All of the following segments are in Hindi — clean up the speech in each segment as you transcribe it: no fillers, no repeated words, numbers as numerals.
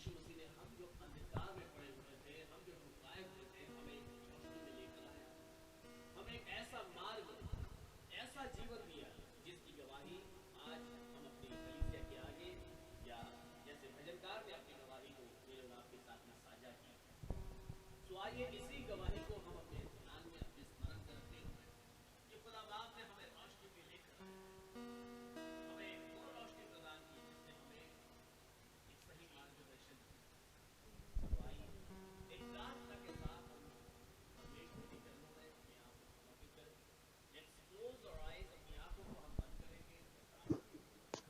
यीशु मसीह ने हम जो अंधकार में पड़े हुए थे, हम जो गायब हुए थे, हमें रोशनी में लेकर आया। हमें एक ऐसा मार्ग, ऐसा जीवन दिया जिसकी गवाही आज हम अपनी कलीसिया के आगे, या जैसे भजनकार ने अपनी गवाही को मेरे और आपके साथ में साझा की। तो आइए इसी गवाही को हम अपने ध्यान में, अपने स्मरण में रखते हुए, ये खुदा बाप ने हमें रोशनी में लेकर हमें वो रोशनी प्रदान की जिसने हमें एक सही मार्गदर्शन दिया। तो आइए एक प्रार्थना के साथ हम परमेश्वर के चरणों में अपने आप को समर्पित करें। लेट्स क्लोज आवर आईज, अपनी आंखों को हम बंद करेंगे और प्रार्थना करेंगे।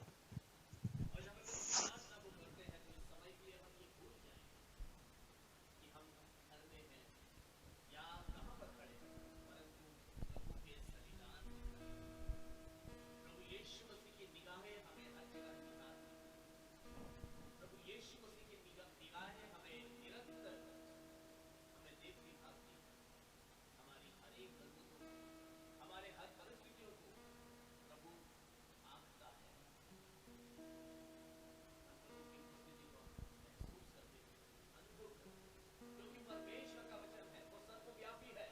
और जब हम इस प्रार्थना को करते हैं तो इस समय के लिए हम ये भूल जाएंगे कि हम घर में हैं या कहां पर खड़े हैं, परंतु प्रभु के सन्निधान में खड़े हैं। प्रभु यीशु मसीह की निगाहें हमें हर जगह निहारती हैं। प्रभु यीशु मसीह की निगाहें हमें निरंतर हमें देखती भालती हैं। हमारी हर एक जरूरतों को, हमारे हर परिस्थितियों को प्रभु आंकता है। हम प्रभु की उपस्थिति को महसूस करते हुए, अनुभव करते हुए, क्योंकि परमेश्वर का वचन है, वो सर्वव्यापी है।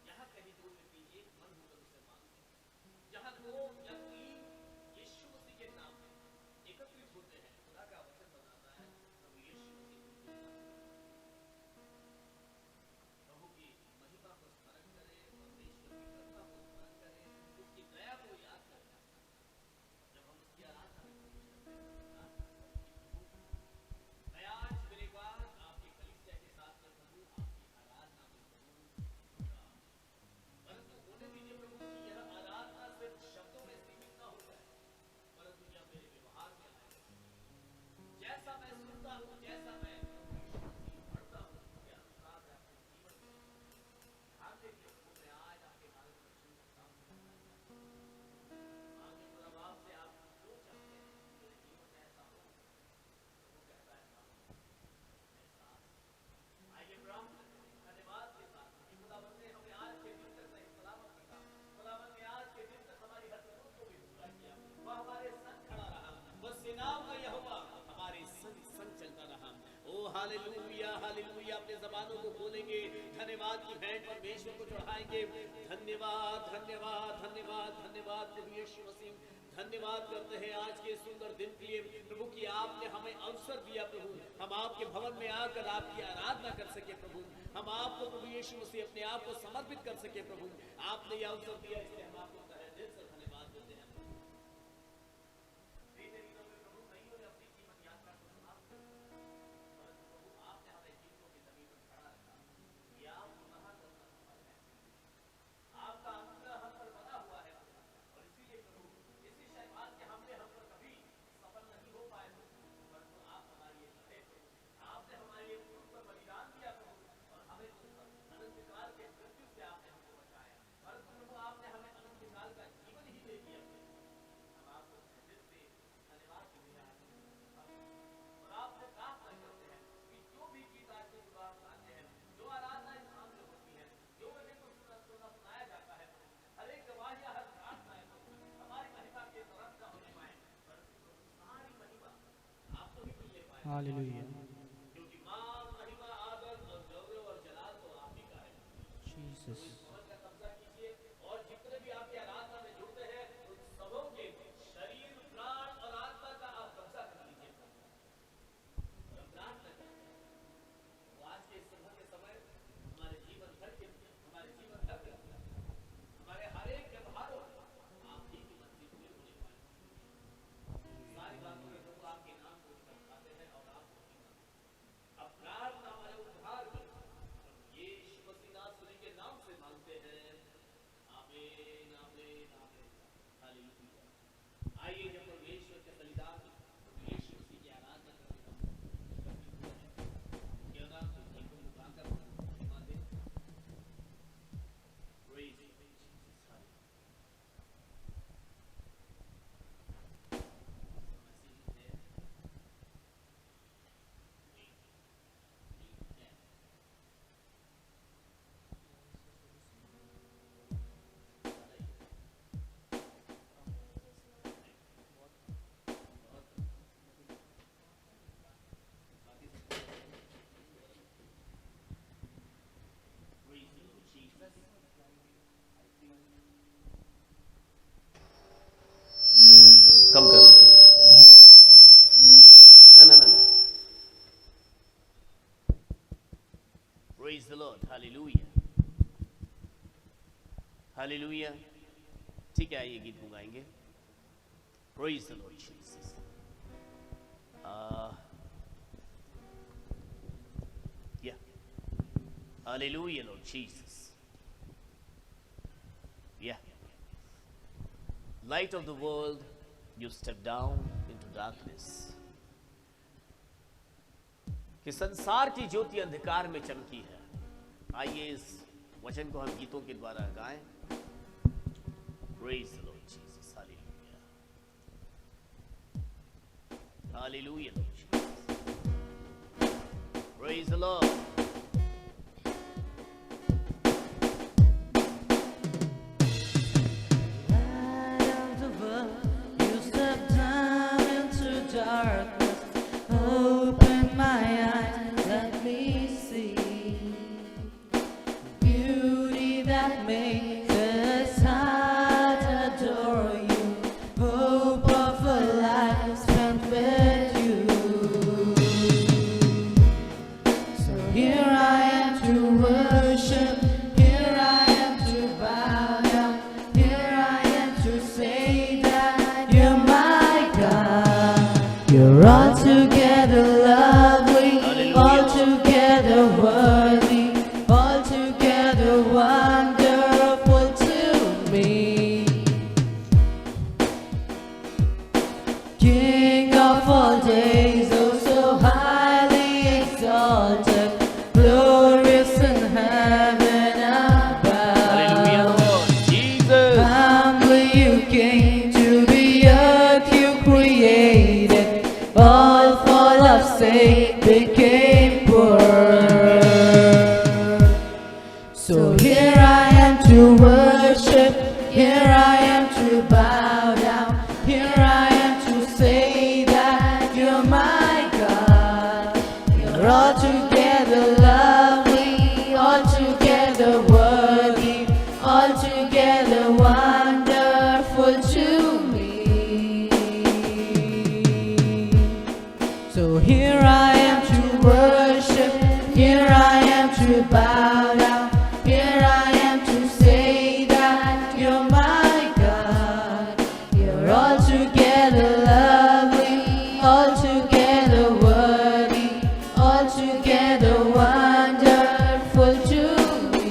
जहां कहीं दो व्यक्ति एक मन होकर उसे मांगते हैं, जहां दो या तीन यीशु मसीह के नाम में एकत्रित होते हैं, खुदा का वचन बताता है प्रभु यीशु मसीह उनके मध्य में होते हैं। प्रभु की महिमा को स्मरण करें, परमेश्वर की करुणा को स्मरण करें, उसकी दया को याद करें। और जब हम उसकी आराधना में प्रवेश करते हैं तो प्रार्थना करें कि प्रभु, मैं आज मेरे बाद आपकी कलीसिया के साथ में प्रभु आपकी आराधना में जरूर जुड़ा, परंतु होने दीजिए प्रभु कि यह आराधना सिर्फ शब्दों में सीमित न हो जाए, परंतु यह मेरे व्यवहार में आए। जैसा मैं सुनता हूं, जैसा मैं प्रभु यीशु मसीह पढ़ता हूं, उसके अनुसार मैं अपने जीवन में ध्यान देखिए प्रभु, मैं आज आपके मार्गदर्शन को प्राप्त करना चाहता हूं। मांगे खुदा बाप से आप जो चाहते हैं मेरे जीवन में ऐसा हो। प्रभु कहता है हाँ, मैं साथ हूं। आइए प्रार्थना करें धन्यवाद के साथ कि खुदावंद ने हमें आज के दिन तक सही सलामत रखा। खुदावंद ने आज के दिन तक हमारी हर जरूरत को भी पूरा किया। वह हमारे संग खड़ा रहा, वह सेनाओं का यहोवा हमारे संग संग चलता रहा। ओ हालेलुया हालेलुया। अपने जबानों को खोलेंगे, धन्यवाद की भेंट परमेश्वर को चढ़ाएंगे। धन्यवाद धन्यवाद धन्यवाद धन्यवाद प्रभु यीशु मसीह, धन्यवाद करते हैं आज के सुंदर दिन के लिए प्रभु की आपने हमें अवसर दिया। प्रभु हम आपके भवन में आकर आपकी आराधना कर सके। प्रभु हम आपको प्रभु यीशु मसीह अपने आप को समर्पित कर सके। प्रभु आपने यह अवसर दिया, इसलिए हम आपको तहे दिल से धन्यवाद देते हैं। बीते दिनों में प्रभु कईयों ने अपनी जीवन यात्रा को समाप्त कर दिया, परंतु प्रभु आपने हमें जीवनों की जमीन पर खड़ा रखा। ये आपकी महाकरुणा पर है, आपका अनुग्रह हम पर बना हुआ है। और इसीलिए प्रभु इसी शैतान के हमले हम पर कभी सफल नहीं हो पाए, परंतु आप हमारे लिए लड़े थे। आपने हमारे लिए क्रूस पर बलिदान दिया प्रभु, और हमें उस अनंत काल के मृत्यु से आपने हमको बचाया। परंतु प्रभु आपने हमें अनंत काल का जीवन ही दे दिया। हम आपको दिल से धन्यवाद देते हैं और आपसे प्रार्थना करते हैं कि जो भी गीत आज के सुबह गाते हैं, जो आराधना इस स्थान में होती है, जो वचन को सुनाया जाता है, हर एक गवाहियां, हर प्रार्थना है हमारी महिमा के तरफ न होने पाए, परंतु सारी महिमा आपको ही मिलने पाए। हालेलुया क्योंकि मान, महिमा, आदर और गौरव और जलाल तो आप ही का है। जीसस। इस भवन का कब्जा कीजिए और जितने भी आपकी आराधना में जुड़ते हैं उन सबों के शरीर, प्राण और आत्मा का आप कब्जा कर लीजिए। और हम प्रार्थना करते हैं वो आज के इस सुबह के समय हमारे जीवन भर के लिए, हमारे जीवन भर के लिए, हमारे हर एक व्यवहारों में आप ही की मर्जी पूरी होने पाए। सारी बातों में प्रभु आपके नाम को उठाते हैं और आपको Praise the Lord. Hallelujah. Hallelujah. ठीक है, ये गीत गाएंगे. Praise the Lord Jesus. Yeah. Hallelujah, Lord Jesus. Yeah. Light of the world, you step down into darkness. कि संसार की ज्योति अंधकार में चमकी है. आइए इस वचन को हम गीतों के द्वारा गाएं. Praise the Lord Jesus. Hallelujah. Hallelujah, Lord Jesus. Praise the Lord. Light of the world, you step down into darkness. Open my eyes, let me see beauty that makes us heart adore you. Hope of a life spent with you. So here I am to worship. Here I am to bow down. Here I am to say that you're my God. You're altogether lovely, Hallelujah. altogether worthy, altogether wonderful to me. King of all days, oh so highly exalted, glorious in heaven Hallelujah, above. Lord Jesus. Humbly you came to the earth you created, all for love's sake became poor. So here I am to worship, here I am to bow down, here I am to say that you're my God. You're altogether lovely, altogether worthy, altogether wonderful to me. So here I am to worship, here I am to bow down, here I am to say that you're my God. You're altogether lovely, altogether worthy, altogether wonderful to me.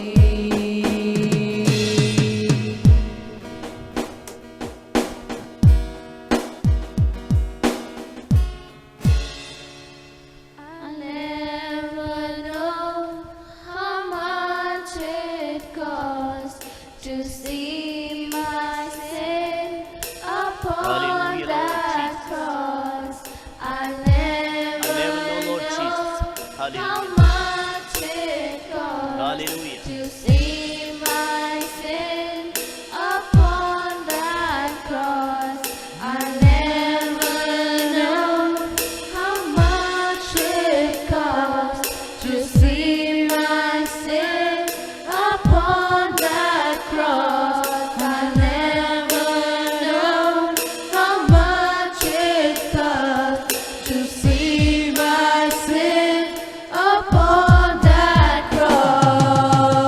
I never know how much it costs to see my sin upon Hallelujah, Lord that Jesus. cross. I I never never know, Lord Jesus. how Hallelujah. much it costs Hallelujah. to see my sin upon that cross. I never know how much it costs to see my sin upon that cross. I never know how much it costs to see my sin upon that cross.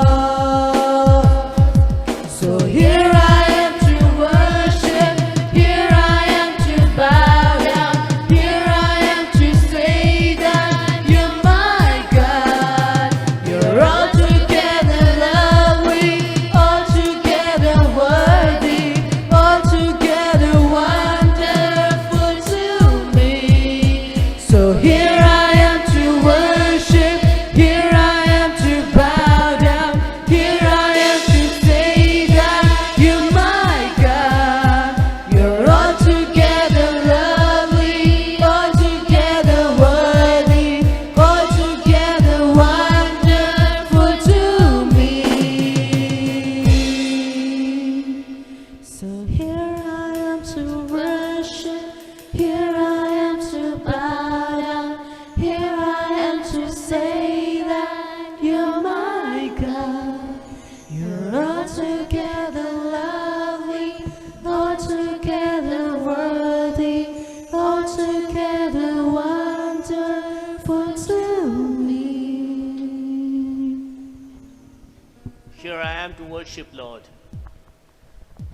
Here I am to worship, Lord.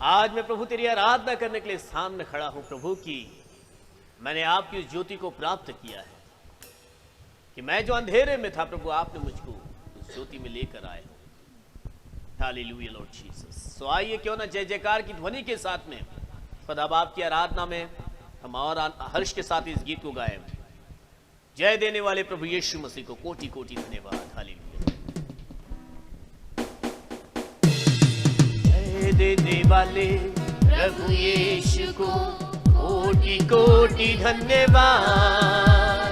आज मैं प्रभु तेरी आराधना करने के लिए सामने खड़ा हूं प्रभु की मैंने आपकी उस ज्योति को प्राप्त किया है कि मैं जो अंधेरे में था प्रभु आपने मुझको उस ज्योति में लेकर आए। Hallelujah Lord Jesus. सो आइए क्यों ना जय जयकार की ध्वनि के साथ में खुदा बाप की आराधना में हम और हर्ष के साथ इस गीत को गाएं। जय देने वाले प्रभु यीशु मसीह को कोटि कोटि धन्यवाद। हालेलुया। जय देने वाले प्रभु यीशु को कोटि कोटि धन्यवाद।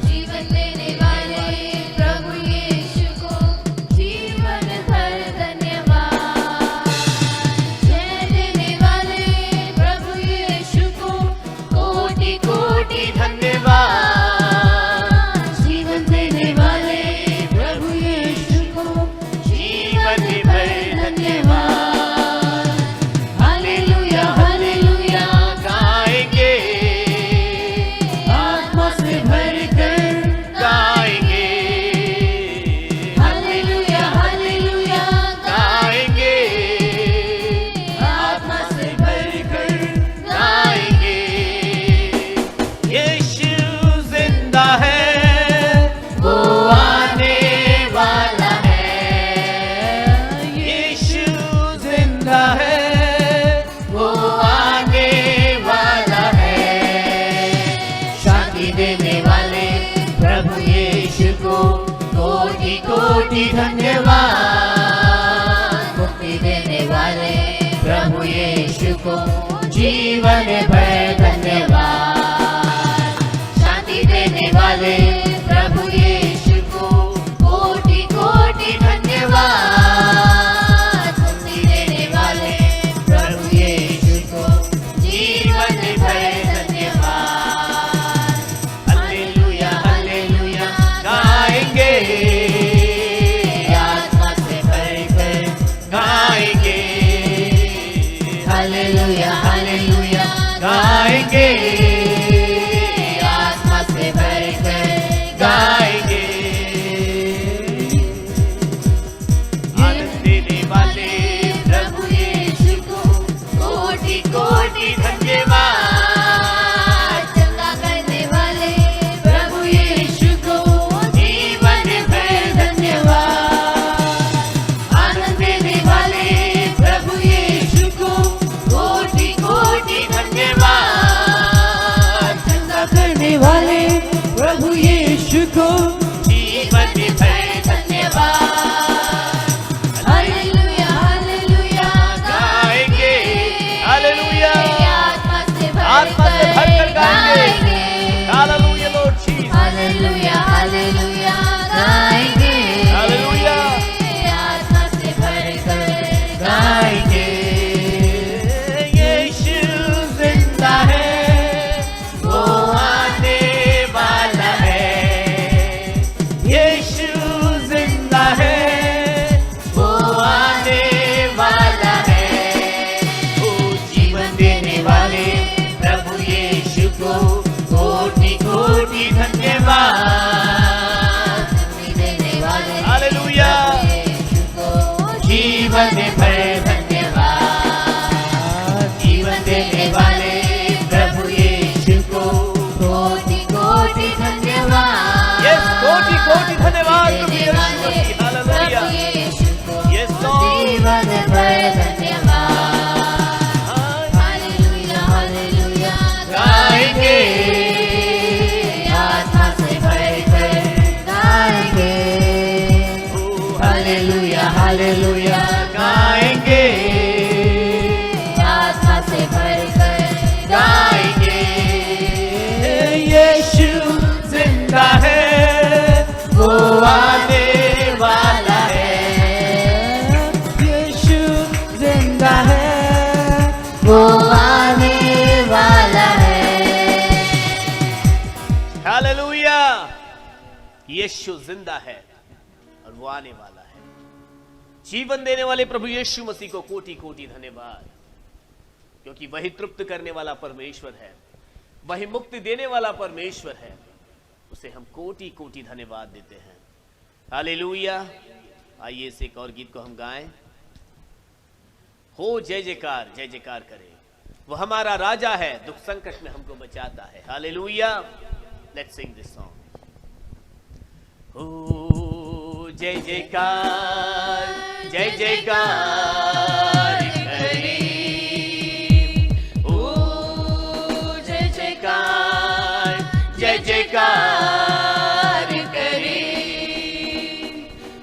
जीवन देने वाले प्रभु यीशु को जीवन भर धन्यवाद। जय देने वाले प्रभु यीशु को कोटि कोटि धन्यवाद। जीवन देने वाले प्रभु यीशु को जीवन भर धन्यवाद। हालेलुया हालेलुया गाएंगे आत्मा से भरकर गाएंगे हालेलुया हालेलुया गाएंगे आत्मा से भरकर गाएंगे। यीशु जिंदा है वो आने वाला है। यीशु जिंदा है वो आने वाला है। शांति देने वाले प्रभु यीशु को कोटि कोटि धन्यवाद। मुक्ति देने वाले प्रभु यीशु को जीवन भर धन्यवाद। शांति देने वाले प्रभु यीशु को कोटि कोटि धन्यवाद। मुक्ति देने वाले प्रभु यीशु को जीवन भर धन्यवाद। हालेलुया हालेलुया गाएंगे आत्मा से भरकर गाएंगे। हालेलुया हालेलुया गाएंगे आत्मा से भरकर गाएंगे। आनंद देने वाले प्रभु यीशु को कोटि कोटि धन्यवाद। चंगा करने वाले प्रभु यीशु को जीवन भर धन्यवाद। आनंद देने वाले प्रभु यीशु को कोटि कोटि धन्यवाद। चंगा करने वाले प्रभु यीशु को जीवन भर धन्यवाद। हालेलुया हालेलुया गाएंगे। हालेलुया आत्मा से आत्मा से भरकर गाएंगे। Hallelujah Lord Jesus. Hallelujah hallelujah गाएंगे। हालेलुया आत्मा से भरकर गाएंगे। यीशु जिंदा है वो आने वाला है। यीशु जिंदा है वो आने वाला है। वो जीवन देने वाले प्रभु यीशु को कोटि कोटि धन्यवाद। मुक्ति देने वाले हालेलुया यीशु को जीवन भर धन्यवाद। जीवन देने वाले प्रभु यीशु को कोटि कोटि धन्यवाद। यस कोटि कोटि धन्यवाद प्रभु देने यीशु वाले मसीह। हालेलुया प्रभु यीशु को Yes, Lord. जीवन भर धन्यवाद। हालेलुया हालेलुया गाएंगे आत्मा से भरकर गाएंगे। हालेलुया हालेलुया गाएंगे आत्मा से भरकर गाएंगे। यीशु जिंदा है वो आने वाला है। यीशु जिंदा है वो आने वाला है। हालेलुया यीशु जिंदा है और वो आने वाला है। जीवन देने वाले प्रभु यीशु मसीह को कोटि कोटि धन्यवाद, क्योंकि वही तृप्त करने वाला परमेश्वर है, वही मुक्ति देने वाला परमेश्वर है। उसे हम कोटि कोटि धन्यवाद देते हैं। हालेलुया आइए इस एक और गीत को हम गाएं। हो जय जयकार करे, वो हमारा राजा है, दुख संकट में हमको बचाता है। Hallelujah. Let's sing this song. हो जय जयकार करे, ओ जय जयकार करे,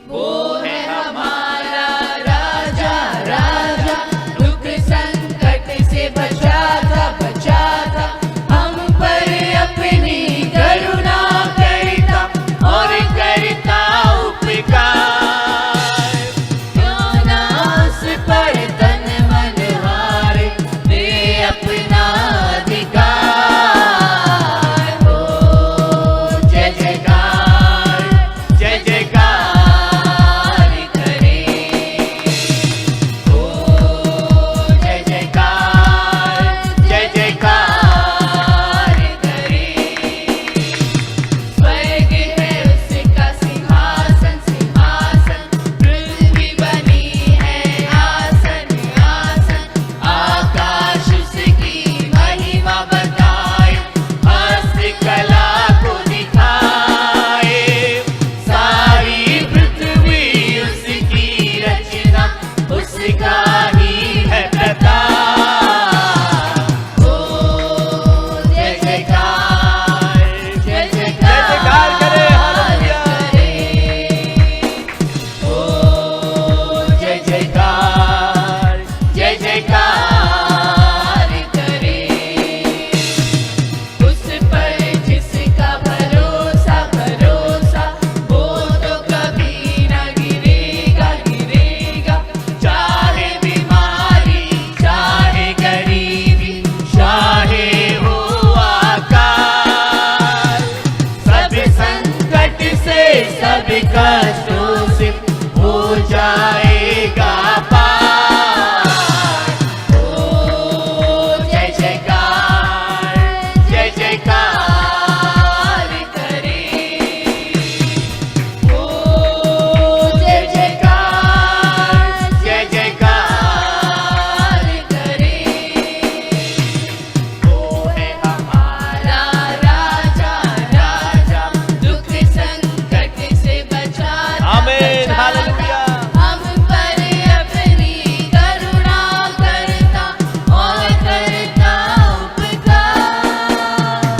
वो है हमारा राजा राजा, दुख संकट से बचाता बचाता, हम पर अपनी करुणा करता और करता उपकार। क्यों ना उस पर तन मन हारे, दे अपना अधिकार। हो जय जयकार करे, हो जय जयकार करे। स्वर्ग है उसका सिंहासन सिंहासन, पृथ्वी बनी है आसन आसन, आकाश उसकी महिमा बताए, हस्तकला को दिखाए, सारी पृथ्वी उसकी रचना, उसका ही है प्रताप। हो जय जयकार करे। हालेलुया। हो जय जयकार करे। उस पर जिसका भरोसा भरोसा, वो तो कभी न गिरेगा गिरेगा। चाहे बीमारी चाहे गरीबी, चाहे हो आकाल, सब संकट से सब कष्टों से हो जाएगा पार। हो जय जयकार करे, हो जय जयकार करे। वो है हमारा राजा राजा, दुख संकट से बचाता आमीन। बचाता, हालेलुया। हम पर अपनी करुणा करता और करता उपकार।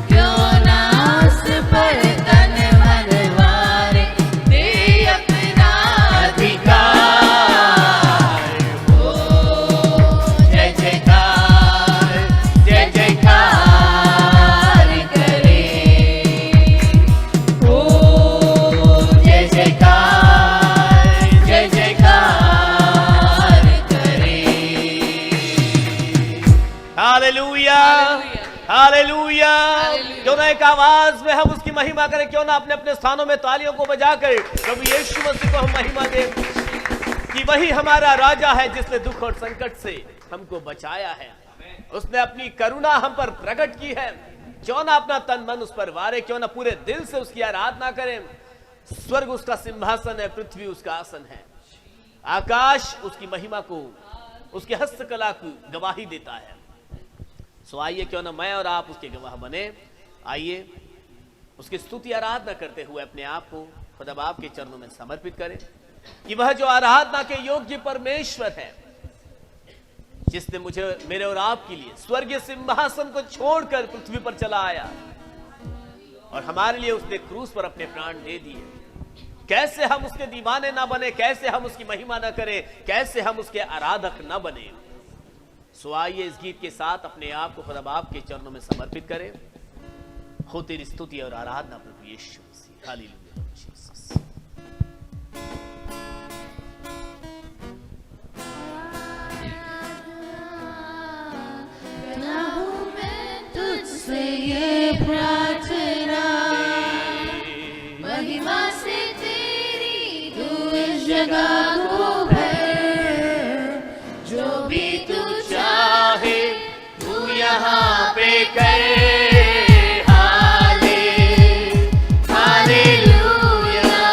क्यों ना उस पर तन मन वारे, दे अपना अधिकार। हो जय जयकार करे। हो जय जयकार करे। हालेलुया। हालेलुया। क्यों ना एक आवाज में हम उसकी महिमा करें, क्यों ना अपने अपने स्थानों में तालियों को बजाकर प्रभु यीशु मसीह को हम महिमा दें कि वही हमारा राजा है जिसने दुख और संकट से हमको बचाया है। उसने अपनी करुणा हम पर प्रकट की है। क्यों ना अपना तन मन उस पर वारे, क्यों ना पूरे दिल से उसकी आराधना करें। स्वर्ग उसका सिंहासन है, पृथ्वी उसका आसन है, आकाश उसकी महिमा को, उसकी हस्तकला की गवाही देता है। सो आइए क्यों ना मैं और आप उसके गवाह बने। आइए उसकी स्तुति आराधना करते हुए अपने आप को खुदा बाप के चरणों में समर्पित करें कि वह जो आराधना के योग्य परमेश्वर है, जिसने मुझे मेरे और आपके लिए स्वर्गीय सिंहासन को छोड़कर पृथ्वी पर चला आया और हमारे लिए उसने क्रूस पर अपने प्राण दे दिए। कैसे हम उसके दीवाने ना बने, कैसे हम उसकी महिमा ना करें, कैसे हम उसके आराधक ना बने। सो आइए इस गीत के साथ अपने आप को खुदा बाप के चरणों में समर्पित करें। हो तेरी स्तुति और आराधना प्रभु यीशु मसीह। Hallelujah Jesus. करता हूँ मैं तुझसे ये प्रार्थना, महिमा से तेरी तू इस जगह को भर। जो भी तू चाहे तू यहाँ पे कर। हालेलुया।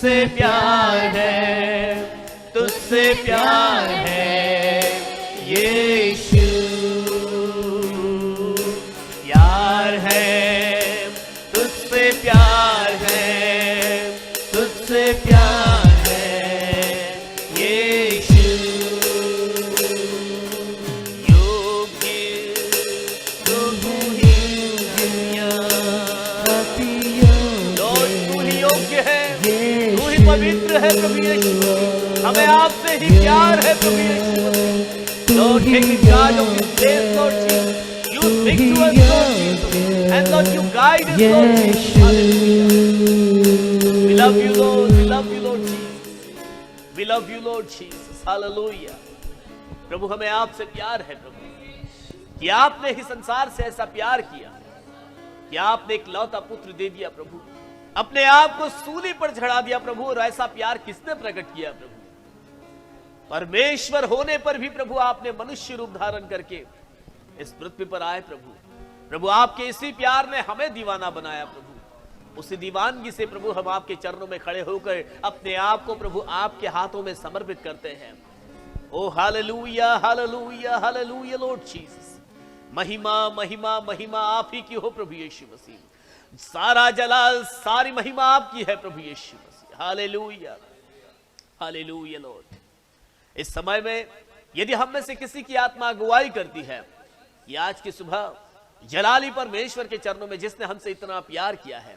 तुझसे प्यार है, तुझसे प्यार है यीशु, प्यार है, तुझसे प्यार है, तुझसे प्यार है यीशु। योग्य प्रभु ही दुनिया, लॉर्ड तू ही योग्य है, तू ही पवित्र है प्रभु यीशु, हमें आपसे ही प्यार है प्रभु यीशु। Lord, take charge of this place, Lord Jesus. You speak to us, Lord Jesus, and Lord, you guide us, Lord Jesus. Hallelujah. We love you, Lord. We love you, Lord Jesus. We love you, Lord Jesus. Hallelujah. प्रभु हमें आपसे प्यार है प्रभु, कि आपने ही संसार से ऐसा प्यार किया कि आपने एक लौता पुत्र दे दिया प्रभु, अपने आप को सूली पर चढ़ा दिया प्रभु। और ऐसा प्यार किसने प्रकट किया प्रभु? परमेश्वर होने पर भी प्रभु आपने मनुष्य रूप धारण करके इस पृथ्वी पर आए प्रभु। प्रभु आपके इसी प्यार ने हमें दीवाना बनाया प्रभु। उसी दीवानगी से प्रभु हम आपके चरणों में खड़े होकर अपने आप को प्रभु आपके हाथों में समर्पित करते हैं। Oh hallelujah, hallelujah, hallelujah Lord Jesus. महिमा महिमा महिमा आप ही की हो प्रभु यीशु मसीह। सारा जलाल, सारी महिमा आपकी है प्रभु यीशु मसीह। Hallelujah, hallelujah Lord. इस समय में यदि हम में से किसी की आत्मा अगुवाई करती है कि आज की सुबह जलाली परमेश्वर के चरणों में जिसने हमसे इतना प्यार किया है,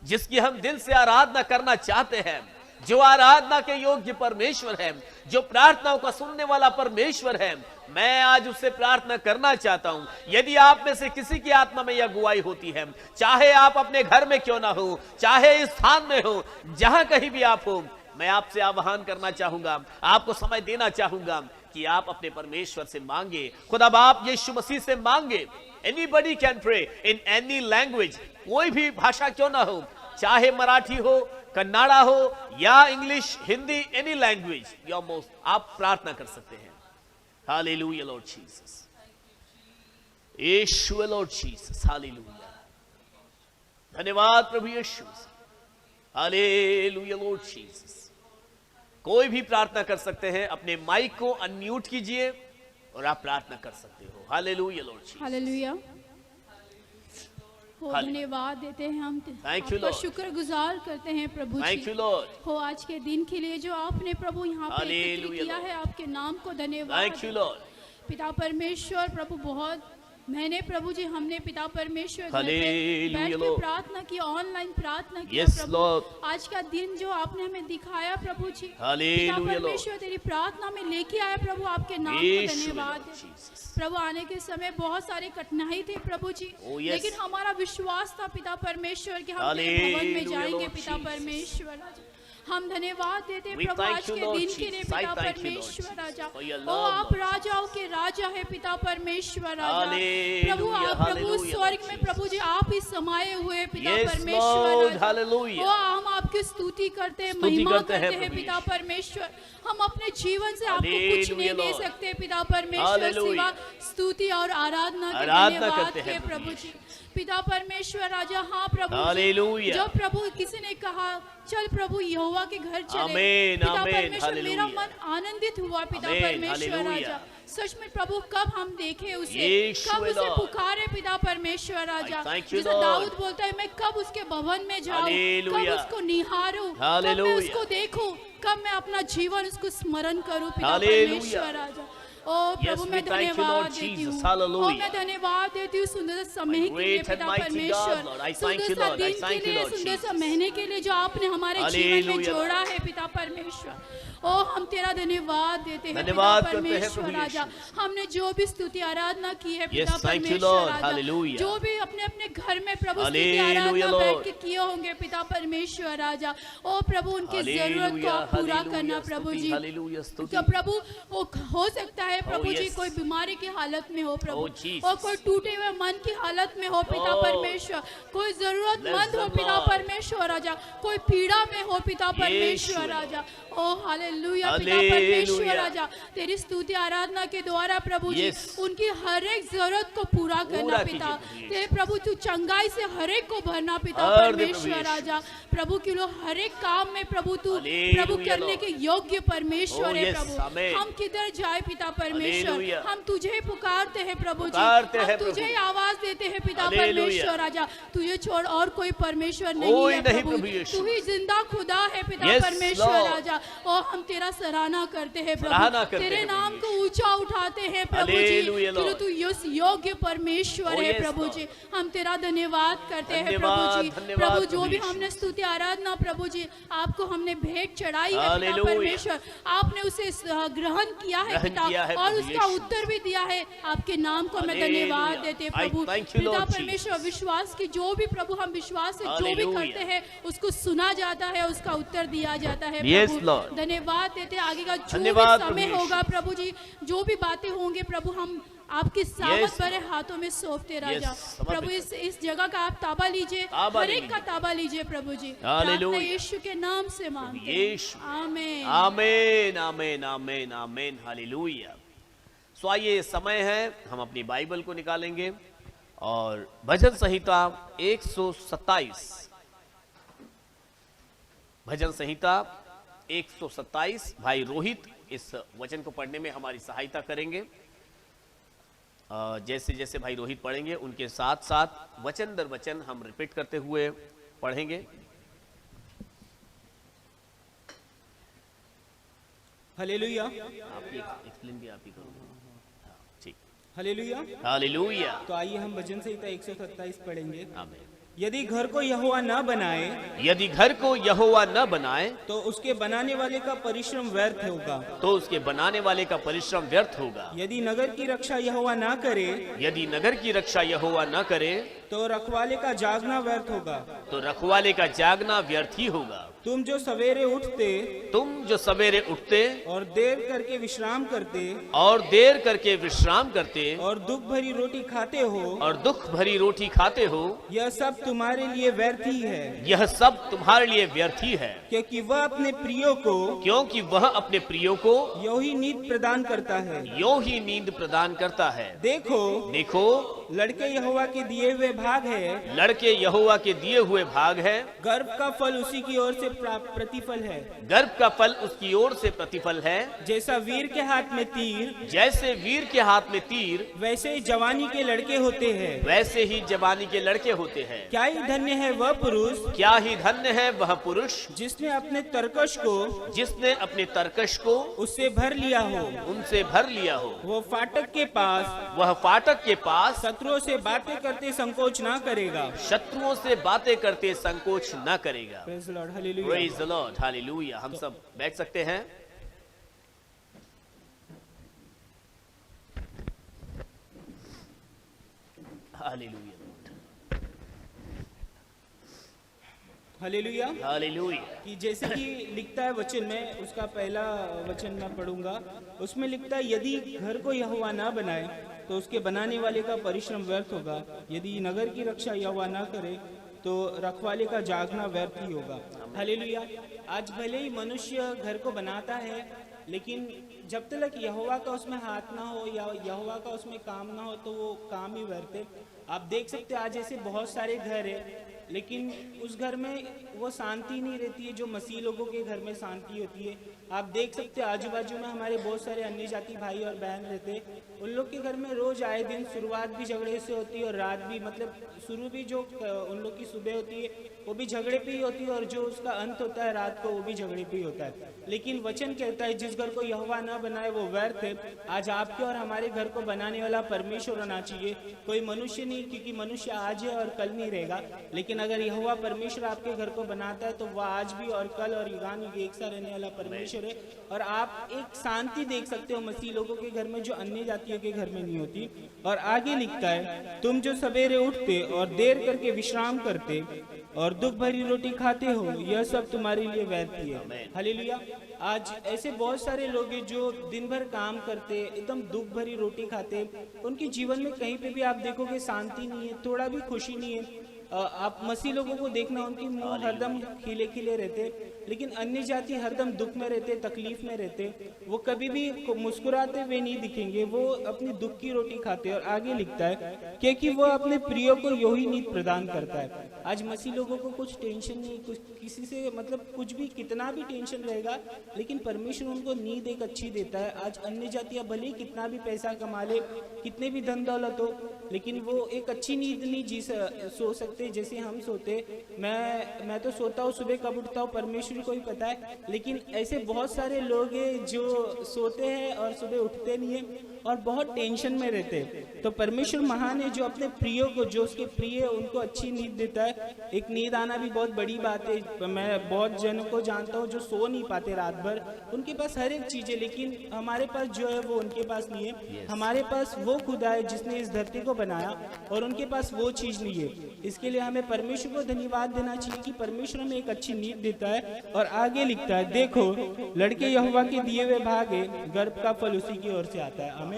जिसकी हम दिल से आराधना करना चाहते हैं, जो आराधना के योग्य परमेश्वर है, जो प्रार्थनाओं का सुनने वाला परमेश्वर है, मैं आज उससे प्रार्थना करना चाहता हूं। यदि आप में से किसी की आत्मा में यह अगुवाई होती है, चाहे आप अपने घर में क्यों ना हो, चाहे इस स्थान में हो, जहां कहीं भी आप हो, मैं आपसे आह्वान करना चाहूंगा, आपको समय देना चाहूंगा कि आप अपने परमेश्वर से मांगे। खुदा बाप यीशु मसीह से मांगे। Anybody can pray in any language, कोई भी भाषा क्यों ना हो, चाहे मराठी हो, कन्नाडा हो या English, Hindi, any language your most, आप प्रार्थना कर सकते हैं। हालेलुया लॉर्ड जीसस, यीशु लॉर्ड जीसस, हालेलुया, धन्यवाद प्रभु यीशु, हालेलुया लॉर्ड जीसस। कोई भी प्रार्थना कर सकते हैं, अपने माइक को अनम्यूट कीजिए और आप प्रार्थना कर सकते हो। Hallelujah Lord Jesus, hallelujah. धन्यवाद देते हैं हम, आपका शुक्रगुजार करते हैं प्रभु जी। Thank you Lord. हो आज के दिन के लिए जो आपने प्रभु यहाँ पे एकत्रित किया है, आपके नाम को धन्यवाद। Thank you Lord. पिता परमेश्वर प्रभु, बहुत मैंने प्रभु जी हमने पिता परमेश्वर घर पे हालेलुया बैठ के लॉर्ड। प्रार्थना की, ऑनलाइन प्रार्थना की यस प्रभु। लॉर्ड। आज का दिन जो आपने हमें दिखाया प्रभु जी, हालेलुया पिता लॉर्ड। परमेश्वर तेरी प्रार्थना में लेके आया प्रभु, आपके नाम को यीशु धन्यवाद। Lord Jesus. प्रभु आने के समय बहुत सारे कठिनाई थे प्रभु जी, Oh, yes. लेकिन हमारा विश्वास था पिता परमेश्वर कि हम तेरे Hallelujah, भवन में जाएंगे Lord पिता Jesus. परमेश्वर। हम धन्यवाद देते We प्रभु thank आज you, के Lord दिन के Jesus. लिए I पिता thank you, Lord परमेश्वर Jesus, Raja. for your O love, आप Lord राजाओं के राजा है पिता परमेश्वर राजा। Hallelujah, प्रभु आप प्रभु hallelujah, स्वर्ग Lord में Jesus. प्रभु जी आप ही समाये हुए पिता Yes, परमेश्वर Lord, राजा। hallelujah. ओ हम आपकी स्तुति करते हैं, स्तुति महिमा करते हैं करते हैं प्रभु पिता यीशु। परमेश्वर। हम अपने जीवन से आपको कुछ Hallelujah, नहीं दे Lord. सकते पिता परमेश्वर, Hallelujah. सिवा स्तुति और आराधना के आराधना धन्यवाद करते हैं के प्रभु प्रभु जी। पिता परमेश्वर राजा, हाँ प्रभु जी, Hallelujah. जो प्रभु किसी ने कहा चल प्रभु यहोवा के घर चले, आमीन, पिता आमीन, परमेश्वर मेरा हालेलुया। मन आनंदित हुआ पिता आमीन, परमेश्वर हालेलुया। राजा। सच में प्रभु कब हम देखे उसे, यीशु कब उसे Lord. पुकारे पिता परमेश्वर राजा। thank you, जैसे Lord. दाऊद बोलता है मैं कब उसके भवन में जाऊं, कब हालेलुया। उसको निहारूं, कब मैं हालेलुया। उसको देखूं, कब मैं अपना जीवन उसको स्मरण करूं पिता हालेलुया। परमेश्वर राजा। ओ Yes, प्रभु we मैं thank you, धन्यवाद Lord देती Jesus. हूँ। Hallelujah. ओ मैं धन्यवाद देती हूँ सुंदर समय के लिए great and पिता mighty परमेश्वर, God, Lord. I thank सुंदर you, सा Lord. I दिन के thank you, लिए, Lord सुंदर सा Jesus. महीने के लिए जो आपने हमारे जीवन में Hallelujah, जोड़ा Lord. है पिता परमेश्वर। ओ हम तेरा धन्यवाद देते हैं पिता धन्यवाद करते हैं परमेश्वर प्रभु राजा। यीशु। हमने जो भी स्तुति आराधना की है Yes, पिता thank you, परमेश्वर Lord. राजा, Hallelujah. जो भी अपने अपने घर में प्रभु स्तुति Hallelujah, आराधना Lord. बैठ के किए होंगे पिता परमेश्वर राजा। ओ प्रभु उनकी जरूरत को आप पूरा करना प्रभु जी। हालेलुया, स्तुति। तो प्रभु वो हो सकता है प्रभु जी yes. कोई बीमारी की हालत में हो प्रभु, Oh, Jesus. और कोई टूटे हुए मन की हालत में हो पिता Oh. परमेश्वर, कोई जरूरतमंद Bless हो the पिता Lord. परमेश्वर राजा, कोई पीड़ा में हो पिता परमेश्वर Lord. राजा। ओ हालेलुया पिता Hallelujah. परमेश्वर राजा, तेरी स्तुति आराधना के द्वारा प्रभु जी Yes. उनकी हर एक जरूरत को पूरा करना पूरा पिता। कीजिए, तेरे प्रभु तू चंगाई भलाई से हर एक को भरना पिता भर दे परमेश्वर प्रभु राजा। प्रभु के लो हर एक काम में प्रभु तू हालेलुया प्रभु करने लॉर्ड। के योग्य परमेश्वर है यस, प्रभु। आमीन। हम किधर जाए पिता परमेश्वर, हालेलुया। हम तुझे पुकारते हैं प्रभु जी, पुकारते हम हैं तुझे प्रभु। आवाज देते हैं पिता हालेलुया। परमेश्वर राजा। तुझे छोड़ और कोई परमेश्वर नहीं कोई है नहीं प्रभु, प्रभु यीशु। तू ही जिंदा खुदा है पिता यस, परमेश्वर लॉर्ड। राजा। और हम तेरा सराहना करते हैं सराहना प्रभु, करते तेरे हैं प्रभु नाम को ऊंचा उठाते हैं प्रभु जी, हालेलुया कि लॉर्ड। तू यस योग्य परमेश्वर Oh, है yes, प्रभु Lord। जी। हम तेरा धन्यवाद करते हैं धन्यवाद, प्रभु जी। धन्यवाद प्रभु जो प्रभु भी यीशु। हमने स्तुति आराधना प्रभु जी आपको हमने भेंट चढ़ाई है पिता हालेलुया। परमेश्वर, आपने उसे ग्रहण किया है ग्रहण पिता, किया है और प्रभु उसका यीशु। उत्तर भी दिया है। आपके नाम को मैं हालेलुया। धन्यवाद देते हैं I प्रभु। thank you, पिता Lord परमेश्वर विश्वास की जो भी प्रभु हम विश्वास से जो भी हालेलुया। करते हैं उसको सुना जाता है, उसका उत्तर दिया जाता है Yes, प्रभु। Lord। धन्यवाद देते हैं। आगे का जो भी धन्यवाद समय प्रभु होगा प्रभु जी, जो भी बातें होंगे प्रभु, हम आपके सामत भरे हाथों में सौंपते राजा। समर्पित प्रभु इस जगह का आप ताबा लीजिए, ताबा हर एक लीजिए। का ताबा लीजिए प्रभु जी। हालेलुया। प्रार्थना यीशु के नाम से मांगते हैं। यीशु। आमीन। आमीन आमीन आमीन आमीन हालेलुया। सो आइए समय है हम अपनी बाइबल को निकालेंगे और भजन संहिता 127, भजन संहिता 127 भाई रोहित इस वचन को पढ़ने में हमारी सहायता करेंगे। जैसे जैसे भाई रोहित पढ़ेंगे उनके साथ साथ वचन दर वचन हम रिपीट करते हुए पढ़ेंगे। हालेलुया, आपकी एक्सप्लेन भी आप ही करोगे। हाँ, ठीक। हालेलुया। हालेलुया। तो आइए हम भजन संहिता 127 पढ़ेंगे। आमीन। यदि घर को यहोवा न बनाए यदि घर को यहोवा न बनाए तो उसके बनाने वाले का परिश्रम व्यर्थ होगा। तो उसके बनाने वाले का परिश्रम व्यर्थ होगा। यदि नगर की रक्षा यहोवा न करे यदि नगर की रक्षा यहोवा न करे तो रखवाले का जागना व्यर्थ होगा। तो रखवाले का जागना व्यर्थ ही होगा। तुम जो सवेरे उठते तुम जो सवेरे उठते और देर करके विश्राम करते और देर करके विश्राम करते और दुख भरी रोटी खाते हो, और दुख भरी रोटी खाते हो, यह सब तुम्हारे लिए व्यर्थ ही है, यह सब तुम्हारे लिए व्यर्थ ही है, क्योंकि वह अपने प्रियो को क्योंकि वह अपने प्रियो को यो ही नींद प्रदान करता है। यों ही नींद प्रदान करता है। देखो, देखो, लड़के यहोवा के दिए हुए भाग है, लड़के यहोवा के दिए हुए भाग है, गर्भ का फल उसी की ओर से प्रतिफल है। गर्भ का फल उसकी ओर से प्रतिफल है। जैसा वीर के हाथ में तीर, जैसे वीर के हाथ में तीर, वैसे ही जवानी के लड़के होते हैं। वैसे ही जवानी के लड़के होते हैं। क्या ही धन्य है वह पुरुष क्या ही धन्य है वह पुरुष जिसने अपने तरकश को जिसने अपने तरकश को उससे भर लिया हो। उनसे भर लिया हो। वो फाटक के पास वह फाटक के पास शत्रुओं से बातें करते संकोच ना करेगा। शत्रुओं से बातें करते संकोच न करेगा। Praise the Lord, hallelujah। Praise the Lord, hallelujah। हम सब बैठ सकते हैं। Hallelujah, hallelujah. हालेलुया। कि जैसे कि लिखता है वचन में, उसका पहला वचन मैं पढ़ूंगा। उसमें लिखता है, यदि घर को यहोवा ना बनाए तो उसके बनाने वाले का परिश्रम व्यर्थ होगा। यदि नगर की रक्षा यहोवा ना करे तो रखवाले का जागना व्यर्थ ही होगा। हालेलुया। आज भले ही मनुष्य घर को बनाता है, लेकिन जब तक यहोवा का उसमें हाथ ना हो या यहोवा का उसमें काम ना हो तो वो काम ही व्यर्थ है। आप देख सकते हैं आज ऐसे बहुत सारे घर है, लेकिन उस घर में वो शांति नहीं रहती है जो मसीह लोगों के घर में शांति होती है। आप देख सकते हैं आजू बाजू में हमारे बहुत सारे अन्य जाति भाई और बहन रहते हैं, उन लोग के घर में रोज आए दिन शुरुआत भी झगड़े से होती है और रात भी, मतलब शुरू भी जो उन लोग की सुबह होती है वो भी झगड़े पे ही होती है और जो उसका अंत होता है रात को वो भी झगड़े पे ही होता है। लेकिन वचन कहता है जिस घर को यहोवा ना बनाए वो व्यर्थ है। आज आपके और हमारे घर को बनाने वाला परमेश्वर होना चाहिए, कोई मनुष्य नहीं, क्योंकि मनुष्य आज है और कल नहीं रहेगा। लेकिन अगर यहोवा परमेश्वर आपके घर को बनाता है तो वह आज भी और कल और युगान युग एक सा रहने वाला परमेश्वर है। और आप एक शांति देख सकते हो मसीह लोगों के घर में जो अन्य जातियों के घर में नहीं होती। और आगे लिखता है, तुम जो सवेरे उठते और देर करके विश्राम करते और दुख भरी रोटी खाते हो, यह सब तुम्हारे लिए व्यर्थ ही है। हालेलुया। आज ऐसे बहुत सारे लोग हैं जो दिन भर काम करते, एकदम दुख भरी रोटी खाते, उनके जीवन में कहीं पे भी आप देखोगे शांति नहीं है, थोड़ा भी खुशी नहीं है। आप मसीह लोगों को देखना, उनके मुंह हरदम खिले खिले रहते, लेकिन अन्य जाति हरदम दुख में रहते, तकलीफ में रहते, वो कभी भी मुस्कुराते हुए नहीं दिखेंगे, वो अपनी दुख की रोटी खाते। और आगे लिखता है क्योंकि वो अपने प्रियो को यही नींद प्रदान करता है। आज मसीह लोगों को कुछ टेंशन नहीं, कुछ किसी से मतलब कुछ भी कितना भी टेंशन रहेगा, लेकिन परमेश्वर उनको नींद एक अच्छी देता है। आज अन्य जातियां भले कितना भी पैसा कमा ले, कितने भी धन दौलत हो, लेकिन वो एक अच्छी नींद नहीं सो सकते जैसे हम सोते। मैं तो सोता हूँ, सुबह कब उठता हूँ परमेश्वर को ही पता है, लेकिन ऐसे बहुत सारे लोग हैं जो सोते हैं और सुबह उठते नहीं है और बहुत टेंशन में रहते हैं। तो परमेश्वर महान है जो अपने प्रियो को, जो उसके प्रिय है, उनको अच्छी नींद देता है। एक नींद आना भी बहुत बड़ी बात है। मैं बहुत जनों को जानता हूँ जो सो नहीं पाते रात भर, उनके पास हर एक चीज़ है, लेकिन हमारे पास जो है वो उनके पास नहीं है। हमारे पास वो खुदा है जिसने इस धरती को बनाया और उनके पास वो चीज़ नहीं है। इसके लिए हमें परमेश्वर को धन्यवाद देना चाहिए कि परमेश्वर हमें एक अच्छी नींद देता है। और आगे लिखता है, देखो लड़के यहोवा के दिए हुए भाग है, गर्भ का फल उसी की ओर से आता है। आमीन।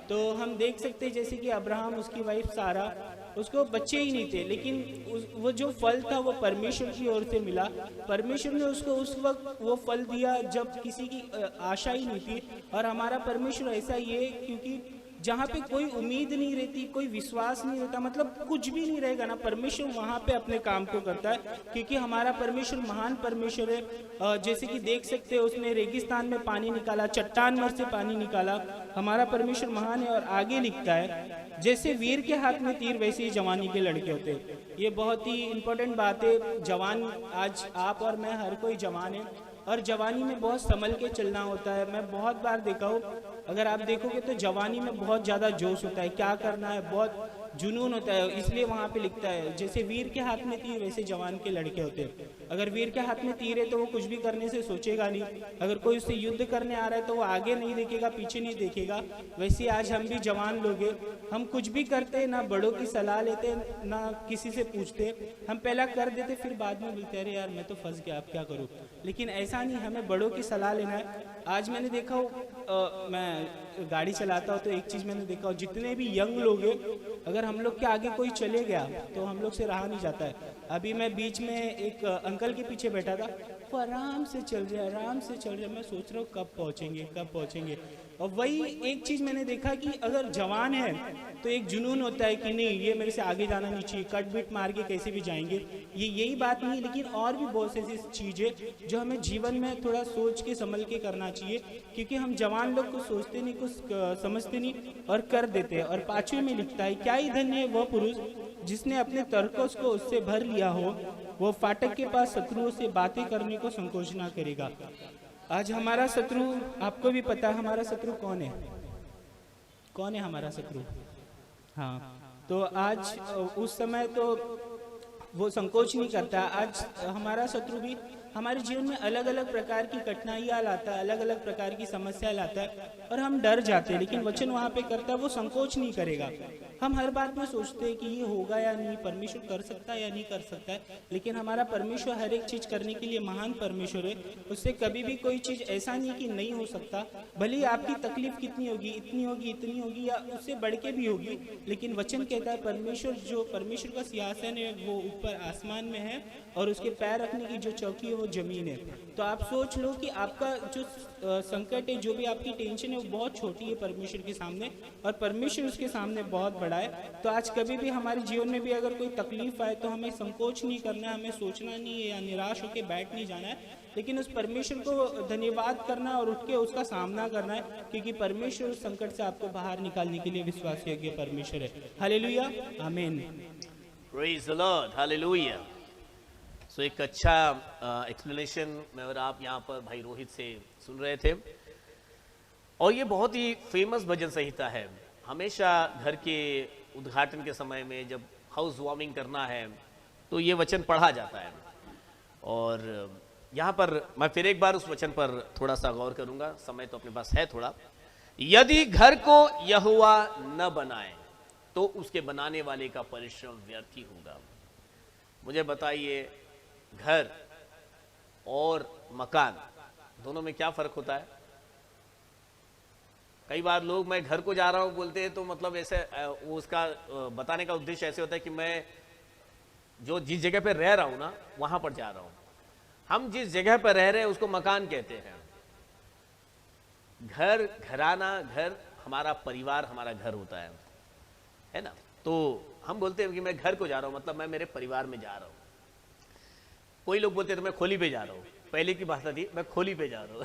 तो हम देख सकते हैं जैसे कि अब्राहम, उसकी वाइफ सारा, उसको बच्चे ही नहीं थे, लेकिन वो जो फल था वो परमेश्वर की ओर से मिला। परमेश्वर ने उसको उस वक्त वो फल दिया जब किसी की आशा ही नहीं थी। और हमारा परमेश्वर ऐसा ही है, क्योंकि जहाँ पे कोई उम्मीद नहीं रहती, कोई विश्वास नहीं रहता, मतलब कुछ भी नहीं रहेगा ना, परमेश्वर वहाँ पे अपने काम को करता है, क्योंकि हमारा परमेश्वर महान परमेश्वर है। जैसे कि देख सकते हैं, उसने रेगिस्तान में पानी निकाला, चट्टान में से पानी निकाला। हमारा परमेश्वर महान है। और आगे लिखता है, जैसे वीर के हाथ में तीर वैसे ही जवानी के लड़के होते हैं। ये बहुत ही इंपॉर्टेंट बात है। जवान, आज आप और मैं हर कोई जवान है, और जवानी में बहुत संभल के चलना होता है। मैं बहुत बार देखा हूँ, अगर आप देखोगे तो जवानी में बहुत ज़्यादा जोश होता है, क्या करना है, बहुत जुनून होता है। इसलिए वहाँ पे लिखता है, जैसे वीर के हाथ में तीर वैसे जवान के लड़के होते हैं। अगर वीर के हाथ में तीर है तो वो कुछ भी करने से सोचेगा नहीं। अगर कोई उससे युद्ध करने आ रहा है तो वो आगे नहीं देखेगा, पीछे नहीं देखेगा। वैसे आज हम भी जवान लोग हैं, हम कुछ भी करते ना बड़ों की सलाह लेते, ना किसी से पूछते, हम पहला कर देते, फिर बाद में बोलते अरे यार मैं तो फंस गया, अब क्या करूँ। लेकिन ऐसा नहीं, हमें बड़ों की सलाह लेना है। आज मैंने देखा हो, मैं गाड़ी चलाता हूँ तो एक चीज़ मैंने देखा हो, जितने भी यंग लोग हैं, अगर हम लोग के आगे कोई चले गया तो हम लोग से रहा नहीं जाता है। अभी मैं बीच में एक अंकल के पीछे बैठा था, वो आराम से चल रहे, आराम से चल रहे। मैं सोच रहा हूँ कब पहुँचेंगे, कब पहुँचेंगे। और वही एक चीज़ मैंने देखा कि अगर जवान है तो एक जुनून होता है कि नहीं, ये मेरे से आगे जाना नहीं चाहिए, कट बिट मार के कैसे भी जाएंगे। ये यही बात नहीं, लेकिन और भी बहुत सी ऐसी चीज़ें जो हमें जीवन में थोड़ा सोच के संभल के करना चाहिए, क्योंकि हम जवान लोग कुछ सोचते नहीं, कुछ समझते नहीं और कर देते हैं। और 5वें में लिखता है, क्या ही धन्य है वह पुरुष जिसने अपने तर्कों को उससे भर लिया हो, वो फाटक के पास शत्रुओं से बातें करने को संकोच ना करेगा। आज हमारा शत्रु, आपको भी पता है हमारा शत्रु कौन है, कौन है हमारा शत्रु। हाँ, तो आज उस समय तो वो संकोच नहीं करता। आज हमारा शत्रु भी हमारे जीवन में अलग अलग प्रकार की कठिनाइयाँ लाता है, अलग अलग प्रकार की समस्या लाता है और हम डर जाते हैं। लेकिन वचन वहाँ पे करता है, वो संकोच नहीं करेगा। हम हर बात में सोचते हैं कि ये होगा या नहीं, परमेश्वर कर सकता है या नहीं कर सकता है, लेकिन हमारा परमेश्वर हर एक चीज़ करने के लिए महान परमेश्वर है। उससे कभी भी कोई चीज़ ऐसा नहीं कि नहीं हो सकता। भले ही आपकी तकलीफ कितनी होगी, इतनी होगी, इतनी होगी या उससे बढ़ के भी होगी, लेकिन वचन कहता है परमेश्वर, जो परमेश्वर का सिंहासन है वो ऊपर आसमान में है और उसके पैर रखने की जो चौकी है वो जमीन है। तो आप सोच लो कि आपका जो संकट है, जो भी आपकी टेंशन है, वो बहुत छोटी है परमेश्वर के सामने, और परमेश्वर उसके सामने बहुत बड़ा है। तो आज कभी भी हमारे जीवन में भी अगर कोई तकलीफ आए तो हमें संकोच नहीं करना है, हमें सोचना नहीं है या निराश होकर बैठ नहीं जाना है, लेकिन उस परमेश्वर को धन्यवाद करना और उठ के उसका सामना करना है, क्योंकि परमेश्वर उस संकट से आपको बाहर निकालने के लिए विश्वास योग्य परमेश्वर है। हालेलुया, आमीन। Praise the Lord, hallelujah. So एक अच्छा एक्सप्लेनेशन मैं और आप यहाँ पर भाई रोहित से सुन रहे थे, और ये बहुत ही फेमस भजन संहिता है। हमेशा घर के उद्घाटन के समय में जब हाउस वार्मिंग करना है तो ये वचन पढ़ा जाता है। और यहाँ पर मैं फिर एक बार उस वचन पर थोड़ा सा गौर करूंगा, समय तो अपने पास है थोड़ा। यदि घर को यहोवा न बनाए तो उसके बनाने वाले का परिश्रम व्यर्थ ही होगा। मुझे बताइए, घर और मकान दोनों में क्या फर्क होता है? कई बार लोग मैं घर को जा रहा हूं बोलते हैं तो मतलब ऐसे वो उसका बताने का उद्देश्य ऐसे होता है कि मैं जो जिस जगह पे रह रहा हूं ना वहां पर जा रहा हूं। हम जिस जगह पर रह रहे हैं उसको मकान कहते हैं। घर, घराना, घर हमारा परिवार, हमारा घर होता है ना। तो हम बोलते हैं कि मैं घर को जा रहा हूं, मतलब मैं मेरे परिवार में जा रहा हूं। कोई लोग बोलते हैं तो मैं खोली पे जा रहा हूं। पहले की भाषा थी मैं खोली पे जा रहा हूं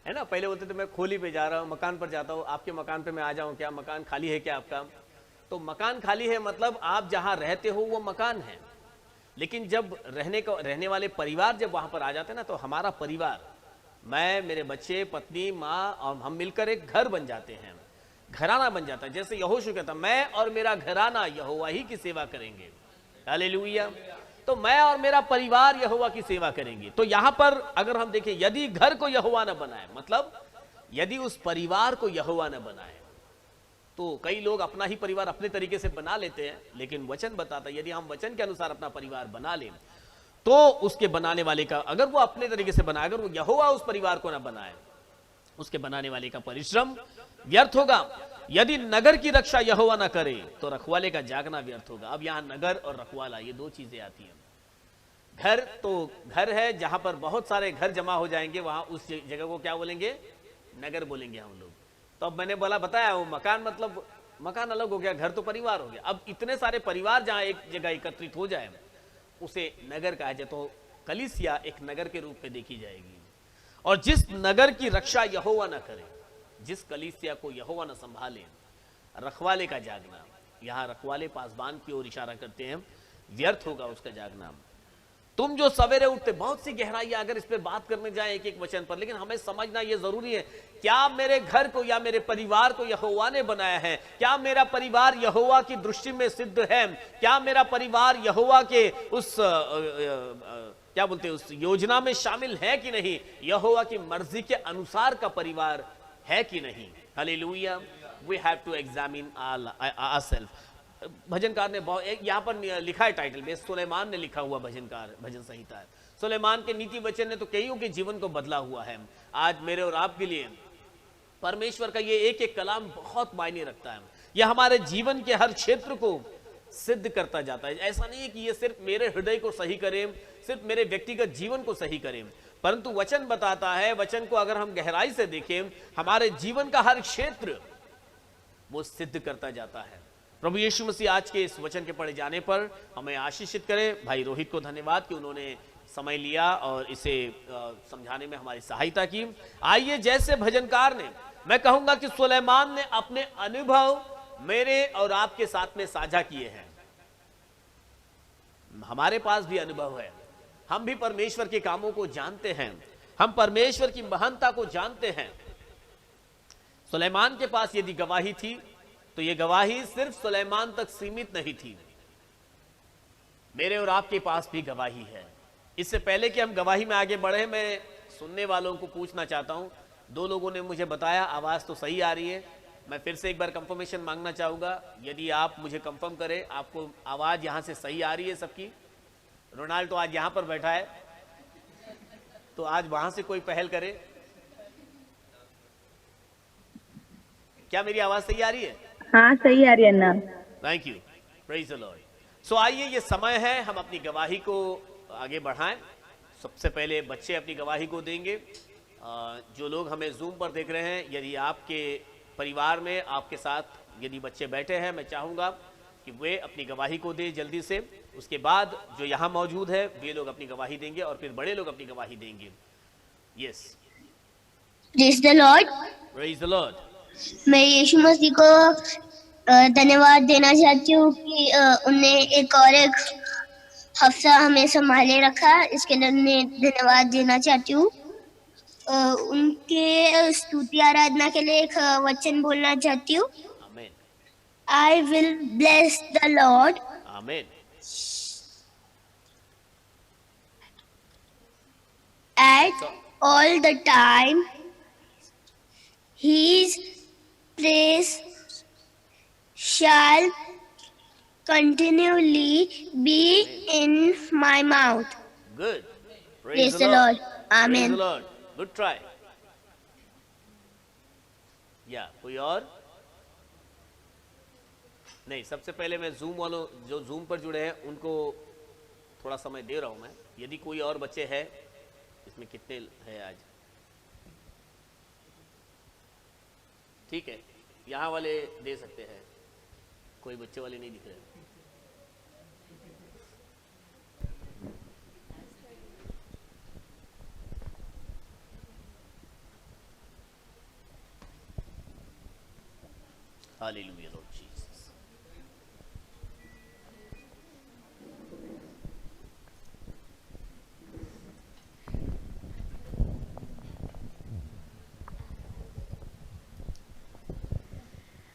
है ना। पहले बोलते थे मैं खोली पे जा रहा हूं, मकान पर जाता हूं। आपके मकान पे मैं आ जाऊं क्या? मकान खाली है क्या आपका? तो मकान खाली है मतलब आप जहां रहते हो वो मकान है। लेकिन जब रहने वाले परिवार जब वहां पर आ जाते हैं ना, तो हमारा परिवार, मैं, मेरे बच्चे, पत्नी, माँ और हम मिलकर एक घर बन जाते हैं, घराना बन जाता है। जैसे यहोशू कहता मैं और मेरा घराना यहोवा ही की सेवा करेंगे। हालेलुया। तो मैं और मेरा परिवार यहोवा की सेवा करेंगे। तो यहां पर अगर हम देखें, यदि घर को यहोवा न बनाए, मतलब यदि उस परिवार को यहोवा न बनाए, तो कई लोग अपना ही परिवार अपने तरीके से बना लेते हैं। लेकिन वचन बताता है यदि हम वचन के अनुसार अपना परिवार बना लें, तो उसके बनाने वाले का, अगर वो अपने तरीके से बनाए, अगर वो यहोवा उस परिवार को ना बनाए, उसके बनाने वाले का परिश्रम व्यर्थ होगा। यदि नगर की रक्षा यहोवा ना करे तो रखवाले का जागना व्यर्थ होगा। अब यहां नगर और रखवाला ये दो चीजें आती हैं। घर तो घर है जहां पर बहुत सारे घर जमा हो जाएंगे, वहां उस जगह को क्या बोलेंगे? नगर बोलेंगे हम लोग। तो अब मैंने बताया वो मकान, मतलब मकान अलग हो गया, घर तो परिवार हो गया। अब इतने सारे परिवार जहां एक जगह एकत्रित हो जाए उसे नगर कहा जाए। तो कलीसिया एक नगर के रूप में देखी जाएगी। और जिस नगर की रक्षा यहोवा न करे, जिस कलीसिया को यहोवा न संभाले, रखवाले का जागना, यहां रखवाले पासबान की ओर इशारा करते हैं, व्यर्थ होगा उसका जागना। तुम जो सवेरे उठते, बहुत सी गहराई अगर इस पर बात करने जाए एक एक वचन पर, लेकिन हमें समझना यह जरूरी है, क्या मेरे घर को या मेरे परिवार को यहोवा ने बनाया है? क्या मेरा परिवार यहोवा की दृष्टि में सिद्ध है? क्या मेरा परिवार यहोवा के उस क्या बोलते हैं उस योजना में शामिल है कि नहीं? यहोवा की मर्जी के अनुसार का परिवार है कि नहीं? Hallelujah. We have to examine ourselves. भजनकार ने यहाँ पर लिखा है टाइटल में, सुलेमान ने लिखा हुआ भजनकार, भजन संहिता है। सुलेमान के नीति वचन ने तो कईयों के जीवन को बदला हुआ है। आज मेरे और आपके लिए परमेश्वर का ये एक एक कलाम बहुत मायने रखता है। यह हमारे जीवन के हर क्षेत्र को सिद्ध करता जाता है। ऐसा नहीं है कि ये सिर्फ मेरे हृदय को सही करे, सिर्फ मेरे व्यक्तिगत जीवन को सही करे, परंतु वचन बताता है, वचन को अगर हम गहराई से देखें, हमारे जीवन का हर क्षेत्र वो सिद्ध करता जाता है। प्रभु यीशु मसीह आज के इस वचन के पढ़े जाने पर हमें आशीषित करे। भाई रोहित को धन्यवाद कि उन्होंने समय लिया और इसे समझाने में हमारी सहायता की। आइए, जैसे भजनकार ने, मैं कहूंगा कि सुलेमान ने अपने अनुभव मेरे और आपके साथ में साझा किए हैं। हमारे पास भी अनुभव है, हम भी परमेश्वर के कामों को जानते हैं, हम परमेश्वर की महानता को जानते हैं। सुलेमान के पास यदि गवाही थी तो यह गवाही सिर्फ सुलेमान तक सीमित नहीं थी, मेरे और आपके पास भी गवाही है। इससे पहले कि हम गवाही में आगे बढ़े, मैं सुनने वालों को पूछना चाहता हूं। दो लोगों ने मुझे बताया आवाज तो सही आ रही है, मैं फिर से एक बार कंफर्मेशन मांगना चाहूंगा। यदि आप मुझे कंफर्म करें आपको आवाज यहां से सही आ रही है सबकी। रोनाल्डो आज यहां पर बैठा है, तो आज वहां से कोई पहल करे। क्या मेरी आवाज सही आ रही है? हाँ, सही आ रही है ना। Thank you, praise the Lord. So आइए, ये समय है हम अपनी गवाही को आगे बढ़ाएं। सबसे पहले बच्चे अपनी गवाही को देंगे। जो लोग हमें जूम पर देख रहे हैं, यदि आपके परिवार में आपके साथ यदि बच्चे बैठे हैं, मैं चाहूँगा कि वे अपनी गवाही को दें जल्दी से। उसके बाद जो यहाँ मौजूद है वे लोग अपनी गवाही देंगे और फिर बड़े लोग अपनी गवाही देंगे। Yes, praise the Lord. Praise the Lord. मैं यीशु मसीह को धन्यवाद देना चाहती हूँ कि उन्हें एक हफ्ता हमें संभाले रखा, इसके लिए उन्हें धन्यवाद देना चाहती हूँ। उनके स्तुति आराधना के लिए एक वचन बोलना चाहती हूँ। आमीन। I will bless the Lord. आमीन। At all the time, His praise shall continually be in my mouth. Good. Praise the Lord. Amen. Praise the Lord. Good try. Yeah, कोई और? नहीं, सबसे पहले मैं जूम वालों जो जूम पर जुड़े हैं उनको थोड़ा समय दे रहा हूं मैं। यदि कोई और बच्चे हैं, इसमें कितने हैं आज? ठीक है, यहाँ वाले दे सकते हैं, कोई बच्चे वाले नहीं दिख रहे। Hallelujah, Lord Jesus.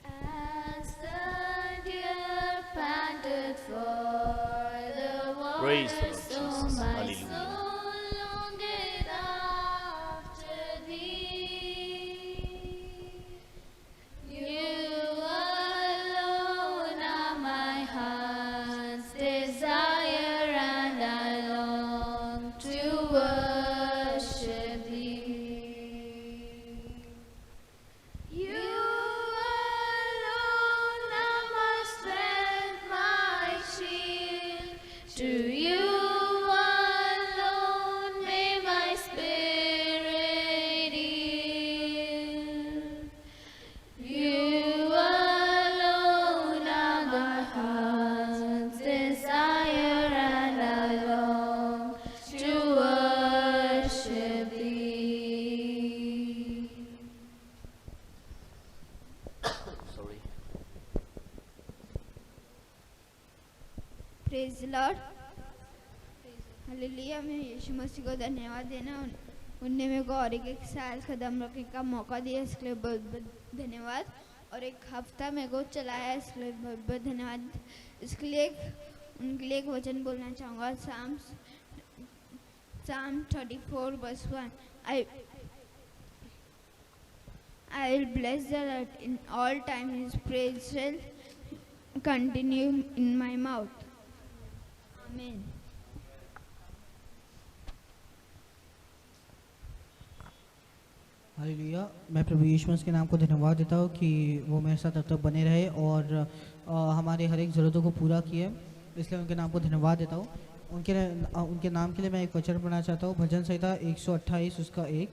As the deer panted for the Praise the water, Lord so Jesus. my Hallelujah. soul longeth after thee. You alone are my heart's desire, and I long to worship thee. You alone are my strength, my shield. To you alone may my spirit yield. You alone are my heart's desire, and I long to worship thee. Sorry. Praise the Lord. Hallelujah. मैं यीशु मसीह को धन्यवाद देना उनने मेरे को और एक साल कदम रखने का मौका दिया, इसके लिए बहुत बहुत धन्यवाद। और एक हफ्ता मेरे को चलाया, इसके लिए बहुत बहुत धन्यवाद। इसके लिए उनके लिए एक वचन बोलना चाहूँगा। Psalm 34 verse 1। I will bless the Lord in all time. His praise shall continue in my mouth. Amen. Hallelujah. मैं प्रभु यीशु मसीह के नाम को धन्यवाद देता हूँ कि वो मेरे साथ तब तक बने रहे और हमारे हर एक ज़रूरतों को पूरा किए, इसलिए उनके नाम को धन्यवाद देता हूँ। उनके नाम के लिए मैं एक वचन पढ़ना चाहता हूँ। भजन संहिता 128 उसका 1।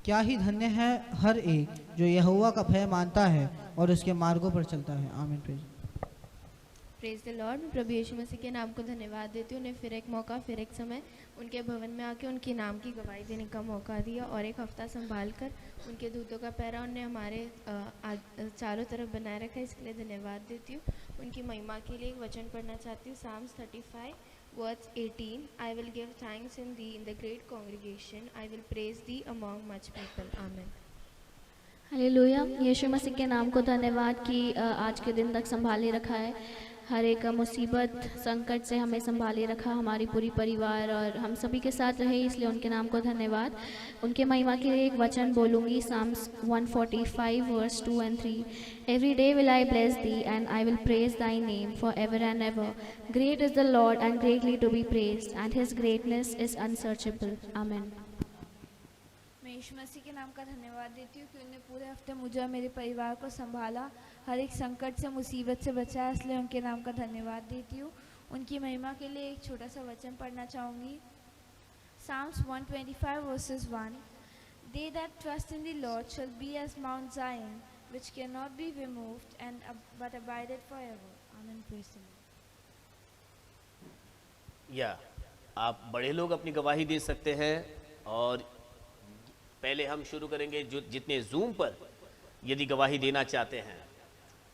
क्या ही धन्य है हर एक जो यहोवा का भय मानता है और उसके मार्गों पर चलता है। आमीन। Praise the Lord. मैं प्रभु यीशु मसीह के नाम को धन्यवाद देती हूँ। उन्हें फिर एक मौका, फिर एक समय उनके भवन में आके उनके नाम की गवाही देने का मौका दिया और एक हफ्ता संभाल कर उनके दूतों का पहरा उन्हें हमारे चारों तरफ बनाए रखा है, इसके लिए धन्यवाद देती हूँ। उनकी महिमा के लिए एक वचन पढ़ना चाहती हूँ। Psalms 35 verse 18। I will give thanks in thee in the great congregation. I will praise thee among much people. Amen. Hallelujah. यीशु मसीह के नाम को धन्यवाद कि आज के दिन तक संभाले रखा है। हर एक मुसीबत संकट से हमें संभाले रखा, हमारी पूरी परिवार और हम सभी के साथ रहे, इसलिए उनके नाम को धन्यवाद। उनके महिमा के लिए एक वचन बोलूँगी। Psalms 145 verse 2 and 3। Every day will I bless thee and I will praise thy name forever and ever. Great is the Lord and greatly to be praised, and his greatness is unsearchable. Amen। मैं यीशु मसीह के नाम का धन्यवाद देती हूँ कि उन्होंने पूरे हफ्ते मुझे और मेरे परिवार को संभाला, हर एक संकट से, मुसीबत से बचाया, इसलिए उनके नाम का धन्यवाद देती हूँ। उनकी महिमा के लिए एक छोटा सा वचन पढ़ना चाहूँगी। Psalms 125 verses 1। They that trust in the Lord shall be as Mount Zion, which cannot be removed, and but abideth forever. Amen। Praise the Lord। या आप बड़े लोग अपनी गवाही दे सकते हैं और पहले हम शुरू करेंगे जो जितने जूम पर यदि गवाही देना चाहते हैं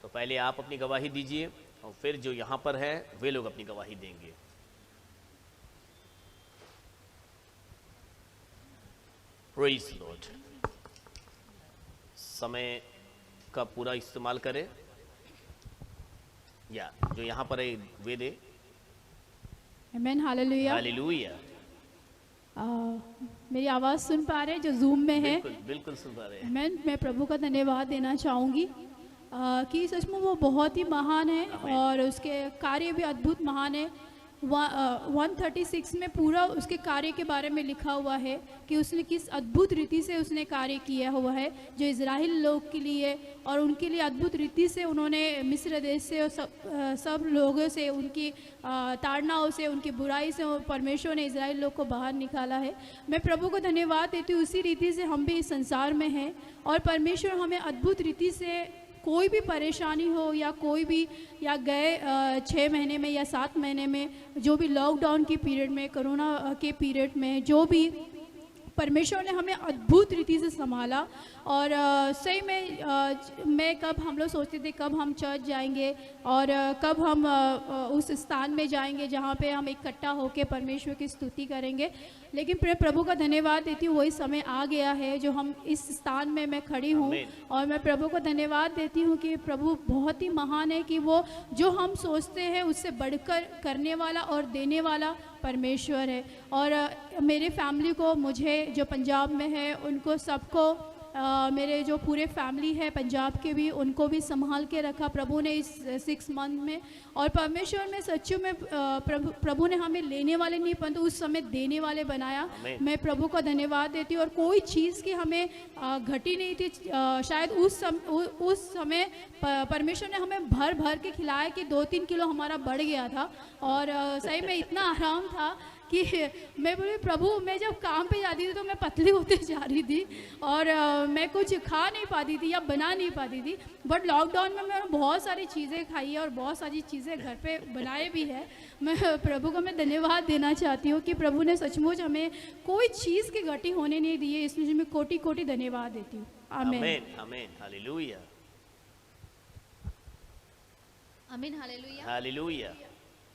तो पहले आप अपनी गवाही दीजिए और फिर जो यहाँ पर हैं वे लोग अपनी गवाही देंगे। Praise the Lord. समय का पूरा इस्तेमाल करें या जो यहाँ पर है वे दे। आमीन। हालेलुया। हालेलुया। मेरी आवाज़ सुन पा रहे हैं जो जूम में है? बिल्कुल बिल्कुल सुन पा रहे हैं। मैं प्रभु का धन्यवाद देना चाहूँगी कि सच में वो बहुत ही महान है और उसके कार्य भी अद्भुत महान है। 136 में पूरा उसके कार्य के बारे में लिखा हुआ है कि उसने किस अद्भुत रीति से उसने कार्य किया हुआ है जो इज़राइल लोग के लिए, और उनके लिए अद्भुत रीति से उन्होंने मिस्र देश से और सब लोगों से, उनकी ताड़नाओं से, उनकी बुराई से परमेश्वर ने इज़राइल लोग को बाहर निकाला है। मैं प्रभु को धन्यवाद देती हूँ। उसी रीति से हम भी इस संसार में हैं और परमेश्वर हमें अद्भुत रीति से कोई भी परेशानी हो या कोई भी, या गए 6 महीने में या 7 महीने में, जो भी लॉकडाउन के पीरियड में, कोरोना के पीरियड में, जो भी परमेश्वर ने हमें अद्भुत रीति से संभाला। और सही में मैं कब हम लोग सोचते थे कब हम चर्च जाएंगे और कब हम उस स्थान में जाएंगे जहाँ पे हम इकट्ठा होकर परमेश्वर की स्तुति करेंगे, लेकिन प्रभु का धन्यवाद देती हूँ वही समय आ गया है जो हम इस स्थान में मैं खड़ी हूँ। और मैं प्रभु को धन्यवाद देती हूँ कि प्रभु बहुत ही महान है, कि वो जो हम सोचते हैं उससे बढ़कर करने वाला और देने वाला परमेश्वर है। और मेरे फैमिली को, मुझे जो पंजाब में है उनको सबको, मेरे जो पूरे फैमिली है पंजाब के भी, उनको भी संभाल के रखा प्रभु ने इस 6 मंथ में। और परमेश्वर में सच्चू में प्रभु ने हमें लेने वाले नहीं परंतु उस समय देने वाले बनाया। मैं प्रभु को धन्यवाद देती हूँ। और कोई चीज़ की हमें घटी नहीं थी। शायद उस समय परमेश्वर ने हमें भर भर के खिलाया कि 2-3 किलो हमारा बढ़ गया था। और सही में इतना आराम था कि मैं बोली प्रभु, मैं जब काम पे जाती थी तो मैं पतली होते जा रही थी और मैं कुछ खा नहीं पाती थी या बना नहीं पाती थी। बट लॉकडाउन में मैंने बहुत सारी चीज़ें खाई है और बहुत सारी चीज़ें घर पे बनाए भी है। मैं प्रभु को मैं धन्यवाद देना चाहती हूँ कि प्रभु ने सचमुच हमें कोई चीज़ की घटी होने नहीं दी है, इसलिए मैं कोटि कोटि धन्यवाद देती हूँ। आमीन आमीन हालेलुया आमीन हालेलुया हालेलुया।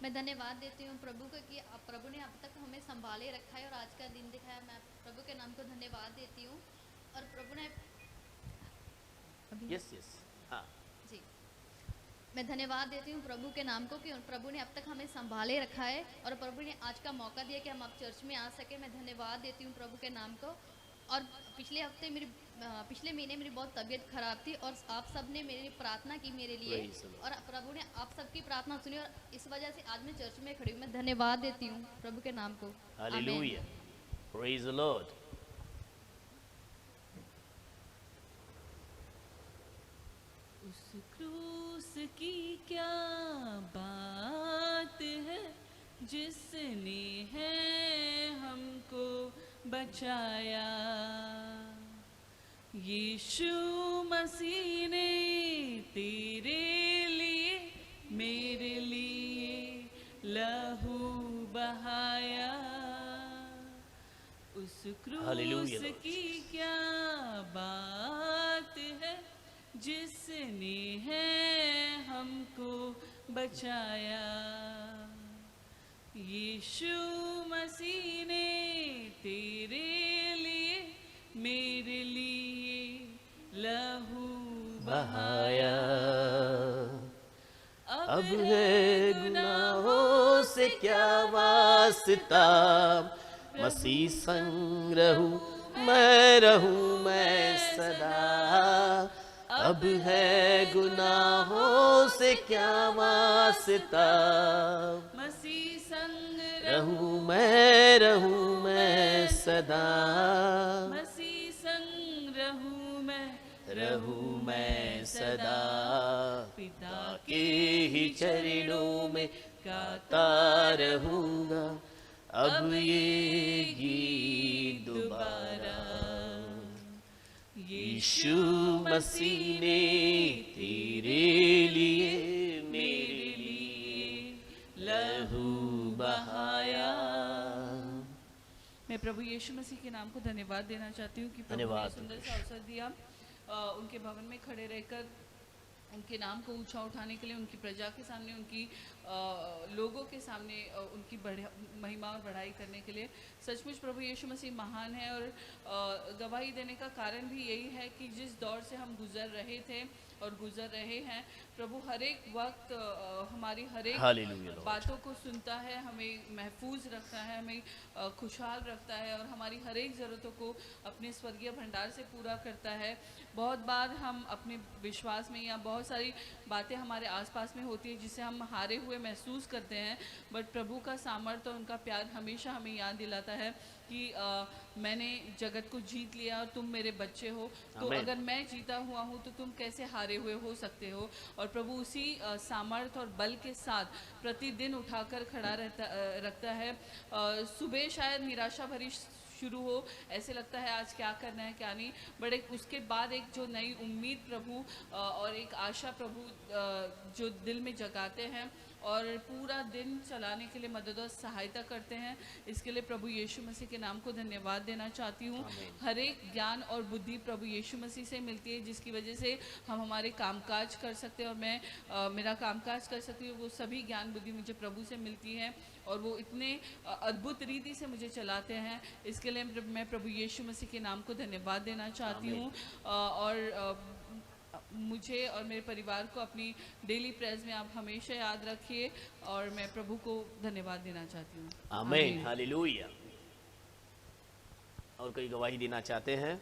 मैं धन्यवाद देती हूँ प्रभु को कि प्रभु ने अब तक हमें संभाले रखा है और आज का दिन दिखाया। मैं प्रभु के नाम को धन्यवाद देती हूँ। और प्रभु ने यस हाँ जी, मैं धन्यवाद देती हूँ प्रभु के नाम को कि प्रभु ने अब तक हमें संभाले रखा है और प्रभु ने आज का मौका दिया कि हम अब चर्च में आ सके। मैं धन्यवाद देती हूँ प्रभु के नाम को। और पिछले महीने मेरी बहुत तबीयत खराब थी और आप सब ने मेरी प्रार्थना की मेरे लिए और प्रभु ने आप सबकी प्रार्थना सुनी और इस वजह से आज मैं चर्च में खड़ी हूँ। मैं धन्यवाद देती हूँ प्रभु के नाम को। Hallelujah, praise the Lord. उस क्रूस की क्या बात है जिसने है हमको बचाया। यीशु मसीह ने तेरे लिए मेरे लिए लहू बहाया। उस क्रूस की क्या बात है जिसने है हमको बचाया। यीशु मसीह ने तेरे लिए मेरे लिए लहू बहाया। अब है गुनाहों से क्या वास्ता, मसीह संग रहूं मैं सदा। अब है गुनाहों से क्या वास्ता, मसीह संग रहूं मैं सदा। मसीह संग रहूं मैं सदा। पिता के ही चरणों में गाता रहूंगा अब ये गीत दोबारा। यीशु मसीह ने तेरे लिए मेरे लिए लहू बहाया। मैं प्रभु यीशु मसीह के नाम को धन्यवाद देना चाहती हूँ कि प्रभु ने सुंदर सा अवसर दिया उनके भवन में खड़े रहकर उनके नाम को ऊंचा उठाने के लिए, उनकी प्रजा के सामने, उनकी लोगों के सामने उनकी महिमा और बढ़ाई करने के लिए। सचमुच प्रभु यीशु मसीह महान है और गवाही देने का कारण भी यही है कि जिस दौर से हम गुजर रहे थे और गुजर रहे हैं प्रभु हर एक वक्त हमारी हर एक हालेलुया लॉर्ड। बातों को सुनता है, हमें महफूज रखता है, हमें खुशहाल रखता है और हमारी हर एक ज़रूरतों को अपने स्वर्गीय भंडार से पूरा करता है। बहुत बार हम अपने विश्वास में या बहुत सारी बातें हमारे आसपास में होती है जिससे हम हारे हुए महसूस करते हैं, बट प्रभु का सामर्थ्य और उनका प्यार हमेशा हमें याद दिलाता है कि मैंने जगत को जीत लिया और तुम मेरे बच्चे हो, तो आमीन। अगर मैं जीता हुआ हूँ तो तुम कैसे हारे हुए हो सकते हो। और प्रभु उसी सामर्थ्य और बल के साथ प्रतिदिन उठाकर खड़ा रखता है। सुबह शायद निराशा भरी शुरू हो, ऐसे लगता है आज क्या करना है क्या नहीं, बट एक उसके बाद एक जो नई उम्मीद प्रभु और एक आशा प्रभु जो दिल में जगाते हैं और पूरा दिन चलाने के लिए मदद और सहायता करते हैं। इसके लिए प्रभु यीशु मसीह के नाम को धन्यवाद देना चाहती हूँ। हर एक ज्ञान और बुद्धि प्रभु यीशु मसीह से मिलती है जिसकी वजह से हम हमारे कामकाज कर सकते हैं और मैं मेरा कामकाज कर सकती हूँ। वो सभी ज्ञान बुद्धि मुझे प्रभु से मिलती है और वो इतने अद्भुत रीति से मुझे चलाते हैं। इसके लिए मैं प्रभु यीशु मसीह के नाम को धन्यवाद देना चाहती हूँ और मुझे और मेरे परिवार को अपनी डेली प्रेयर्स में आप हमेशा याद रखिए और मैं प्रभु को धन्यवाद देना चाहती हूँ। आमीन, हालेलुया। और कोई गवाही देना चाहते हैं?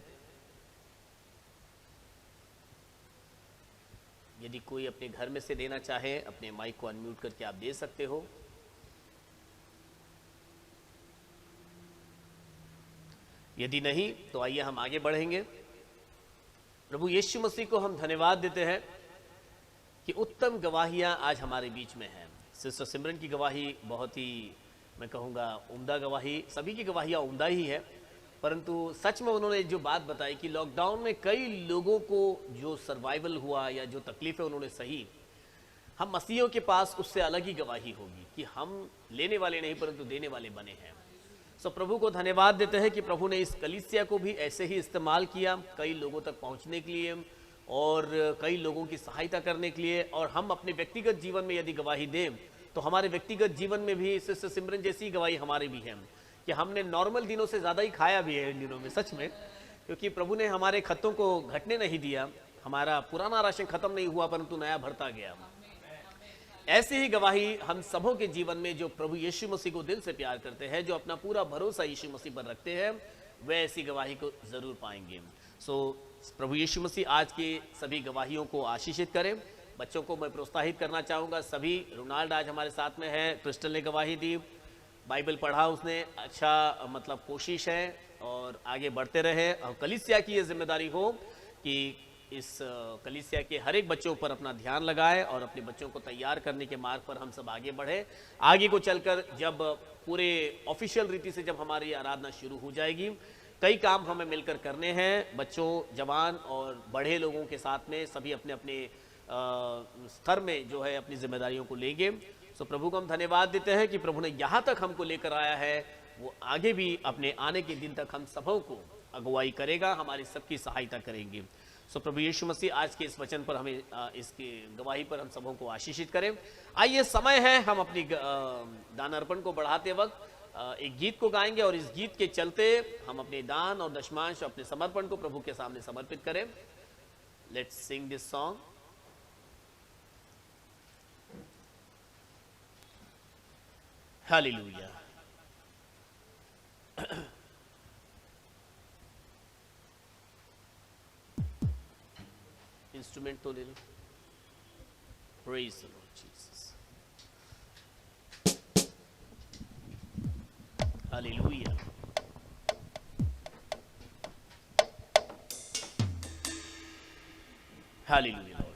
यदि कोई अपने घर में से देना चाहे, अपने माइक को अनम्यूट करके आप दे सकते हो। यदि नहीं तो आइए हम आगे बढ़ेंगे। प्रभु यीशु मसीह को हम धन्यवाद देते हैं कि उत्तम गवाहियां आज हमारे बीच में हैं। सिस्टर सिमरन की गवाही बहुत ही, मैं कहूँगा, उम्दा गवाही, सभी की गवाहियां उम्दा ही है, परंतु सच में उन्होंने जो बात बताई कि लॉकडाउन में कई लोगों को जो सर्वाइवल हुआ या जो तकलीफें उन्होंने सही, हम मसीहियों के पास उससे अलग ही गवाही होगी कि हम लेने वाले नहीं परंतु देने वाले बने हैं। सो प्रभु को धन्यवाद देते हैं कि प्रभु ने इस कलीसिया को भी ऐसे ही इस्तेमाल किया कई लोगों तक पहुंचने के लिए और कई लोगों की सहायता करने के लिए। और हम अपने व्यक्तिगत जीवन में यदि गवाही दें तो हमारे व्यक्तिगत जीवन में भी सिस्टर सिमरन जैसी गवाही हमारी भी है कि हमने नॉर्मल दिनों से ज़्यादा ही खाया भी है इन दिनों में, सच में, क्योंकि प्रभु ने हमारे खतों को घटने नहीं दिया। हमारा पुराना राशन खत्म नहीं हुआ परंतु नया भरता गया। ऐसी ही गवाही हम सबों के जीवन में जो प्रभु यीशु मसीह को दिल से प्यार करते हैं, जो अपना पूरा भरोसा यीशु मसीह पर रखते हैं, वे ऐसी गवाही को जरूर पाएंगे। सो प्रभु यीशु मसीह आज के सभी गवाहियों को आशीषित करें। बच्चों को मैं प्रोत्साहित करना चाहूँगा सभी। रोनाल्ड आज हमारे साथ में है, क्रिस्टल ने गवाही दी, बाइबल पढ़ा उसने, अच्छा मतलब कोशिश है और आगे बढ़ते रहे। और कलीसिया की ये जिम्मेदारी हो कि इस कलीसिया के हर एक बच्चों पर अपना ध्यान लगाए और अपने बच्चों को तैयार करने के मार्ग पर हम सब आगे बढ़े। आगे को चलकर जब पूरे ऑफिशियल रीति से जब हमारी आराधना शुरू हो जाएगी, कई काम हमें मिलकर करने हैं, बच्चों, जवान और बड़े लोगों के साथ में सभी अपने अपने स्तर में जो है अपनी जिम्मेदारियों को लेंगे। सो प्रभु को हम धन्यवाद देते हैं कि प्रभु ने यहाँ तक हमको लेकर आया है, वो आगे भी अपने आने के दिन तक हम सबों को अगुवाई करेगा, हमारी सबकी सहायता करेंगे। सो प्रभु यीशु मसीह आज के इस वचन पर हमें, इसकी गवाही पर हम सबों को आशीषित करें। आइए, समय है हम अपनी दान अर्पण को बढ़ाते वक्त एक गीत को गाएंगे और इस गीत के चलते हम अपने दान और दशमांश, अपने समर्पण को प्रभु के सामने समर्पित करें। Let's sing this song. Hallelujah. Instrument तो ले लो। Praise the Lord Jesus. Hallelujah. Hallelujah Lord.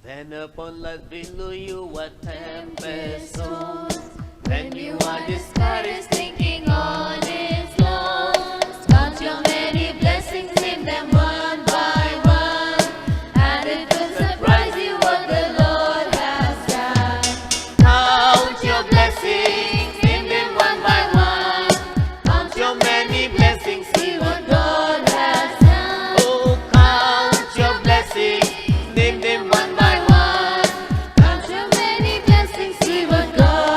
When upon life below you a tempest soars, when you are discouraged thinking all is lost, count your many blessings, name them one by one, and it will surprise you what the Lord has done. Count your blessings, name them one by one, count your many blessings, see what God has done. Oh, count your blessings, name them one by one, count your many blessings, see what God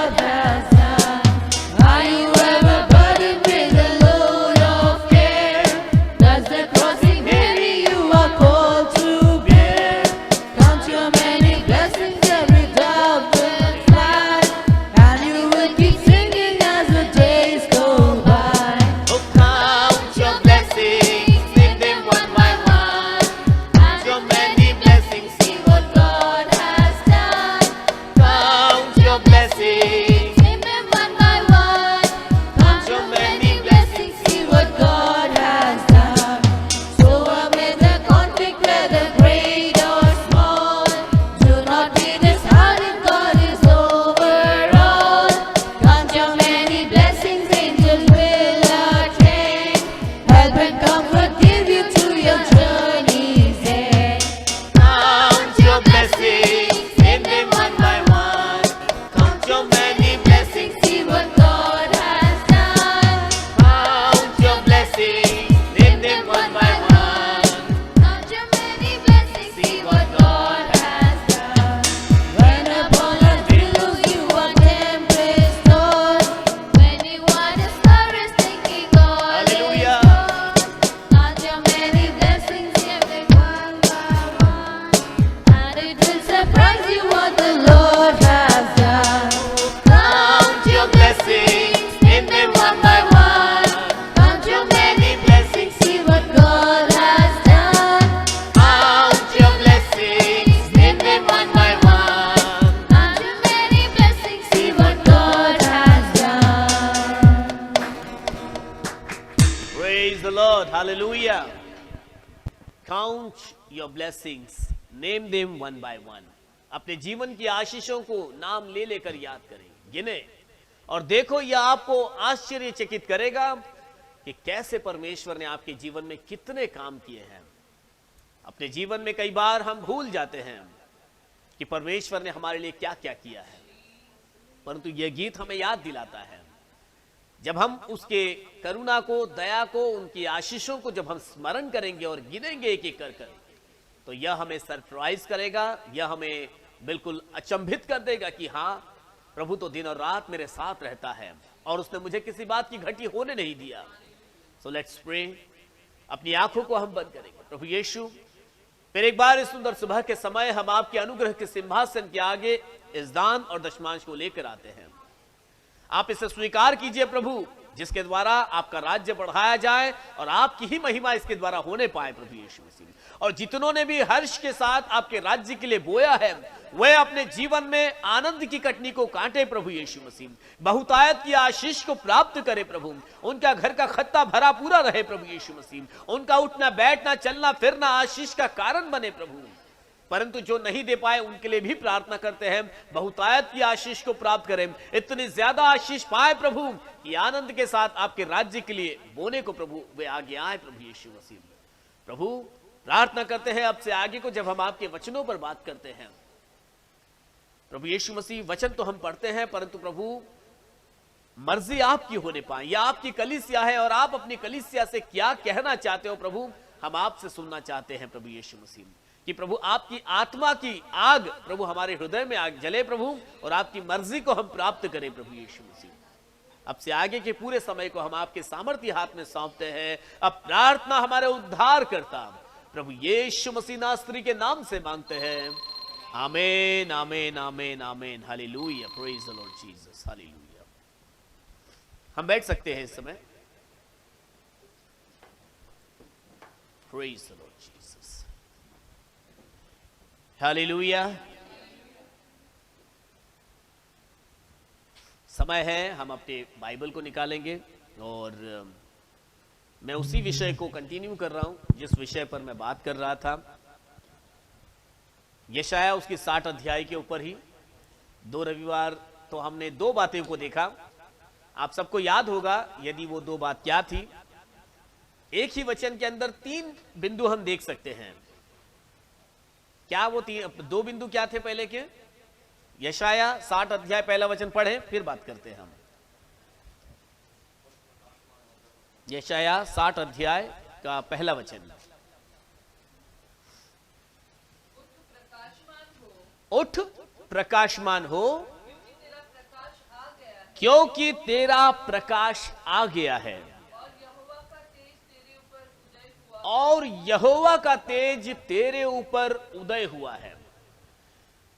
the Lord. Hallelujah. Count your blessings. Name them one by one. अपने जीवन की आशीषों को नाम ले लेकर याद करें, गिने, और देखो यह आपको आश्चर्यचकित करेगा कि कैसे परमेश्वर ने आपके जीवन में कितने काम किए हैं। अपने जीवन में कई बार हम भूल जाते हैं कि परमेश्वर ने हमारे लिए क्या क्या किया है, परंतु यह गीत हमें याद दिलाता है। जब हम उसके करुणा को, दया को, उनकी आशीषों को जब हम स्मरण करेंगे और गिनेंगे एक एक कर, तो यह हमें सरप्राइज करेगा, यह हमें बिल्कुल अचंभित कर देगा कि हाँ, प्रभु तो दिन और रात मेरे साथ रहता है और उसने मुझे किसी बात की घटी होने नहीं दिया। So let's pray. अपनी आंखों को हम बंद करेंगे। प्रभु यीशु, फिर एक बार इस सुंदर सुबह के समय हम आपके अनुग्रह के सिंहासन के आगे इस दान और दशमांश को लेकर आते हैं। आप इसे स्वीकार कीजिए प्रभु, जिसके द्वारा आपका राज्य बढ़ाया जाए और आपकी ही महिमा इसके द्वारा होने पाए प्रभु यीशु मसीह। और जितनों ने भी हर्ष के साथ आपके राज्य के लिए बोया है, वे अपने जीवन में आनंद की कटनी को काटे प्रभु यीशु मसीह। बहुतायत की आशीष को प्राप्त करे प्रभु। उनका घर का खत्ता भरा पूरा रहे प्रभु यीशु मसीह। उनका उठना बैठना चलना फिरना आशीष का कारण बने प्रभु। परंतु जो नहीं दे पाए उनके लिए भी प्रार्थना करते हैं, बहुतायत की आशीष को प्राप्त करें, इतनी ज्यादा आशीष पाए प्रभु कि आनंद के साथ आपके राज्य के लिए बोने को प्रभु वे आगे आए प्रभु यीशु मसीह। प्रभु प्रार्थना करते हैं अब से आगे को जब हम आपके वचनों पर बात करते हैं प्रभु यीशु मसीह, वचन तो हम पढ़ते हैं परंतु प्रभु मर्जी आपकी होने पाए। यह आपकी कलीसिया है और आप अपनी कलीसिया से क्या कहना चाहते हो प्रभु, हम आपसे सुनना चाहते हैं प्रभु यीशु मसीह। कि प्रभु आपकी आत्मा की आग प्रभु हमारे हृदय में आग जले प्रभु, और आपकी मर्जी को हम प्राप्त करें प्रभु यीशु मसीह। अब से आगे के पूरे समय को हम आपके सामर्थ्य हाथ में सौंपते हैं। अब प्रार्थना हमारे उद्धार करता प्रभु यीशु मसीह नासरी के नाम से मांगते हैं, आमीन आमीन आमीन आमीन। Hallelujah, praise the Lord Jesus, hallelujah. हम बैठ सकते हैं इस समय। Praise the Lord Jesus, hallelujah. समय है हम अपने बाइबल को निकालेंगे और मैं उसी विषय को कंटिन्यू कर रहा हूं जिस विषय पर मैं बात कर रहा था। यशाया उसकी 60 अध्याय के ऊपर ही 2 रविवार तो हमने 2 बातें को देखा। आप सबको याद होगा यदि वो 2 बात क्या थी। एक ही वचन के अंदर 3 बिंदु हम देख सकते हैं। क्या वो 2 बिंदु क्या थे पहले के? यशाया 60 अध्याय पहला वचन पढ़े फिर बात करते हैं हम। यशाया 60 अध्याय का पहला वचन, उठ प्रकाशमान हो क्योंकि तेरा प्रकाश आ गया है और यहोवा का तेज तेरे ऊपर उदय हुआ है।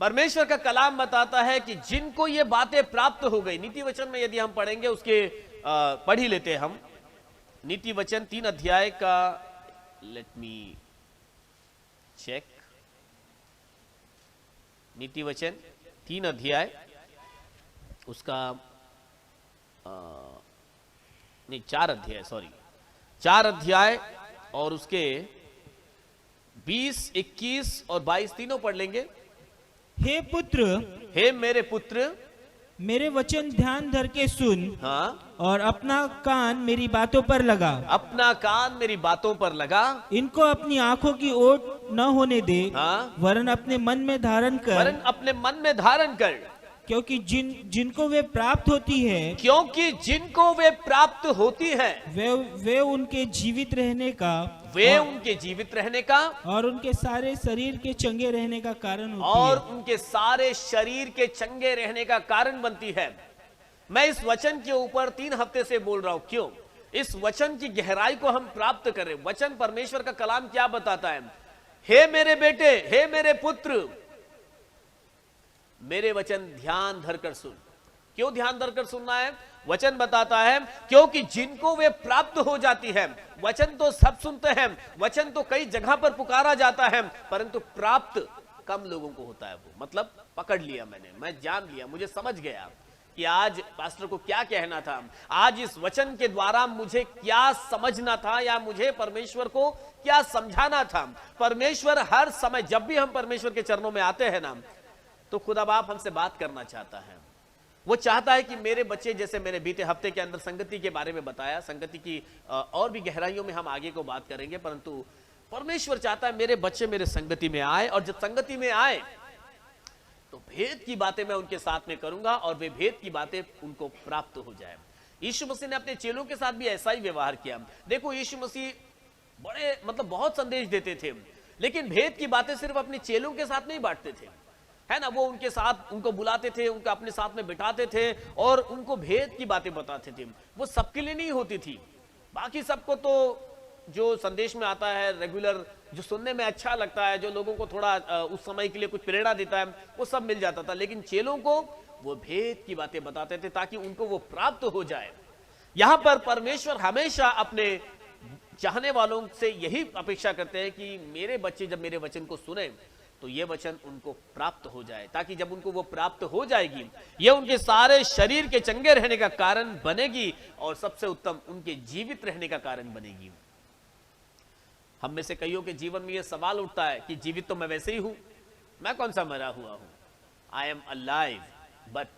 परमेश्वर का कलाम बताता है कि जिनको ये बातें प्राप्त हो गई, नीति वचन में यदि हम पढ़ेंगे उसके पढ़ ही लेते हम। नीति वचन 3 अध्याय का, लेट मी चेक, नीति वचन 3 अध्याय उसका 4 अध्याय, सॉरी 4 अध्याय और उसके 20, 21 और 22 तीनों पढ़ लेंगे। हे पुत्र, हे मेरे पुत्र, मेरे वचन ध्यान धर के सुन, हाँ, और अपना कान मेरी बातों पर लगा। अपना कान मेरी बातों पर लगा। इनको अपनी आंखों की ओट न होने दे, हाँ, वरन अपने मन में धारण कर, वरन अपने मन में धारण कर, क्योंकि जिनको वे प्राप्त होती है, क्योंकि जिनको वे प्राप्त होती है, वे उनके जीवित रहने का, वे उनके जीवित रहने का और उनके सारे शरीर के चंगे रहने का कारण होती और है। उनके सारे शरीर के चंगे रहने का कारण बनती है। मैं इस वचन के ऊपर 3 हफ्ते से बोल रहा हूं। क्यों? इस वचन की गहराई को हम प्राप्त करें। वचन परमेश्वर का कलाम क्या बताता है? हे मेरे बेटे, हे मेरे पुत्र, मेरे वचन ध्यान धर कर सुन। क्यों ध्यान धर कर सुनना है? वचन बताता है क्योंकि जिनको वे प्राप्त हो जाती है। वचन तो सब सुनते हैं, वचन तो कई जगह पर पुकारा जाता है, परंतु प्राप्त कम लोगों को होता है। वो मतलब पकड़ लिया मैंने, मैं जान लिया, मुझे समझ गया। कि आज पास्टर को क्या कहना था, आज इस वचन के द्वारा मुझे क्या समझना था या मुझे परमेश्वर को क्या समझाना था। परमेश्वर हर समय जब भी हम परमेश्वर के चरणों में आते हैं ना, तो खुदा बाप हमसे बात करना चाहता है। वो चाहता है कि मेरे बच्चे, जैसे मैंने बीते हफ्ते के अंदर संगति के बारे में बताया, संगति की और भी गहराइयों में हम आगे को बात करेंगे, परंतु परमेश्वर चाहता है मेरे बच्चे मेरे संगति में आए, और जब संगति में आए तो भेद की बातें मैं उनके साथ में करूंगा और वे भेद की बातें उनको प्राप्त हो जाए। यीशु मसीह ने अपने चेलों के साथ भी ऐसा ही व्यवहार किया। देखो, यीशु मसीह बड़े बहुत संदेश देते थे, लेकिन भेद की बातें सिर्फ अपने चेलों के साथ नहीं बांटते थे, है ना। वो उनके साथ उनको बुलाते थे, उनको अपने साथ में बिठाते थे और उनको भेद की बातें बताते थे। वो सबके लिए नहीं होती थी, बाकी सबको तो जो संदेश में आता है रेगुलर, जो सुनने में अच्छा लगता है, जो लोगों को थोड़ा उस समय के लिए कुछ प्रेरणा देता है, वो सब मिल जाता था। लेकिन चेलों को वो भेद की बातें बताते थे ताकि उनको वो प्राप्त हो जाए। यहां पर परमेश्वर हमेशा अपने चाहने वालों से यही अपेक्षा करते हैं कि मेरे बच्चे जब मेरे वचन को सुने तो ये वचन उनको प्राप्त हो जाए, ताकि जब उनको वो प्राप्त हो जाएगी, ये उनके सारे शरीर के चंगे रहने का कारण बनेगी और सबसे उत्तम उनके जीवित रहने का कारण बनेगी। हम में से कईयों के जीवन में ये सवाल उठता है कि जीवित तो मैं वैसे ही हूं, मैं कौन सा मरा हुआ हूं, आई एम अलाइव। बट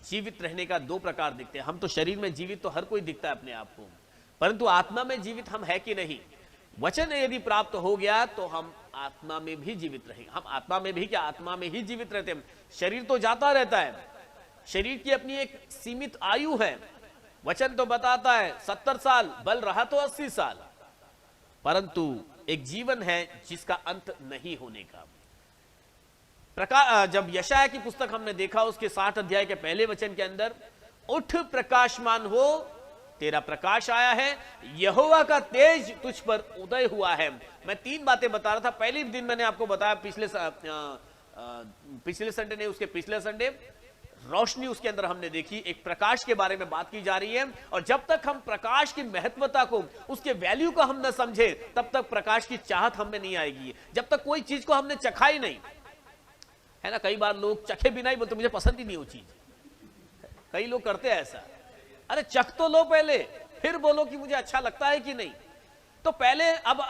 जीवित रहने का दो प्रकार दिखते हैं। हम तो शरीर में जीवित तो हर कोई दिखता है अपने आप को, परंतु आत्मा में जीवित हम है कि नहीं। वचन यदि प्राप्त हो गया तो हम आत्मा में भी जीवित रहेंगे। हम आत्मा में भी क्या, आत्मा में ही जीवित रहते हैं। शरीर तो जाता रहता है, शरीर की अपनी एक सीमित आयु है। वचन तो बताता है 70 साल, बल रहा तो 80 साल, परंतु एक जीवन है जिसका अंत नहीं होने का। जब यशाया की पुस्तक हमने देखा, उसके 60 अध्याय के पहले वचन के अंदर, उठ प्रकाशमान हो, तेरा प्रकाश आया है, यहोवा का तेज तुझ पर उदय हुआ है। मैं 3 बातें बता रहा था। पहले दिन मैंने आपको बताया, पिछले संडे नहीं, उसके पिछले संडे रोशनी उसके अंदर हमने देखी, एक प्रकाश के बारे में बात की जा रही है। और जब तक हम प्रकाश की महत्वता को, उसके वैल्यू को हम न समझे, तब तक प्रकाश की चाहत हमें नहीं आएगी। जब तक कोई चीज को हमने चखा ही नहीं, है ना। कई बार लोग चखे बिना ही बोलते मुझे पसंद ही नहीं वो चीज, कई लोग करते हैं ऐसा। अरे चख तो लो पहले, फिर बोलो कि मुझे अच्छा लगता है कि नहीं। तो पहले अब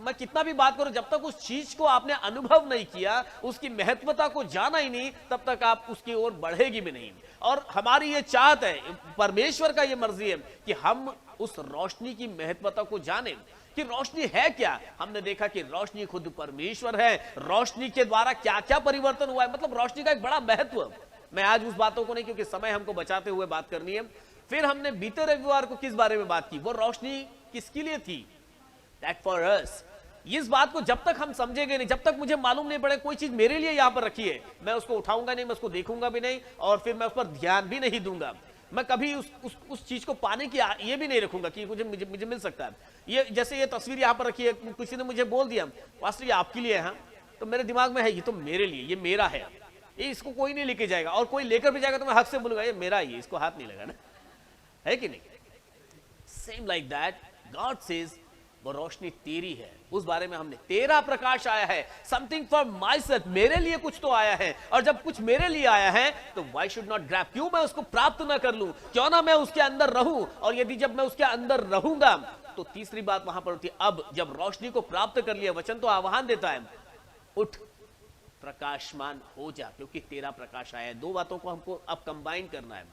मैं कितना भी बात करूं, जब तक उस चीज को आपने अनुभव नहीं किया, उसकी महत्वता को जाना ही नहीं, तब तक आप उसकी ओर बढ़ेगी भी नहीं। और हमारी ये चाहत है, परमेश्वर का ये मर्जी है कि हम उस रोशनी की महत्वता को जाने कि रोशनी है क्या। हमने देखा कि रोशनी खुद परमेश्वर है। रोशनी के द्वारा क्या क्या परिवर्तन हुआ है, मतलब रोशनी का एक बड़ा महत्व। मैं आज उस बातों को नहीं, क्योंकि समय हमको बचाते हुए बात करनी है। फिर हमने बीते रविवार को किस बारे में बात की, वो रोशनी किसके लिए थी, दैट फॉर अस। इस बात को जब तक हम समझेंगे नहीं, जब तक मुझे मालूम नहीं पड़े कोई चीज मेरे लिए यहां पर रखी है, मैं उसको उठाऊंगा नहीं, मैं उसको देखूंगा भी नहीं, और फिर मैं उस पर ध्यान भी नहीं दूंगा। मैं कभी उस चीज को पाने की ये भी नहीं रखूंगा कि मुझे मिल सकता है। ये जैसे ये तस्वीर यहां पर रखी है, किसी ने मुझे बोल दिया पास्टर ये आपके लिए है, तो मेरे दिमाग में है ये तो मेरे लिए, ये मेरा है, ये इसको कोई नहीं लेके जाएगा, और कोई लेकर भी जाएगा तो मैं हक से बोलूंगा ये मेरा ही है, इसको हाथ नहीं लगाना, है कि नहीं। Same like that God says वो रोशनी तेरी है। उस बारे में हमने, तेरा प्रकाश आया है, समथिंग फॉर माई सेल्फ, मेरे लिए कुछ तो आया है। और जब कुछ मेरे लिए आया है तो वाई शुड नॉट ग्रैब, क्यों मैं उसको प्राप्त ना कर लूं, क्यों ना मैं उसके अंदर रहूं। और यदि जब मैं उसके अंदर रहूंगा तो तीसरी बात वहां पर होती है, अब जब रोशनी को प्राप्त कर लिया, वचन तो आह्वान देता है, उठ प्रकाशमान हो जा, क्योंकि तेरा प्रकाश आया है। 2 बातों को हमको अब कंबाइन करना है।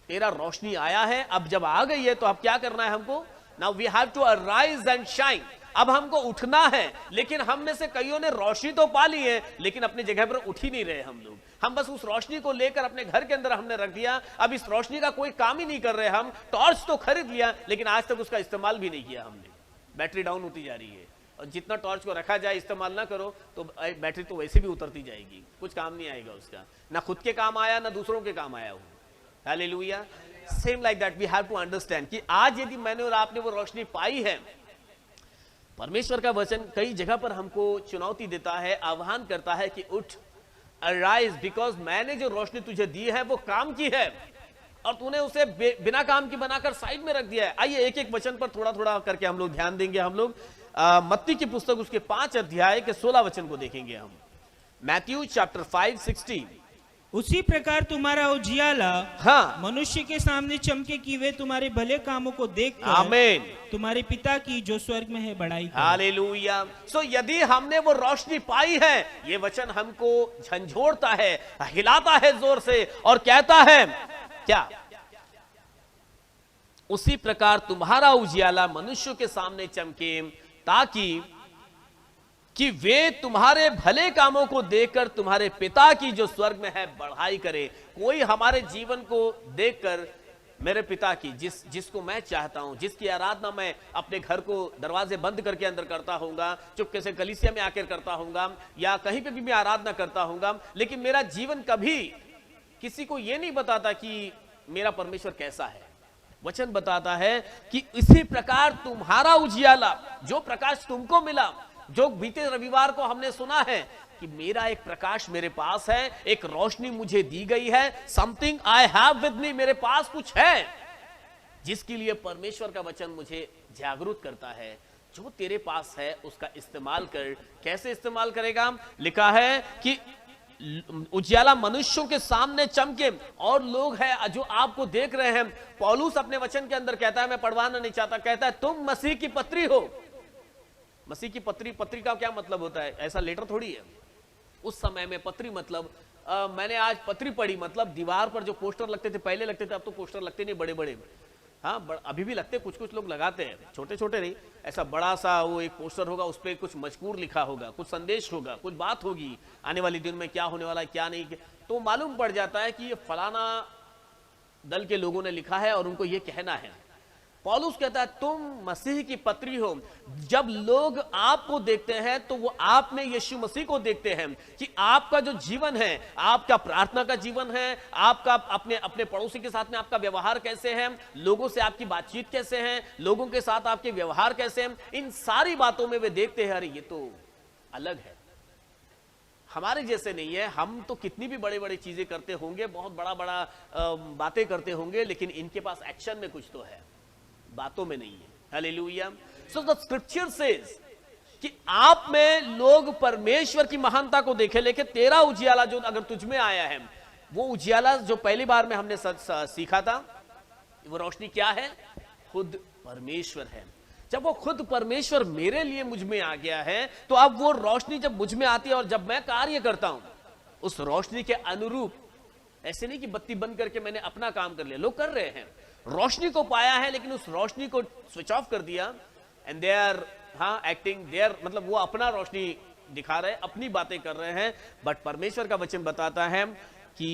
तेरा रोशनी आया है, अब जब आ गई है तो अब क्या करना है हमको, now we have to arise and shine. अब हमको उठना है, लेकिन हम में से कईयों ने रोशनी तो पा ली है, लेकिन अपनी जगह पर उठ ही नहीं रहे हम लोग। हम बस उस रोशनी को लेकर अपने घर के अंदर हमने रख दिया, अब इस रोशनी का कोई काम ही नहीं कर रहे हम। टॉर्च तो खरीद लिया, लेकिन आज तक उसका इस्तेमाल भी नहीं किया हमने। बैटरी डाउन होती जा रही है, और जितना टॉर्च को रखा जाए, इस्तेमाल ना करो तो बैटरी तो वैसे भी उतरती जाएगी, कुछ काम नहीं आएगा उसका, ना खुद के काम आया ना दूसरों के काम आया हो। Hallelujah. Same like that we have to understand कि आज यदि मैंने और आपने वो रोशनी पाई है, परमेश्वर का वचन कई जगह पर हमको चुनौती देता है, आह्वान करता है कि उठ, अराइज, बिकॉज मैंने जो रोशनी तुझे दी है वो काम की है और तूने उसे बिना काम की बनाकर साइड में रख दिया है। आइए एक एक वचन पर थोड़ा थोड़ा करके हम लोग ध्यान देंगे। हम लोग मत्ती की पुस्तक उसके 5 अध्याय के 16 वचन को देखेंगे हम। मैथ्यू चैप्टर 5:16, उसी प्रकार तुम्हारा उजियाला हाँ, मनुष्य के सामने चमके कि वे तुम्हारे भले कामों को देखकर आमीन, तुम्हारे पिता की जो स्वर्ग में है बड़ाई करें। हालेलुया। सो यदि हमने वो रोशनी पाई है, ये वचन हमको झंझोड़ता है, हिलाता है जोर से और कहता है क्या? उसी प्रकार तुम्हारा उजियाला मनुष्यों के सामने चमके ताकि कि वे तुम्हारे भले कामों को देखकर तुम्हारे पिता की जो स्वर्ग में है बढ़ाई करे। कोई हमारे जीवन को देखकर मेरे पिता की जिसको मैं चाहता हूं, जिसकी आराधना मैं अपने घर को दरवाजे बंद करके अंदर करता हूंगा, चुपके से कलीसिया में आकर करता हूंगा या कहीं पे भी मैं आराधना करता हूंगा, लेकिन मेरा जीवन कभी किसी को यह नहीं बताता कि मेरा परमेश्वर कैसा है। वचन बताता है कि इसी प्रकार तुम्हारा उजियाला, जो प्रकाश तुमको मिला, जो बीते रविवार को हमने सुना है कि मेरा एक प्रकाश मेरे पास है, एक रोशनी मुझे दी गई है, something I have with me, मेरे पास कुछ है जिसके लिए परमेश्वर का वचन मुझे जागरूक करता है। जो तेरे पास है उसका इस्तेमाल कर। कैसे इस्तेमाल करेगा? लिखा है कि उजियाला मनुष्यों के सामने चमके, और लोग हैं जो आपको देख रहे हैं। पौलुस अपने वचन के अंदर कहता है, मैं पढ़वाना नहीं चाहता, कहता है तुम मसीह की पत्री हो। मसीह की पत्री का क्या मतलब होता है? ऐसा लेटर थोड़ी है। उस समय में पत्री मतलब मैंने आज पत्री पढ़ी मतलब दीवार पर जो पोस्टर लगते थे, पहले लगते थे, अब तो पोस्टर लगते नहीं बड़े बड़े। हाँ, अभी भी लगते, कुछ लोग लगाते हैं, छोटे छोटे नहीं, ऐसा बड़ा सा वो एक पोस्टर होगा, उस पर कुछ मजकूर लिखा होगा, कुछ संदेश होगा, कुछ बात होगी आने वाले दिन में क्या होने वाला है क्या नहीं, तो मालूम पड़ जाता है कि ये फलाना दल के लोगों ने लिखा है और उनको ये कहना है। पौलुस कहता है तुम मसीह की पत्री हो। जब लोग आपको देखते हैं तो वो आप में यीशु मसीह को देखते हैं कि आपका जो जीवन है, आपका प्रार्थना का जीवन है, आपका अपने पड़ोसी के साथ में आपका व्यवहार कैसे है, लोगों से आपकी बातचीत कैसे है, लोगों के साथ आपके व्यवहार कैसे हैं, इन सारी बातों में वे देखते हैं अरे ये तो अलग है, हमारे जैसे नहीं है। हम तो कितनी भी बड़े बड़े चीजें करते होंगे, बहुत बड़ा बातें करते होंगे, लेकिन इनके पास एक्शन में कुछ तो है, बातों में नहीं है। Hallelujah. So the scripture says कि आप में लोग परमेश्वर की महानता को देखे। लेकिन तेरा उजियाला जो अगर तुझ में आया है, वो उजियाला जो पहली बार में हमने सीखा था, वो रोशनी क्या है? खुद परमेश्वर है। जब वो खुद परमेश्वर मेरे लिए मुझ में आ गया है, तो अब वो रोशनी जब मुझ में आती है और जब मैं कार्य करता हूं उस रोशनी के अनुरूप, ऐसे नहीं कि बत्ती बंद करके मैंने अपना काम कर लिया, लोग कर रहे हैं, रोशनी को पाया है लेकिन उस रोशनी को स्विच ऑफ कर दिया and they are acting there, मतलब वो अपना रोशनी दिखा रहे हैं, अपनी बातें कर रहे हैं। बट परमेश्वर का वचन बताता है कि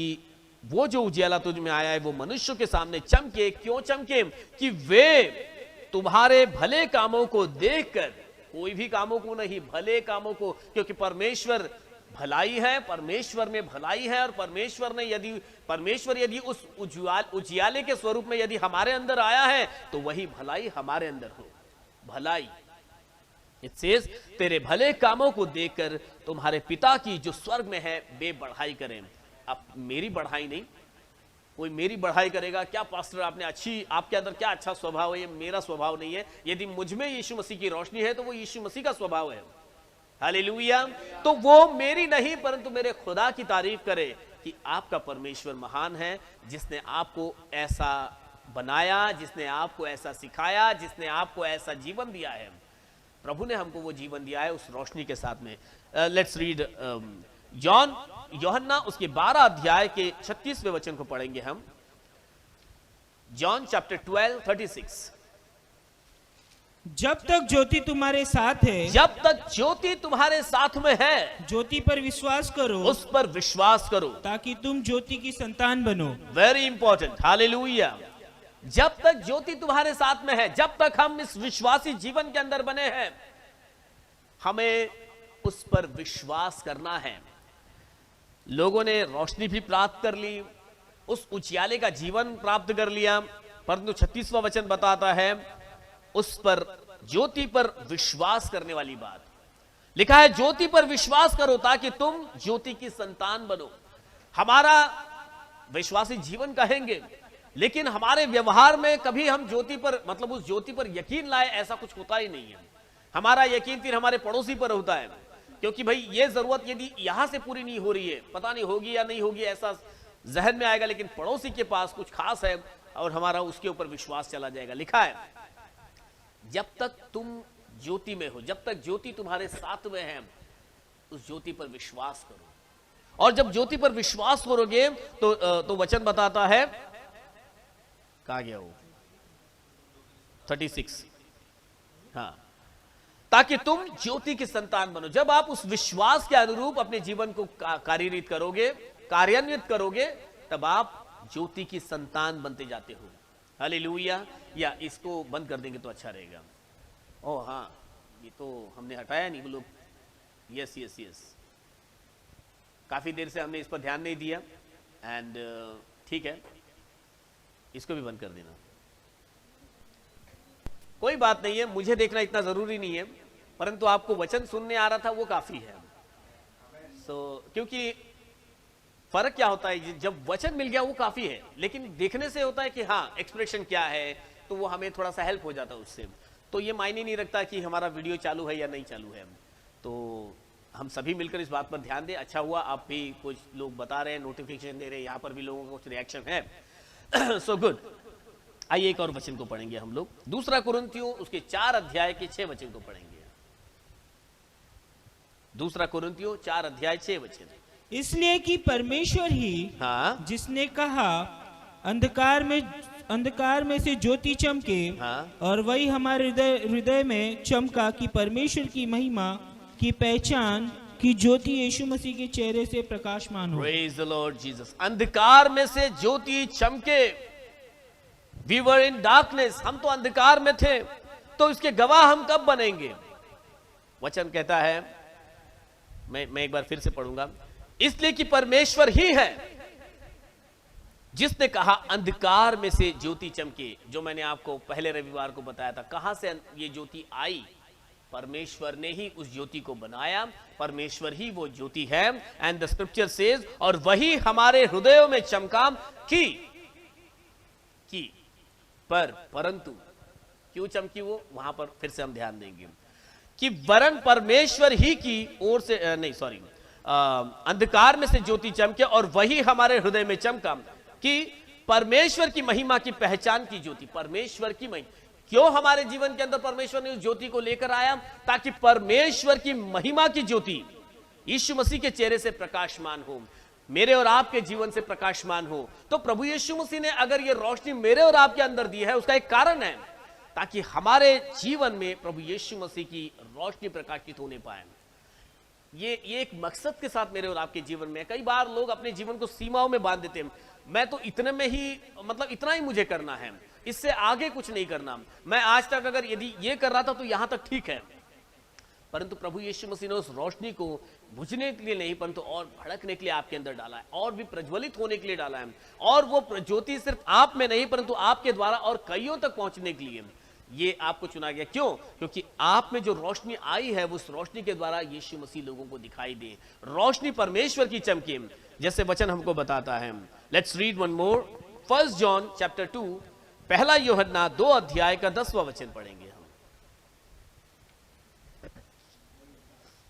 वो जो उजियाला तुझ में आया है वो मनुष्यों के सामने चमके। क्यों चमके? कि वे तुम्हारे भले कामों को देखकर, कोई भी कामों को नहीं, भले कामों को, क्योंकि परमेश्वर भलाई है, परमेश्वर में भलाई है, और परमेश्वर यदि उस उजियाले के स्वरूप में यदि हमारे अंदर आया है तो वही भलाई हमारे अंदर हो। भलाई इट सेज तेरे भले कामों को देखकर तुम्हारे पिता की जो स्वर्ग में है वे बढ़ाई करें। अब मेरी बढ़ाई नहीं, कोई मेरी बढ़ाई करेगा क्या? पास्टर आपके अंदर क्या अच्छा स्वभाव है, ये मेरा स्वभाव नहीं है। यदि मुझ में यीशु मसीह की रोशनी है तो वो यीशु मसीह का स्वभाव है। हालेलुया। तो वो मेरी नहीं परंतु मेरे खुदा की तारीफ करे कि आपका परमेश्वर महान है, जिसने आपको ऐसा बनाया, जिसने आपको ऐसा सिखाया, जिसने आपको ऐसा जीवन दिया है। प्रभु ने हमको वो जीवन दिया है उस रोशनी के साथ में। लेट्स रीड यूहन्ना उसके 12 अध्याय के 36वें वचन को पढ़ेंगे हम। John chapter 12:36। जब तक ज्योति तुम्हारे साथ है, जब तक ज्योति तुम्हारे साथ में है, ज्योति पर विश्वास करो, उस पर विश्वास करो, ताकि तुम ज्योति की संतान बनो। Very important. हालेलुया। जब तक ज्योति तुम्हारे साथ में है, जब तक हम इस विश्वासी जीवन के अंदर बने हैं, हमें उस पर विश्वास करना है। लोगों ने रोशनी भी प्राप्त कर ली, उस उजियाले का जीवन प्राप्त कर लिया, परंतु 36वां वचन बताता है उस पर, ज्योति पर विश्वास करने वाली बात लिखा है। ज्योति पर विश्वास करो ताकि तुम ज्योति की संतान बनो। हमारा विश्वासी जीवन कहेंगे, लेकिन हमारे व्यवहार में कभी हम ज्योति पर, मतलब उस ज्योति पर यकीन लाए, ऐसा कुछ होता ही नहीं है। हमारा यकीन फिर हमारे पड़ोसी पर होता है, क्योंकि भाई ये जरूरत यदि यहां से पूरी नहीं हो रही है, पता नहीं होगी या नहीं होगी ऐसा जहन में आएगा, लेकिन पड़ोसी के पास कुछ खास है और हमारा उसके ऊपर विश्वास चला जाएगा। लिखा है जब तक तुम ज्योति में हो, जब तक ज्योति तुम्हारे साथ में है, उस ज्योति पर विश्वास करो, और जब ज्योति पर विश्वास करोगे तो वचन बताता है, कहा गया वो 36, हाँ, ताकि तुम ज्योति की संतान बनो। जब आप उस विश्वास के अनुरूप अपने जीवन को कार्यन्वित करोगे, कार्यान्वित करोगे, तब आप ज्योति की संतान बनते जाते हो। हालेलुया। या इसको बंद कर देंगे तो अच्छा रहेगा। ओह हाँ, ये तो हमने हटाया नहीं, वो लोग यस यस यस, काफी देर से हमने इस पर ध्यान नहीं दिया, एंड ठीक है, इसको भी बंद कर देना, कोई बात नहीं है, मुझे देखना इतना जरूरी नहीं है, परंतु आपको वचन सुनने आ रहा था वो काफी है। क्योंकि फर्क क्या होता है, जब वचन मिल गया वो काफी है, लेकिन देखने से होता है कि हाँ एक्सप्रेशन क्या है, तो वो हमें थोड़ा सा हेल्प हो जाता है उससे। तो ये मायने नहीं रखता कि हमारा वीडियो चालू है या नहीं चालू है, तो हम सभी मिलकर इस बात पर ध्यान दें। अच्छा हुआ आप भी कुछ लोग बता रहे हैं, नोटिफिकेशन दे रहे हैं, यहाँ पर भी लोगों का कुछ रिएक्शन है। So good. आइए एक और वचन को पढ़ेंगे हम लोग, 2 कुरिन्थियों उसके 4 अध्याय के 6 वचन को पढ़ेंगे। 2 कुरिन्थियों 4 अध्याय 6 वचन। इसलिए कि परमेश्वर ही, हाँ, जिसने कहा अंधकार में से ज्योति चमके, हाँ, और वही हमारे हृदय में चमका कि परमेश्वर की महिमा की पहचान की ज्योति यीशु मसीह के चेहरे से प्रकाशमान हो। Praise the Lord Jesus। अंधकार में से ज्योति चमके। We were in darkness, हम तो अंधकार में थे, तो इसके गवाह हम कब बनेंगे? वचन कहता है, मैं एक बार फिर से पढ़ूंगा, इसलिए कि परमेश्वर ही है जिसने कहा अंधकार में से ज्योति चमके। जो मैंने आपको पहले रविवार को बताया था, कहां से ये ज्योति आई? परमेश्वर ने ही उस ज्योति को बनाया, परमेश्वर ही वो ज्योति है। एंड द स्क्रिप्चर सेज, और वही हमारे हृदयों में चमका की परंतु क्यों चमकी वो, वहां पर फिर से हम ध्यान देंगे कि वरन परमेश्वर ही की ओर से अंधकार में से ज्योति चमके और वही हमारे हृदय में चमका कि परमेश्वर की महिमा की पहचान की ज्योति। परमेश्वर की महिमा, क्यों हमारे जीवन के अंदर परमेश्वर ने उस ज्योति को लेकर आया? ताकि परमेश्वर की महिमा की ज्योति यीशु मसीह के चेहरे से प्रकाशमान हो, मेरे और आपके जीवन से प्रकाशमान हो। तो प्रभु यीशु मसीह ने अगर ये रोशनी मेरे और आपके अंदर दी है, उसका एक कारण है, ताकि हमारे जीवन में प्रभु यीशु मसीह की रोशनी प्रकाशित होने पाए। ये एक मकसद के साथ मेरे और आपके जीवन में। कई बार लोग अपने जीवन को सीमाओं में बांध देते हैं, मैं तो इतने में ही, मतलब इतना ही मुझे करना है, इससे आगे कुछ नहीं करना। मैं आज तक अगर यदि ये कर रहा था तो यहां तक ठीक है, परंतु प्रभु यीशु मसीह ने उस रोशनी को बुझने के लिए नहीं, परंतु और भड़कने के लिए आपके अंदर डाला है, और भी प्रज्वलित होने के लिए डाला है। और वो ज्योति सिर्फ आप में नहीं, परंतु आपके द्वारा और कईयों तक पहुंचने के लिए ये आपको चुना गया। क्यों? क्योंकि आप में जो रोशनी आई है, उस रोशनी के द्वारा यीशु मसीह लोगों को दिखाई दे। रोशनी परमेश्वर की चमके, जैसे वचन हमको बताता है। Let's read one more, 1 John chapter 2, पहला यूहन्ना 2 अध्याय का 10वां वचन पढ़ेंगे हम।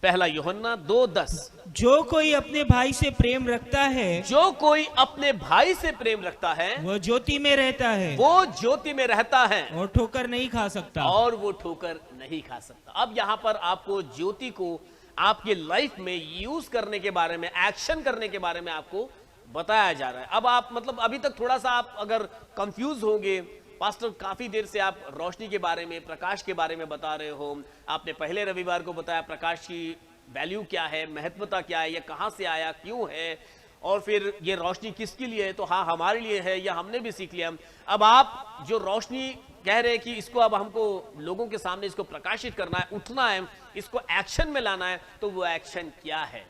पहला यूहन्ना 2:10। जो कोई अपने भाई से प्रेम रखता है, जो कोई अपने भाई से प्रेम रखता है, वो ज्योति में रहता है, वो ज्योति में रहता है, और ठोकर नहीं खा सकता, और वो ठोकर नहीं खा सकता। अब यहाँ पर आपको ज्योति को आपके लाइफ में यूज करने के बारे में, एक्शन करने के बारे में आपको बताया जा रहा है। अब आप मतलब अभी तक थोड़ा सा आप अगर कंफ्यूज होंगे, पास्टर काफी देर से आप रोशनी के बारे में, प्रकाश के बारे में बता रहे हो, आपने पहले रविवार को बताया प्रकाश की वैल्यू क्या है, महत्वता क्या है, ये कहां से आया, क्यों है, और फिर ये रोशनी किसके लिए है, तो हाँ हमारे लिए है, या हमने भी सीख लिया। अब आप जो रोशनी कह रहे हैं कि इसको अब हमको लोगों के सामने इसको प्रकाशित करना है, उठना है, इसको एक्शन में लाना है, तो वो एक्शन क्या है?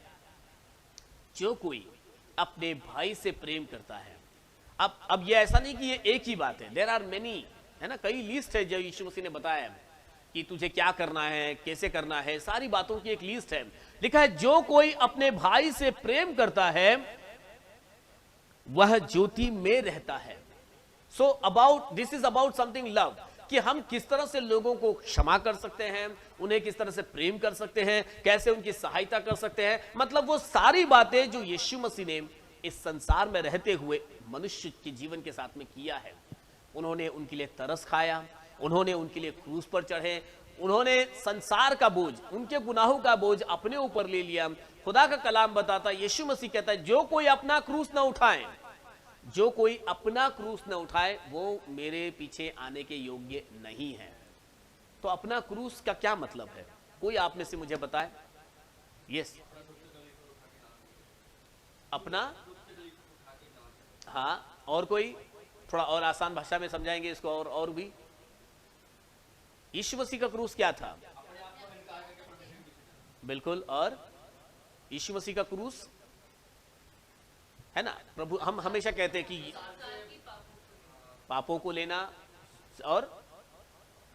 जो कोई अपने भाई से प्रेम करता है। अब ये ऐसा नहीं कि ये एक ही बात है, देयर आर मेनी, है ना, कई लिस्ट है जो यीशु मसीह ने बताया है कि तुझे क्या करना है, कैसे करना है, सारी बातों की एक लिस्ट है। लिखा है जो कोई अपने भाई से प्रेम करता है वह ज्योति में रहता है। So about this is about something love. कि हम किस तरह से लोगों को क्षमा कर सकते हैं, उन्हें किस तरह से प्रेम कर सकते हैं, कैसे उनकी सहायता कर सकते हैं। मतलब वो सारी बातें जो यीशु मसीह ने इस संसार में रहते हुए मनुष्य के जीवन के साथ में किया है। उन्होंने उनके लिए तरस खाया, उन्होंने उनके लिए क्रूस पर चढ़े, उन्होंने संसार का बोझ, उनके गुनाहों का बोझ अपने ऊपर ले लिया। खुदा का कलाम बताता, यीशु मसीह कहता है, जो कोई अपना क्रूस ना उठाए, जो कोई अपना क्रूस न उठाए वो मेरे पीछे आने के योग्य नहीं है। तो अपना क्रूस का क्या मतलब है? कोई आप में से मुझे बताए। यस, अपना, हाँ, और कोई थोड़ा और आसान भाषा में समझाएंगे इसको और भी। यीशु मसीह का क्रूस क्या था? बिल्कुल। और यीशु मसीह का क्रूस है ना, प्रभु, हम हमेशा कहते हैं कि पापों को लेना। और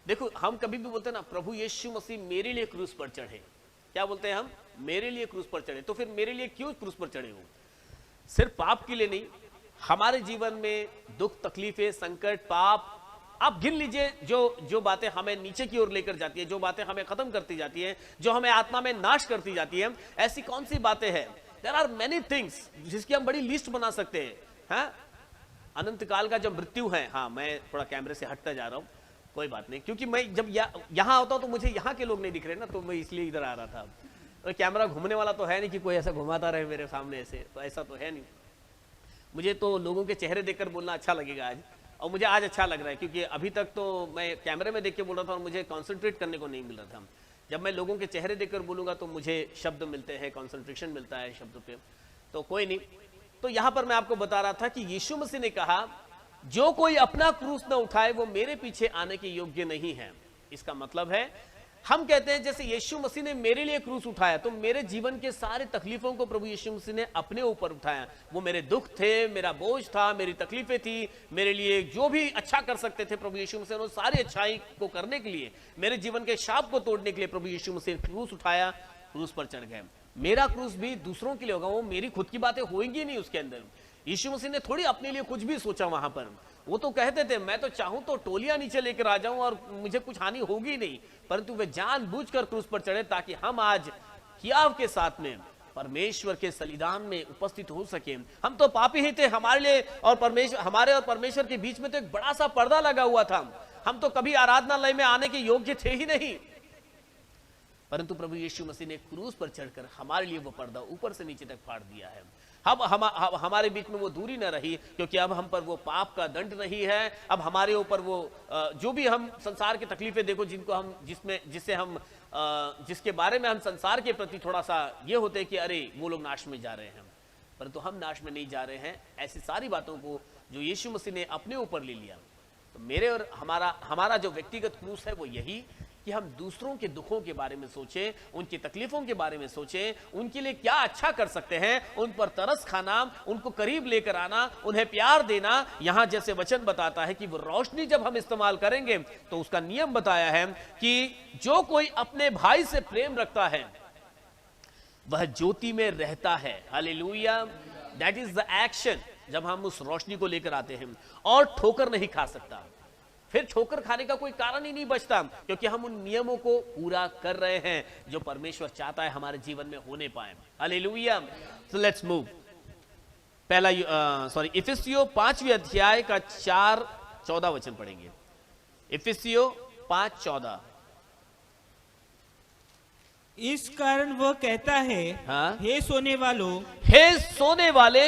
देखो, हम कभी भी बोलते हैं ना, प्रभु यीशु मसीह मेरे लिए क्रूस पर चढ़े। क्या बोलते हैं हम? मेरे लिए क्रूस पर चढ़े। तो फिर मेरे लिए क्यों क्रूस पर चढ़े हो? सिर्फ पाप के लिए नहीं, हमारे जीवन में दुख, तकलीफें, संकट, पाप, आप गिन लीजिए जो बातें हमें नीचे की ओर लेकर जाती है, जो बातें हमें खत्म करती जाती है, जो हमें आत्मा में नाश करती जाती है, ऐसी कौन सी बातें हैं? There are many things जिसकी हम बड़ी लिस्ट बना सकते हैं। हाँ, अनंत काल का जो मृत्यु है। हाँ, मैं थोड़ा कैमरे से हटता जा रहा हूँ, कोई बात नहीं, क्योंकि मैं जब यहाँ होता हूँ तो मुझे यहाँ के लोग नहीं दिख रहे ना, तो मैं इसलिए इधर आ रहा था। तो कैमरा घूमने वाला तो है नहीं कि कोई ऐसा घुमाता रहे मेरे सामने ऐसे, तो ऐसा तो है नहीं। मुझे तो लोगों के चेहरे देखकर बोलना अच्छा लगेगा आज, और मुझे आज अच्छा लग रहा है, क्योंकि अभी तक तो मैं कैमरे में देख के बोल रहा था और मुझे कॉन्सेंट्रेट करने को नहीं मिल रहा था। जब मैं लोगों के चेहरे देखकर बोलूंगा तो मुझे शब्द मिलते हैं, कंसंट्रेशन मिलता है शब्दों पे, तो कोई नहीं। तो यहां पर मैं आपको बता रहा था कि यीशु मसीह ने कहा, जो कोई अपना क्रूस न उठाए वो मेरे पीछे आने के योग्य नहीं है। इसका मतलब है, हम कहते हैं जैसे यीशु मसीह ने मेरे लिए क्रूस उठाया, तो मेरे जीवन के सारे तकलीफों को प्रभु यीशु मसीह ने अपने ऊपर उठाया। वो मेरे दुख थे, मेरा बोझ था, मेरी तकलीफें थी, मेरे लिए जो भी अच्छा कर सकते थे प्रभु यीशु मसीह ने सारी अच्छाई को करने के लिए, मेरे जीवन के शाप को तोड़ने के लिए प्रभु यीशु मसीह ने क्रूस उठाया, क्रूस पर चढ़ गए। मेरा क्रूस भी दूसरों के लिए होगा, वो मेरी खुद की बातें होंगी नहीं उसके अंदर। यीशु मसीह ने थोड़ी अपने लिए कुछ भी सोचा वहां पर। वो तो कहते थे, मैं तो चाहूं तो टोलियां नीचे लेकर आ जाऊं और मुझे कुछ हानि होगी नहीं, परंतु वे जानबूझकर क्रूस पर चढ़े ताकि हम आज हियाव के साथ में परमेश्वर के बलिदान में उपस्थित हो सके। हम तो पापी ही थे, हमारे लिए और परमेश्वर, हमारे और परमेश्वर के बीच में तो एक बड़ा सा पर्दा लगा हुआ था। हम तो कभी आराधनालय में आने के योग्य थे ही नहीं, परंतु प्रभु यीशु मसीह ने क्रूस पर चढ़कर हमारे लिए वो पर्दा ऊपर से नीचे तक फाड़ दिया है। अब हमारे बीच में वो दूरी न रही, क्योंकि अब हम पर वो पाप का दंड नहीं है। अब हमारे ऊपर वो जो भी हम संसार की तकलीफें देखो, जिनको हम जिसके बारे में हम संसार के प्रति थोड़ा सा ये होते हैं कि अरे वो लोग नाश में जा रहे हैं, परंतु हम नाश में नहीं जा रहे हैं। ऐसी सारी बातों को जो यीशु मसीह ने अपने ऊपर ले लिया। तो मेरे और हमारा जो व्यक्तिगत क्रूस है वो यही कि हम दूसरों के दुखों के बारे में सोचें, उनकी तकलीफों के बारे में सोचें, उनके लिए क्या अच्छा कर सकते हैं, उन पर तरस खाना, उनको करीब लेकर आना, उन्हें प्यार देना। यहां जैसे वचन बताता है कि वो रोशनी जब हम इस्तेमाल करेंगे तो उसका नियम बताया है कि जो कोई अपने भाई से प्रेम रखता है वह ज्योति में रहता है। Hallelujah, that is the action. जब हम उस रोशनी को लेकर आते हैं और ठोकर नहीं खा सकता, फिर ठोकर खाने का कोई कारण ही नहीं बचता, क्योंकि हम उन नियमों को पूरा कर रहे हैं जो परमेश्वर चाहता है हमारे जीवन में होने पाए। हालेलुया। So let's move. पहला इफिसियों 5वें अध्याय का 4-14 वचन पढ़ेंगे। इफिसियों 5:14। इस कारण वह कहता है, हाँ? हे सोने वालों, हे सोने वाले,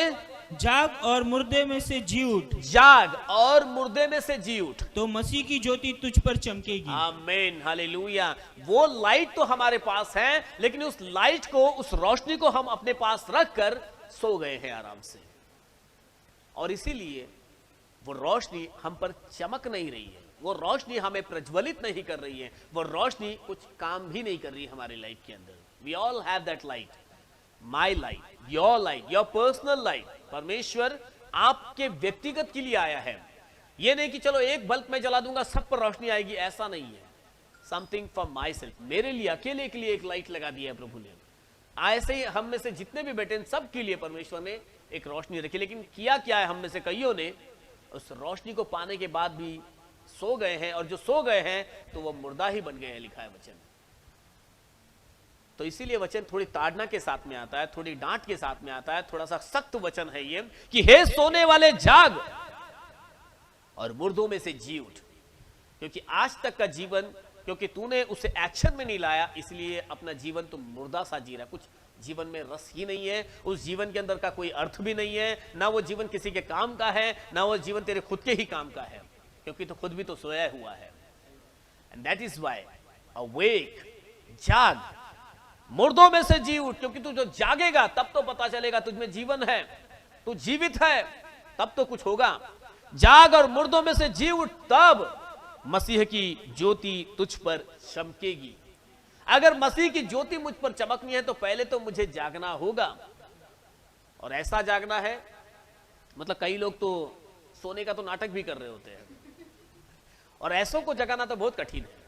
जाग और मुर्दे में से जी उठ। जाग और मुर्दे में से जी उठ, तो मसीह की ज्योति तुझ पर चमकेगी। आमीन, हालेलुया। वो लाइट तो हमारे पास है, लेकिन उस लाइट को, उस रोशनी को हम अपने पास रखकर सो गए हैं आराम से, और इसीलिए वो रोशनी हम पर चमक नहीं रही है, वो रोशनी हमें प्रज्वलित नहीं कर रही है, वो रोशनी कुछ काम भी नहीं कर रही हमारी लाइफ के अंदर। We all have that light, my light, your personal light. परमेश्वर आपके व्यक्तिगत के लिए आया है। यह नहीं कि चलो एक बल्ब मैं जला दूंगा सब पर रोशनी आएगी, ऐसा नहीं है। समथिंग फॉर माई सेल्फ, मेरे लिए अकेले के लिए एक लाइट लगा दिया है प्रभु ने। ऐसे ही हम में से जितने भी बैठे हैं सब के लिए परमेश्वर ने एक रोशनी रखी। लेकिन किया क्या है हम में से कईयों ने, उस रोशनी को पाने के बाद भी सो गए हैं, और जो सो गए हैं तो वो मुर्दा ही बन गए हैं, लिखा है वचन। तो इसीलिए वचन थोड़ी ताड़ना के साथ में आता है, थोड़ी डांट के साथ में आता है, थोड़ा सा सख्त वचन है ये कि हे सोने वाले जाग और मुर्दों में से जी उठ। क्योंकि आज तक का जीवन, क्योंकि तूने उसे एक्शन में नहीं लाया, इसलिए अपना जीवन तो मुर्दा सा जी रहा है। कुछ जीवन में रस ही नहीं है, उस जीवन के अंदर का कोई अर्थ भी नहीं है, ना वो जीवन किसी के काम का है, ना वो जीवन तेरे खुद के ही काम का है, क्योंकि तो खुद भी तो सोया हुआ है। And that is why awake, जाग, मुर्दों में से जी उठ। क्योंकि तू जो जागेगा तब तो पता चलेगा तुझमें जीवन है, तू जीवित है, तब तो कुछ होगा। जाग और मुर्दों में से जी उठ, तब मसीह की ज्योति तुझ पर चमकेगी। अगर मसीह की ज्योति मुझ पर चमकनी है तो पहले तो मुझे जागना होगा। और ऐसा जागना है, मतलब कई लोग तो सोने का तो नाटक भी कर रहे होते हैं, और ऐसों को जगाना तो बहुत कठिन है।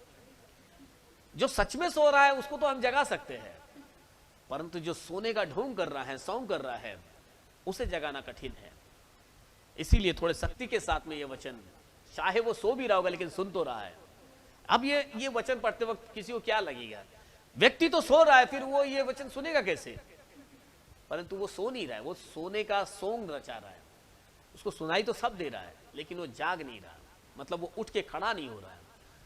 जो सच में सो रहा है उसको तो हम जगा सकते हैं, परंतु जो सोने का ढोंग कर रहा है, सौंग कर रहा है, उसे जगाना कठिन है। इसीलिए थोड़े सख्ती के साथ में ये वचन, चाहे वो सो भी रहा होगा लेकिन सुन तो रहा है। अब ये वचन पढ़ते वक्त किसी को क्या लगेगा, व्यक्ति तो सो रहा है, फिर वो ये वचन सुनेगा कैसे? परंतु वो सो नहीं रहा है, वो सोने का सोंग रचा रहा है, उसको सुनाई तो सब दे रहा है, लेकिन वो जाग नहीं रहा, मतलब वो उठ के खड़ा नहीं हो रहा है।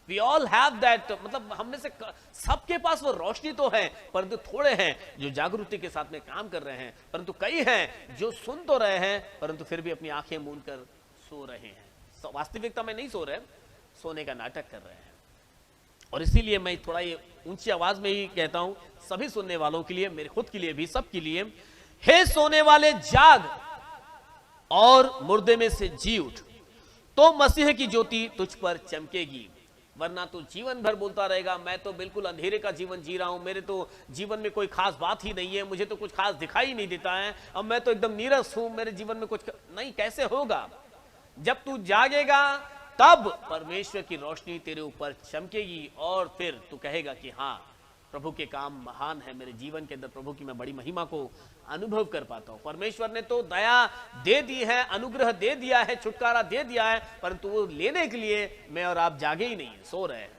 We all have that, मतलब हमने से सबके पास वो रोशनी तो है, परंतु थोड़े हैं जो जागरूकता के साथ में काम कर रहे हैं, परंतु कई हैं जो सुन तो रहे हैं परंतु फिर भी अपनी आंखें मूंद कर सो रहे हैं। वास्तविकता में नहीं सो रहे, सोने का नाटक कर रहे हैं। और इसीलिए मैं थोड़ा ये ऊंची आवाज में ही कहता हूं सभी सुनने वालों के लिए, मेरे खुद के लिए भी, सबके लिए, हे सोने वाले जाग और मुर्दे में से जी उठ, तो मसीह की ज्योति तुझ पर चमकेगी। वरना तो जीवन भर बोलता रहेगा मैं तो बिल्कुल अंधेरे का जीवन जी रहा हूं, मेरे तो जीवन में कोई खास बात ही नहीं है, मुझे तो कुछ खास दिखाई नहीं देता है, अब मैं तो एकदम नीरस हूं, मेरे जीवन में कुछ नहीं। कैसे होगा? जब तू जागेगा तब परमेश्वर की रोशनी तेरे ऊपर चमकेगी, और फिर तू कहेगा कि हाँ, प्रभु के काम महान है, मेरे जीवन के अंदर प्रभु की मैं बड़ी महिमा को अनुभव कर पाता हूं। परमेश्वर ने तो दया दे दी है, अनुग्रह दे दिया है, छुटकारा दे दिया है, परंतु वो लेने के लिए मैं और आप जागे ही नहीं, सो रहे हैं।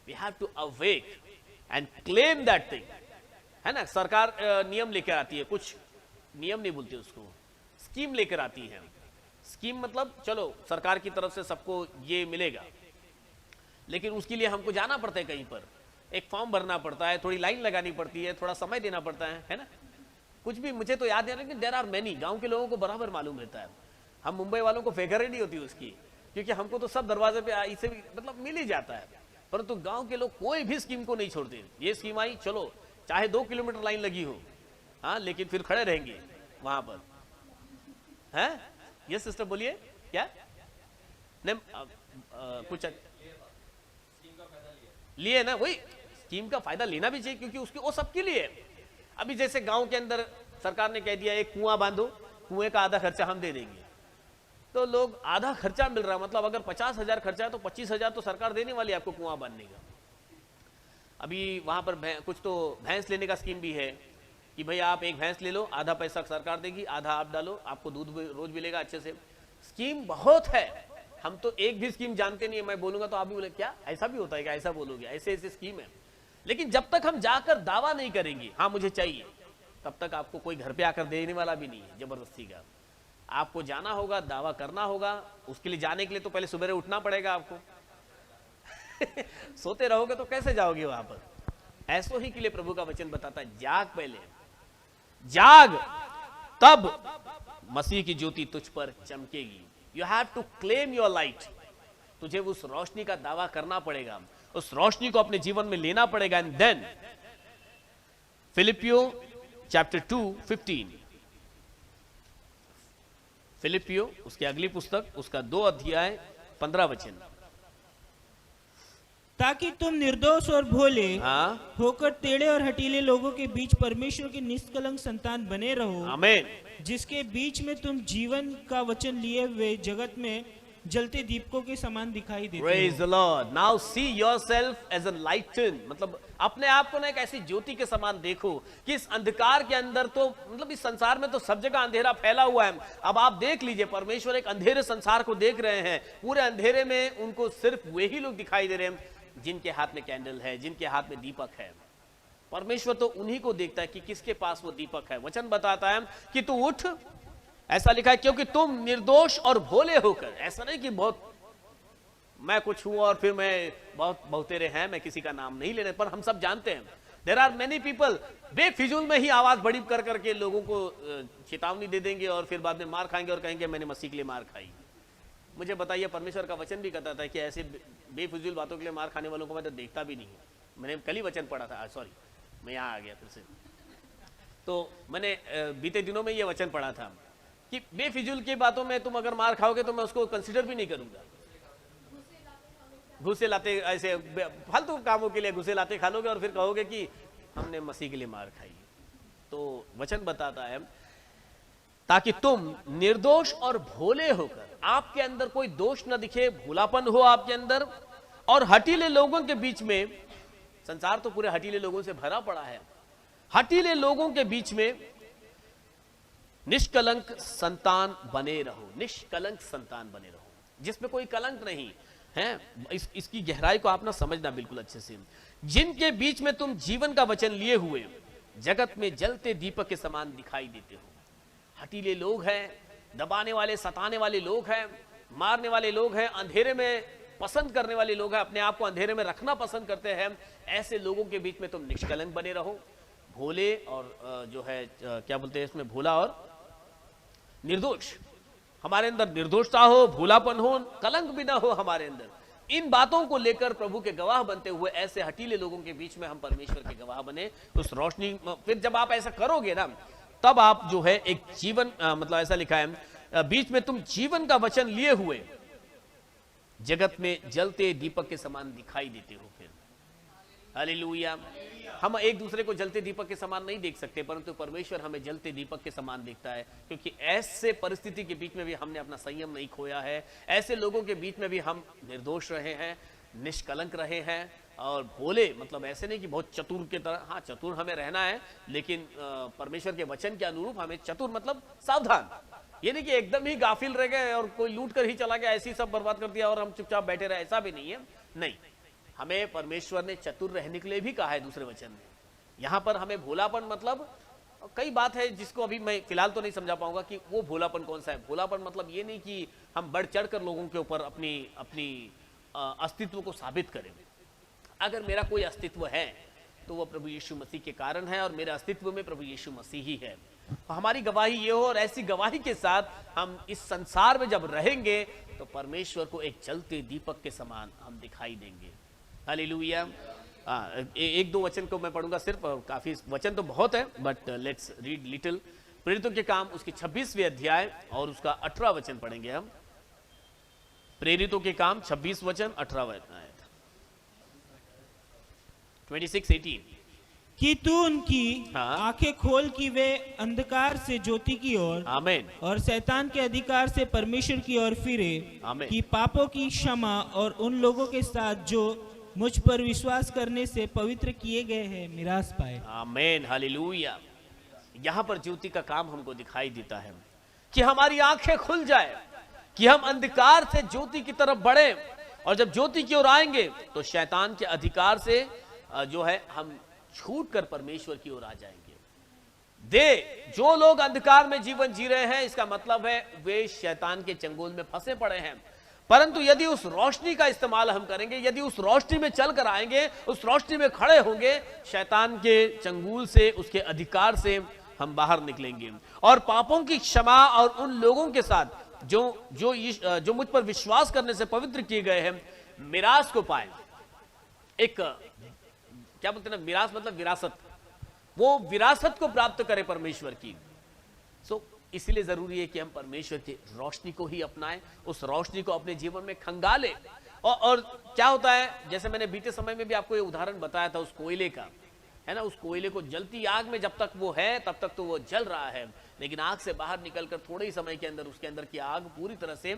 We have to awake and claim that thing, है ना। सरकार नियम लेकर आती है, कुछ नियम नहीं बोलती उसको, स्कीम लेकर आती है। स्कीम मतलब चलो सरकार की तरफ से सबको ये मिलेगा, लेकिन उसके लिए हमको जाना पड़ता है, कहीं पर एक फॉर्म भरना पड़ता है, थोड़ी लाइन लगानी पड़ती है, थोड़ा समय देना पड़ता है ना। कुछ भी मुझे तो याद नहीं, लेकिन देयर आर मेनी, गांव के लोगों को बराबर मालूम रहता है। हम मुंबई वालों को फिक्र नहीं होती उसकी, क्योंकि हमको तो सब दरवाजे पे इसे भी मतलब मिल ही जाता है, परंतु गांव के लोग कोई भी स्कीम को नहीं छोड़ते। ये स्कीम आई, चलो चाहे 2 किलोमीटर लाइन लगी हो, हाँ, लेकिन फिर खड़े रहेंगे वहां पर, है। ये सिस्टर बोलिए क्या नहीं, कुछ लिए ना, वही स्कीम का फायदा लेना भी चाहिए, क्योंकि उसके वो सबके लिए है। अभी जैसे गांव के अंदर सरकार ने कह दिया एक कुआं बांधो, कुएं का आधा खर्चा हम दे देंगे, तो लोग आधा खर्चा मिल रहा, मतलब अगर 50,000 खर्चा है तो 25,000 तो सरकार देने वाली है आपको कुआं बांधने का। अभी वहां पर कुछ तो भैंस लेने का स्कीम भी है कि भाई आप एक भैंस ले लो, आधा पैसा सरकार देगी, आधा आप डालो, आपको दूध रोज मिलेगा अच्छे से। स्कीम बहुत है, हम तो एक भी स्कीम जानते नहीं है। मैं बोलूंगा तो आप भी बोले क्या ऐसा भी होता है क्या, ऐसा बोलोगे, ऐसे ऐसे स्कीम है। लेकिन जब तक हम जाकर दावा नहीं करेंगे हाँ मुझे चाहिए, तब तक आपको कोई घर पे आकर देने वाला भी नहीं है जबरदस्ती का। आपको जाना होगा, दावा करना होगा, उसके लिए जाने के लिए तो पहले सुबह उठना पड़ेगा आपको सोते रहोगे तो कैसे जाओगे वहां पर? ऐसो ही के लिए प्रभु का वचन बताता है, जाग, पहले जाग, तब मसीह की ज्योति तुझ पर चमकेगी। You have to claim your light, तुझे उस रोशनी का दावा करना पड़ेगा, उस रोशनी को अपने जीवन में लेना पड़ेगा। एंड देन फिलिपियो चैप्टर 2:15, फिलिपियो उसकी अगली पुस्तक, उसका 2 अध्याय 15 वचन, ताकि तुम निर्दोष और भोले होकर टेढ़े और हटीले लोगों के बीच परमेश्वर के निष्कलंक संतान बने रहो। आमीन। जिसके बीच में तुम जीवन का वचन लिए हुए जगत में जलते दीपकों के समान दिखाई देते Praise हो। the Lord. Now see yourself as a lighten. मतलब अपने आप को ना एक ऐसी ज्योति के समान देखो कि इस अंधकार के अंदर तो मतलब इस संसार में तो सब जगह अंधेरा फैला हुआ है। अब आप देख लीजिए, परमेश्वर एक अंधेरे संसार को देख रहे हैं। पूरे अंधेरे में उनको सिर्फ वही लोग दिखाई दे रहे हैं जिनके हाथ में कैंडल है, जिनके हाथ में दीपक है। परमेश्वर तो उन्हीं को देखता है कि किसके पास वो दीपक है। वचन बताता है कि तू उठ, ऐसा लिखा है, क्योंकि तुम निर्दोष और भोले होकर, ऐसा नहीं कि बहुत मैं कुछ हूं और फिर मैं बहुतेरे हैं, मैं किसी का नाम नहीं लेने, पर हम सब जानते हैं देयर आर मेनी पीपल बेफिजूल में ही आवाज बड़ी कर करके लोगों को चेतावनी दे देंगे और फिर बाद में मार खाएंगे और कहेंगे मैंने मसीह के लिए मार खाई। मुझे बताइए, परमेश्वर का वचन भी कहता था कि ऐसे बेफिजूल बातों के लिए मार खाने वालों को मैं तो देखता भी नहीं हूं। मैंने कल ही वचन पढ़ा था, सॉरी मैं यहाँ आ गया फिर से, तो मैंने बीते दिनों में ये वचन पढ़ा था कि बेफिजूल की बातों में तुम अगर मार खाओगे तो मैं उसको कंसिडर भी नहीं करूंगा। घुसे लाते ऐसे फालतू कामों के लिए घुसे लाते खा लोगे और फिर कहोगे कि हमने मसीह के लिए मार खाई। तो वचन बताता है ताकि तुम निर्दोष और भोले होकर, आपके अंदर कोई दोष न दिखे, भोलापन हो आपके अंदर, और हठीले लोगों के बीच में, संसार तो पूरे हठीले लोगों से भरा पड़ा है, हठीले लोगों के बीच में निष्कलंक संतान बने रहो। निष्कलंक संतान बने रहो, जिसमें कोई कलंक नहीं है। इसकी गहराई को आप ना समझना बिल्कुल अच्छे से। जिनके बीच में तुम जीवन का वचन लिए हुए जगत में जलते दीपक के समान दिखाई देते हो। हठीले लोग हैं, दबाने वाले सताने वाले लोग हैं, मारने वाले लोग हैं, अंधेरे में पसंद करने वाले लोग हैं, अपने आप को अंधेरे में रखना पसंद करते हैं। ऐसे लोगों के बीच में तुम निष्कलंक बने रहो, भोले और जो है क्या बोलते हैं इसमें, भोला और निर्दोष। हमारे अंदर निर्दोषता हो, भोलापन हो, कलंक भी ना हो हमारे अंदर। इन बातों को लेकर प्रभु के गवाह बनते हुए ऐसे हठीले लोगों के बीच में हम परमेश्वर के गवाह बने। उस रोशनी, फिर जब आप ऐसा करोगे ना, तब आप जो है एक जीवन, मतलब ऐसा लिखा है, बीच में तुम जीवन का वचन लिए हुए जगत में जलते दीपक के समान दिखाई देते हो। फिर हालेलुया। हम एक दूसरे को जलते दीपक के समान नहीं देख सकते, परंतु परमेश्वर हमें जलते दीपक के समान देखता है, क्योंकि ऐसे परिस्थिति के बीच में भी हमने अपना संयम नहीं खोया है। ऐसे लोगों के बीच में भी हम निर्दोष रहे हैं, निष्कलंक रहे हैं और भोले, मतलब ऐसे नहीं कि बहुत चतुर के तरह। हाँ, चतुर हमें रहना है, लेकिन परमेश्वर के वचन के अनुरूप हमें चतुर मतलब सावधान। ये नहीं कि एकदम ही गाफिल रह गए और कोई लूट कर ही चला गया, ऐसी सब बर्बाद कर दिया और हम चुपचाप बैठे रहे, ऐसा भी नहीं है। नहीं, हमें परमेश्वर ने चतुर रहने के लिए भी कहा है दूसरे वचन में। यहाँ पर हमें भोलापन, मतलब कई बात है जिसको अभी मैं फिलहाल तो नहीं समझा पाऊंगा कि वो भोलापन कौन सा है। भोलापन मतलब ये नहीं कि हम बढ़ चढ़ कर लोगों के ऊपर अपनी अस्तित्व को साबित करें। अगर मेरा कोई अस्तित्व है तो वो प्रभु यीशु मसीह के कारण है और मेरे अस्तित्व में प्रभु यीशु मसीह ही है। हमारी गवाही ये हो, और ऐसी गवाही के साथ हम इस संसार में जब रहेंगे तो परमेश्वर को एक जलते दीपक के समान हम दिखाई देंगे। हालेलुया। एक दो वचन को मैं पढ़ूंगा सिर्फ, और काफी वचन तो बहुत है, बट लेट्स रीड लिटिल। प्रेरितों के काम उसके 26वें अध्याय और उसका 18 वचन पढ़ेंगे हम। प्रेरितों के काम 26 वचन 18 26:18 कि तू उनकी आंखें खोल कि वे अंधकार से ज्योति की ओर, आमीन, और शैतान के अधिकार से परमेश्वर की ओर फिरे, आमीन, कि पापों की क्षमा और उन लोगों के साथ जो मुझ पर विश्वास करने से पवित्र किए गए हैं मिरास पाए। आमीन, हालेलुया। यहाँ पर ज्योति का काम हमको दिखाई देता है कि हमारी आंखें खुल जाए, कि हम अंधकार से ज्योति की तरफ बढ़े, और जब ज्योति की ओर आएंगे तो शैतान के अधिकार से जो है हम छूट कर परमेश्वर की ओर आ जाएंगे। जो लोग अंधकार में जीवन जी रहे हैं, इसका मतलब है वे शैतान के चंगुल में फंसे पड़े हैं। परंतु यदि उस रोशनी का इस्तेमाल हम करेंगे, यदि उस रोशनी में चल कर आएंगे, उस रोशनी में खड़े होंगे, शैतान के चंगुल से, उसके अधिकार से हम बाहर निकलेंगे और पापों की क्षमा और उन लोगों के साथ जो मुझ पर विश्वास करने से पवित्र किए गए हैं मिरास को पाए। एक क्या बोलते हैं ना, मिरास मतलब विरासत, वो विरासत को प्राप्त करें परमेश्वर की। इसलिए जरूरी है कि हम परमेश्वर की रोशनी को ही अपनाएं, उस रोशनी को अपने जीवन में खंगाले। और क्या होता है, जैसे मैंने बीते समय में भी आपको ये उदाहरण बताया था उस कोयले का, है ना। उस कोयले को जलती आग में जब तक वो है तब तक तो वो जल रहा है, लेकिन आग से बाहर निकलकर थोड़े ही समय के अंदर उसके अंदर की आग पूरी तरह से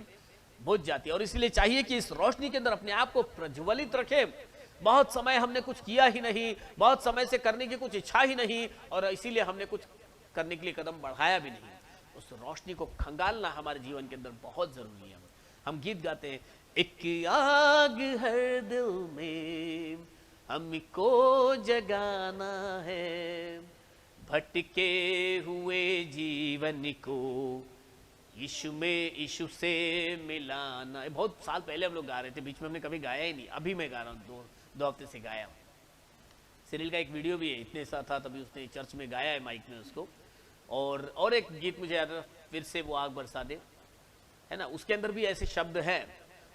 बुझ जाती है। और इसलिए चाहिए कि इस रोशनी के अंदर अपने आप को प्रज्वलित रखें। बहुत समय हमने कुछ किया ही नहीं, बहुत समय से करने की कुछ इच्छा ही नहीं, और इसीलिए हमने कुछ करने के लिए कदम बढ़ाया भी नहीं। उस रोशनी को खंगालना हमारे जीवन के अंदर बहुत जरूरी है। हम गीत गाते हैं, एक आग हर दिल में हमको जगाना है, भटके हुए जीवन को यीशु में यीशु से मिलाना है। बहुत साल पहले हम लोग गा रहे थे, बीच में हमने कभी गाया ही नहीं, अभी मैं गा रहा हूँ, दो हफ्ते से गाया। सिरिल का एक वीडियो भी है, इतने सा था तभी उसने चर्च में गाया है माइक में उसको। और एक गीत मुझे याद है, फिर से वो आग बरसा दे, है ना, उसके अंदर भी ऐसे शब्द हैं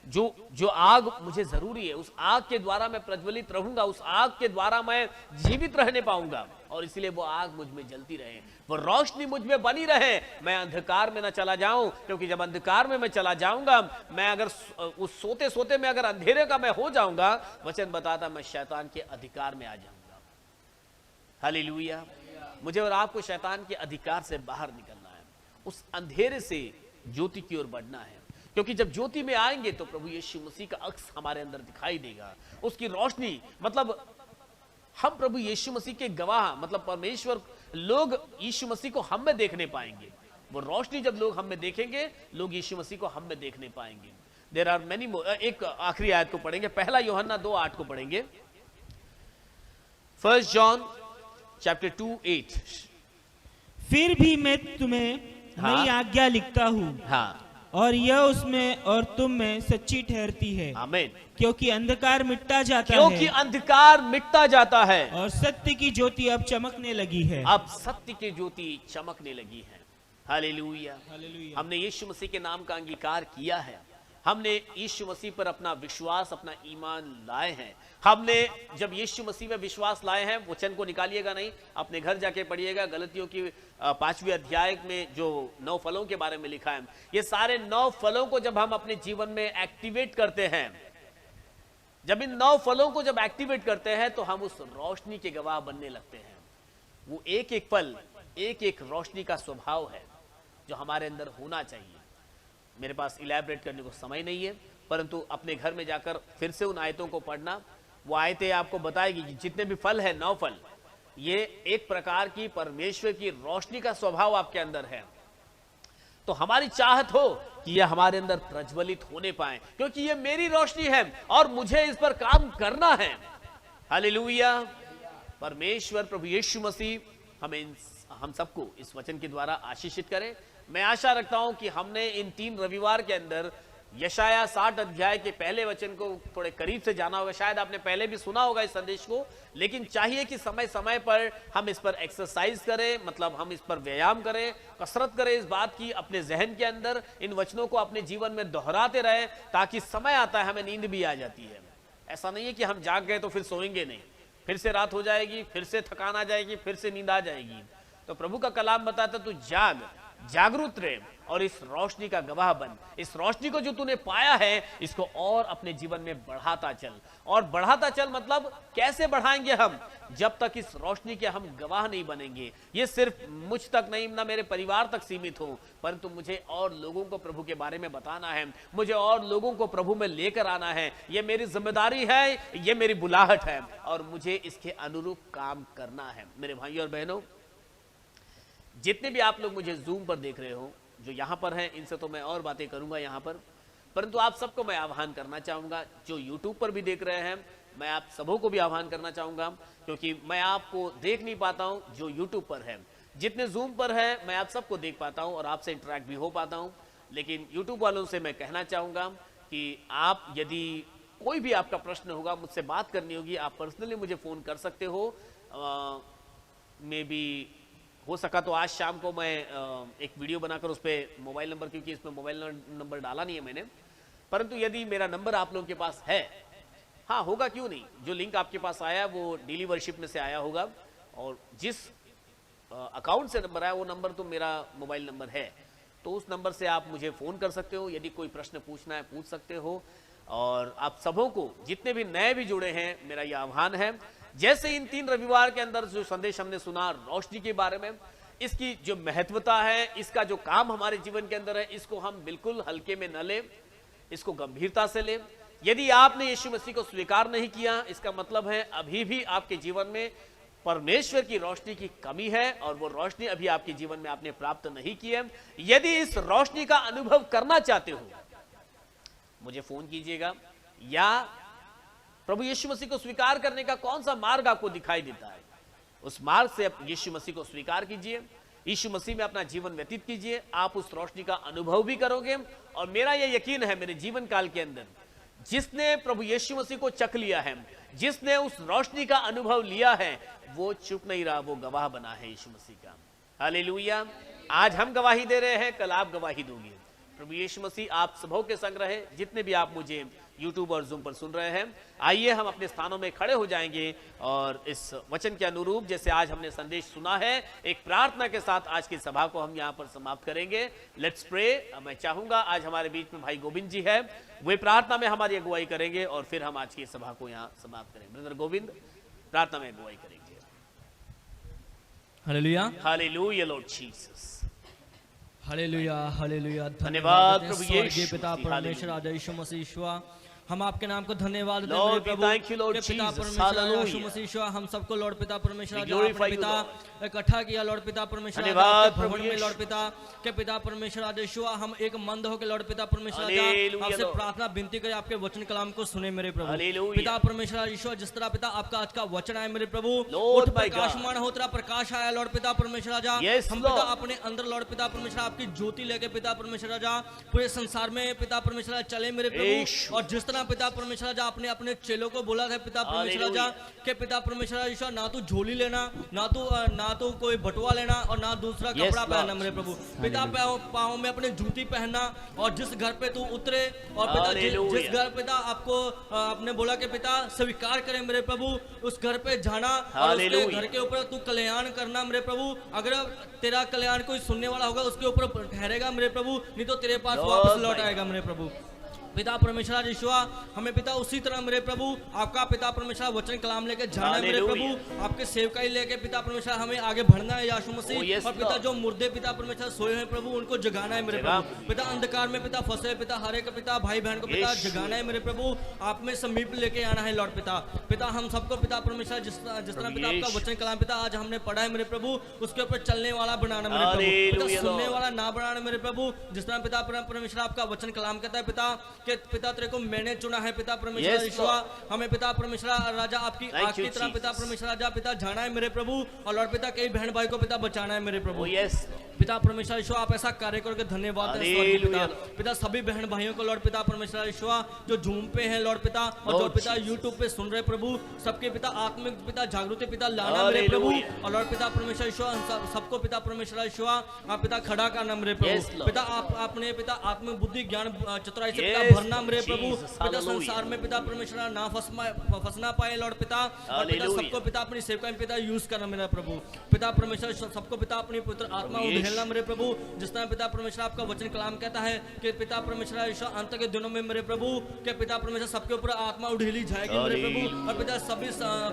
जो आग मुझे जरूरी है। उस आग के द्वारा मैं प्रज्वलित रहूंगा, उस आग के द्वारा मैं जीवित रहने पाऊंगा, और इसलिए वो आग मुझ में जलती रहे, वो रोशनी मुझ में बनी रहे, मैं अंधकार में ना चला जाऊं। क्योंकि जब अंधकार में मैं चला जाऊंगा, मैं अगर उस सोते सोते में अगर अंधेरे का मैं हो जाऊंगा, वचन बताता मैं शैतान के अधिकार में आ जाऊंगा। हालेलुया। मुझे और आपको शैतान के अधिकार से बाहर निकलना है, उस अंधेरे से ज्योति की ओर बढ़ना है। क्योंकि जब ज्योति में आएंगे तो प्रभु यीशु मसीह का अक्स हमारे अंदर दिखाई देगा, उसकी रोशनी, मतलब हम प्रभु यीशु मसीह के गवाह, मतलब परमेश्वर लोग यीशु मसीह को हम में देखने पाएंगे। वो रोशनी जब लोग हम में देखेंगे, लोग यीशु मसीह को हम में देखने पाएंगे। There are many more. एक आखिरी आयत को पढ़ेंगे, पहला यूहन्ना 2:8 को पढ़ेंगे। 1 जॉन चैप्टर 2:8। फिर भी मैं तुम्हें नई आज्ञा लिखता हूँ, हाँ, और यह उसमें और तुम में सच्ची ठहरती है। आमीन। क्योंकि अंधकार मिटता जाता है, क्योंकि अंधकार मिटता जाता है, और सत्य की ज्योति अब चमकने लगी है। अब सत्य की ज्योति चमकने लगी है। हालेलुया। हमने यीशु मसीह के नाम का अंगीकार किया है, हमने यीशु मसीह पर अपना विश्वास, अपना ईमान लाए हैं। हमने जब यीशु मसीह में विश्वास लाए हैं, वचन को निकालिएगा नहीं, अपने घर जाके पढ़िएगा, गलतियों की 5वें अध्याय में जो 9 फलों के बारे में लिखा है, ये सारे 9 फलों को जब हम अपने जीवन में एक्टिवेट करते हैं, जब इन 9 फलों को जब एक्टिवेट करते हैं, तो हम उस रोशनी के गवाह बनने लगते हैं। वो एक एक फल, एक एक रोशनी का स्वभाव है जो हमारे अंदर होना चाहिए। मेरे पास इलैबोरेट करने को समय नहीं है, परंतु अपने घर में जाकर फिर से उन आयतों को पढ़ना, वो आयतें आपको बताएगी कि जितने भी फल है, 9 फल, ये एक प्रकार की परमेश्वर की रोशनी का स्वभाव आपके अंदर है। तो हमारी चाहत हो कि यह हमारे अंदर प्रज्वलित होने पाए, क्योंकि ये मेरी रोशनी है और मुझे इस पर काम करना है। हालेलुया। परमेश्वर प्रभु यीशु मसीह हम सबको इस वचन के द्वारा आशीषित करें। मैं आशा रखता हूं कि हमने इन 3 रविवार के अंदर यशाया 60 अध्याय के पहले वचन को थोड़े करीब से जाना होगा। शायद आपने पहले भी सुना होगा इस संदेश को, लेकिन चाहिए कि समय समय पर हम इस पर एक्सरसाइज करें, मतलब हम इस पर व्यायाम करें, कसरत करें इस बात की, अपने जहन के अंदर इन वचनों को अपने जीवन में दोहराते रहें, ताकि समय आता है हमें नींद भी आ जाती है। ऐसा नहीं है कि हम जाग गए तो फिर सोएंगे नहीं, फिर से रात हो जाएगी, फिर से थकान आ जाएगी, फिर से नींद आ जाएगी। तो प्रभु का कलाम बताता तू जागरूक रहे और इस रोशनी का गवाह बन। इस रोशनी को जो तूने पाया है, इसको और अपने जीवन में बढ़ाता चल। और बढ़ाता चल मतलब कैसे बढ़ाएंगे हम? जब तक इस रोशनी के हम गवाह नहीं बनेंगे। ये सिर्फ मुझ तक नहीं, ना मेरे परिवार तक सीमित हो, परंतु मुझे और लोगों को प्रभु के बारे में बताना है, मुझे और लोगों को प्रभु में लेकर आना है। ये मेरी जिम्मेदारी है, ये मेरी बुलाहट है, और मुझे इसके अनुरूप काम करना है। मेरे भाई और बहनों, जितने भी आप लोग मुझे जूम पर देख रहे हो, जो यहाँ पर हैं, इनसे तो मैं और बातें करूंगा यहाँ पर, परंतु आप सबको मैं आह्वान करना चाहूँगा। जो यूट्यूब पर भी देख रहे हैं, मैं आप सबों को भी आह्वान करना चाहूँगा, क्योंकि मैं आपको देख नहीं पाता हूँ जो यूट्यूब पर है। जितने जूम पर है मैं आप सबको देख पाता हूँ और आपसे इंटरेक्ट भी हो पाता हूँ, लेकिन यूट्यूब वालों से मैं कहना चाहूँगा कि आप, यदि कोई भी आपका प्रश्न होगा, मुझसे बात करनी होगी, आप पर्सनली मुझे फ़ोन कर सकते हो। मे बी हो सका तो आज शाम को मैं एक वीडियो बनाकर उस पर मोबाइल नंबर, क्योंकि इसमें मोबाइल नंबर डाला नहीं है मैंने, परंतु यदि मेरा नंबर आप लोगों के पास है, हाँ होगा क्यों नहीं, जो लिंक आपके पास आया वो डेली वर्शिप में से आया होगा, और जिस अकाउंट से नंबर आया वो नंबर तो मेरा मोबाइल नंबर है, तो उस नंबर से आप मुझे फ़ोन कर सकते हो। यदि कोई प्रश्न पूछना है पूछ सकते हो। और आप सबों को, जितने भी नए भी जुड़े हैं, मेरा यह आह्वान है, जैसे इन 3 रविवार के अंदर जो संदेश हमने सुना रोशनी के बारे में, इसकी जो महत्वता है, इसका जो काम हमारे जीवन के अंदर है, इसको हम बिल्कुल हल्के में न लें। इसको गंभीरता से ले। यदि आपने यीशु मसीह को स्वीकार नहीं किया, इसका मतलब है अभी भी आपके जीवन में परमेश्वर की रोशनी की कमी है और वो रोशनी अभी आपके जीवन में आपने प्राप्त नहीं की है। यदि इस रोशनी का अनुभव करना चाहते हो, मुझे फोन कीजिएगा, या प्रभु यीशु मसीह को स्वीकार करने का कौन सा मार्ग आपको दिखाई देता है, उस मार्ग से आप यीशु मसीह को स्वीकार कीजिए, यीशु मसीह में अपना जीवन व्यतीत कीजिए। आप उस रोशनी का अनुभव भी करोगे। और मेरा यह यकीन है, मेरे जीवन काल के अंदर जिसने प्रभु यीशु मसीह को चख लिया है, जिसने उस रोशनी का अनुभव लिया है, वो चुप नहीं रहा, वो गवाह बना है यीशु मसीह का। हालेलुया। आज हम गवाही दे रहे हैं, कल आप गवाही दोगे। प्रभु यीशु मसीह आप सबों के संग रहे, जितने भी आप मुझे यूट्यूब और जूम पर सुन रहे हैं। आइए हम अपने स्थानों में खड़े हो जाएंगे और इस वचन के अनुरूप, जैसे आज हमने संदेश सुना है, एक प्रार्थना के साथ आज की सभा को हम यहाँ पर समाप्त करेंगे। Let's pray. मैं चाहूंगा आज हमारे बीच में भाई गोविंद जी है, वे प्रार्थना में हमारी अगुवाई करेंगे और फिर हम आज की सभा को यहाँ समाप्त करेंगे। ब्रदर गोविंद प्रार्थना में अगुवाई करेंगे। Hallelujah, hallelujah Lord Jesus, hallelujah, hallelujah. धन्यवाद प्रभु स्वर्गीय पिता परमेश्वर आदि यीशु मसीह ईश्वर, हम आपके नाम को धन्यवाद देते हैं Lord, Prabhu. thank you, Lord पिता Jesus. परमेश्वर Hallelujah. यीशु मसीह ईश्वर, हम सबको लॉर्ड पिता परमेश्वर We जो glorify आपने you, पिता Lord. इकट्ठा किया लॉर्ड पिता परमेश्वर धन्यवाद आपके प्रभु भवन में यीशु। लॉर्ड पिता के पिता परमेश्वर आदि ईश्वर, हम एक मंद होकर लॉर्ड पिता परमेश्वर Hallelujah, आपसे Lord. प्रार्थना विनती करें, आपके वचन कलाम को सुने मेरे प्रभु। Hallelujah. पिता परमेश्वर ईश्वर, जिस तरह पिता आपका आज का वचन आए मेरे प्रभु, Lord, उठ my God. प्रकाशमान हो तेरा प्रकाश आया लॉर्ड पिता परमेश्वर राजा। Yes, हम पिता Lord. अपने अंदर लॉर्ड पिता परमेश्वर आपकी ज्योति लेके पिता परमेश्वर राजा पूरे संसार में पिता परमेश्वर चले मेरे प्रभु। यीशु। और जिस तरह पिता परमेश्वर राजा आपने अपने चेलों को बोला था पिता परमेश्वर राजा के पिता परमेश्वर ईश्वर, ना तो झोली लेना, ना तो कोई बटुआ लेना और ना दूसरा Yes, कपड़ा Lord. पहनना मेरे प्रभु। पिता पाँव में अपने जूती पहनना और जिस घर पे तू उतरे और पिता Hallelujah. जिस घर पिता आपको आपने बोला कि पिता स्वीकार करें मेरे प्रभु, उस घर पे जाना और उसके Hallelujah. घर के ऊपर तू कल्याण करना मेरे प्रभु। अगर तेरा कल्याण कोई सुनने वाला होगा उसके ऊपर ठहरेगा मेरे प्रभु, नहीं तो तेरे पास Lord, वापस लौट my आएगा मेरे प्रभु। पिता परमेश्वर यीशुआ, हमें पिता उसी तरह मेरे प्रभु आपका पिता परमेश्वर वचन कलाम लेके जाना है मेरे Hallelujah. प्रभु। आपके सेवकाई लेके पिता परमेश्वर हमें आगे बढ़ना है यीशु मसीह। Oh, yes, और पिता Lord. जो मुर्दे पिता परमेश्वर सोए हैं प्रभु, उनको जगाना है मेरे जगा प्रभु। पिता अंधकार में पिता फंसे पिता हरे का पिता भाई बहन को पिता यीशु। जगाना है मेरे प्रभु। आप में समीप लेके आना है लॉर्ड पिता। पिता हम सबको पिता परमेश्वर जिस तरह पिता आपका यीशु। वचन कलाम पिता आज हमने पढ़ा है मेरे प्रभु, उसके ऊपर चलने वाला बनाना मेरे प्रभु। पिता Hallelujah, सुनने Lord. वाला ना बनाना मेरे प्रभु। जिस तरह पिता परमेश्वर आपका वचन कलाम कहता है पिता के पिता तेरे को मैंने चुना है पिता परमेश्वर Yes, ईश्वर। हमें पिता परमेश्वर राजा आपकी Thank आग की you, तरह पिता Jesus. परमेश्वर राजा पिता जाना है मेरे प्रभु। और लॉर्ड पिता कई बहन भाई को पिता बचाना है मेरे प्रभु। Oh, yes. पिता परमेश्वर ईश्वर, आप ऐसा कार्य करके धन्यवाद दें स्वर्गीय पिता। Hallelujah. पिता सभी बहन भाइयों को लॉर्ड पिता परमेश्वर ईश्वर जो जूम पे हैं लॉर्ड पिता और जो Lord पिता Jesus. यूट्यूब पे सुन रहे प्रभु, सबके पिता आत्मिक पिता जागृति पिता लाना मेरे प्रभु। Hallelujah. और लॉर्ड पिता परमेश्वर ईश्वर हम सबको पिता परमेश्वर ईश्वर आप पिता खड़ा करना मेरे Yes, प्रभु। Lord. पिता आप अपने पिता आत्मिक बुद्धि ज्ञान चतुराई से Yes, पिता भरना मेरे प्रभु। Jesus. पिता Hallelujah. संसार में पिता परमेश्वर ना फंसना पाए लॉर्ड पिता। और पिता Hallelujah. सबको पिता अपनी सेवका में पिता यूज करना मेरा प्रभु। पिता परमेश्वर सबको पिता अपनी पुत्र आत्मा Yes. उधेलना मेरे प्रभु। जिस तरह पिता परमेश्वर आपका वचन कलाम कहता है कि पिता परमेश्वर ईश्वर अंत के दिनों में मेरे प्रभु के पिता परमेश्वर सबके ऊपर आत्मा उधेली जाएगी मेरे प्रभु। और पिता सभी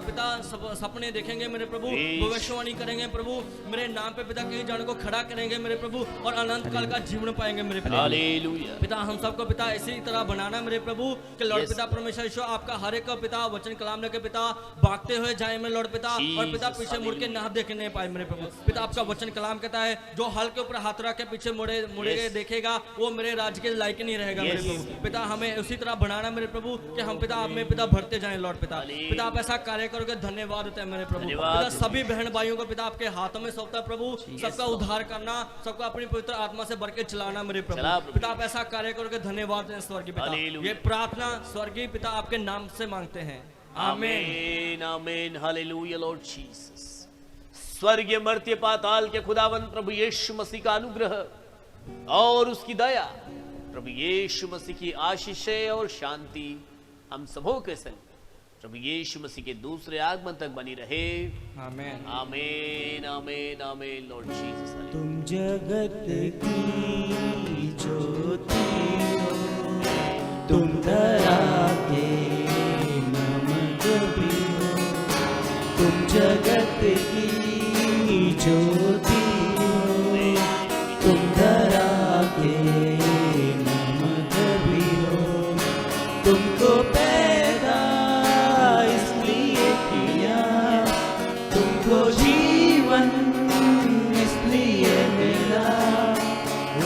पिता सपने देखेंगे मेरे प्रभु, Yes. भविष्यवाणी करेंगे प्रभु, मेरे नाम पे पिता कई जन को खड़ा करेंगे मेरे प्रभु और अनंत काल का जीवन पाएंगे मेरे प्रभु। Hallelujah. पिता हम सबको पिता इसी तरह बनाना मेरे प्रभु कि लॉर्ड Yes. पिता परमेश्वर ईश्वर आपका हर एक का पिता वचन कलाम लेके पिता भागते हुए जाए मेरे लॉर्ड पिता। और पिता Jesus, पीछे मुड़ के ना देखने पाए मेरे प्रभु। पिता आपका वचन कलाम कहता है जो हल के ऊपर हाथ रख के पीछे मुड़ेगा Yes. देखेगा वो मेरे राज्य के लायक नहीं रहेगा मेरे Yes. प्रभु। पिता हमें उसी तरह बनाना मेरे प्रभु कि हम पिता आप में पिता भरते जाएं लॉर्ड पिता। Hallelujah. पिता आप ऐसा कार्य करोगे धन्यवाद देते हैं मेरे प्रभु। धन्यवाद। पिता सभी बहन भाइयों को पिता आपके हाथों में सौंपता प्रभु, सबका उद्धार करना, सबको अपनी पवित्र आत्मा से भर के चलाना मेरे चला प्रभु। प्रभु। पिता आप ऐसा कार्य करोगे धन्यवाद दें स्वर्गीय पिता। Hallelujah. ये प्रार्थना स्वर्गीय पिता आपके नाम से मांगते हैं, आमीन। आमीन आमीन हालेलुया लॉर्ड जीसस। स्वर्गीय मर्त्य पाताल के खुदावन प्रभु यीशु मसीह का अनुग्रह और उसकी दया, प्रभु यीशु मसीह की आशीषें और शांति हम सबों के संग प्रभु यीशु मसीह के दूसरे आगमन तक बनी रहे, आमीन। आमीन आमीन आमीन लॉर्ड जीसस। तुम जगत की ज्योति हो, तुम धरा के नमक भी हो। तुम जगत की ज्योति हो, तुम धरा के नमक भी हो। तुमको पैदा इसलिए किया, तुमको जीवन इसलिए मिला,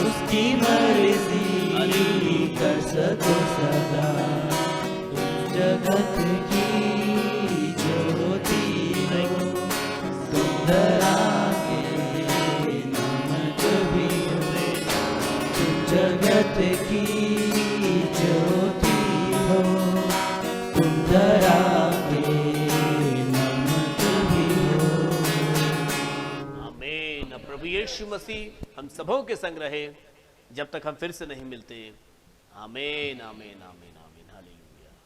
उसकी मर्जी कर सको सदा। तुम जगत की ज्योति हो, तुम धरा के नमक भी हो, तुम जगत की ज्योति हो, तुम धरा के नमक भी हो। आमीन। प्रभु यीशु मसीह हम सबों के संग रहे जब तक हम फिर से नहीं मिलते। आमीन आमीन आमीन।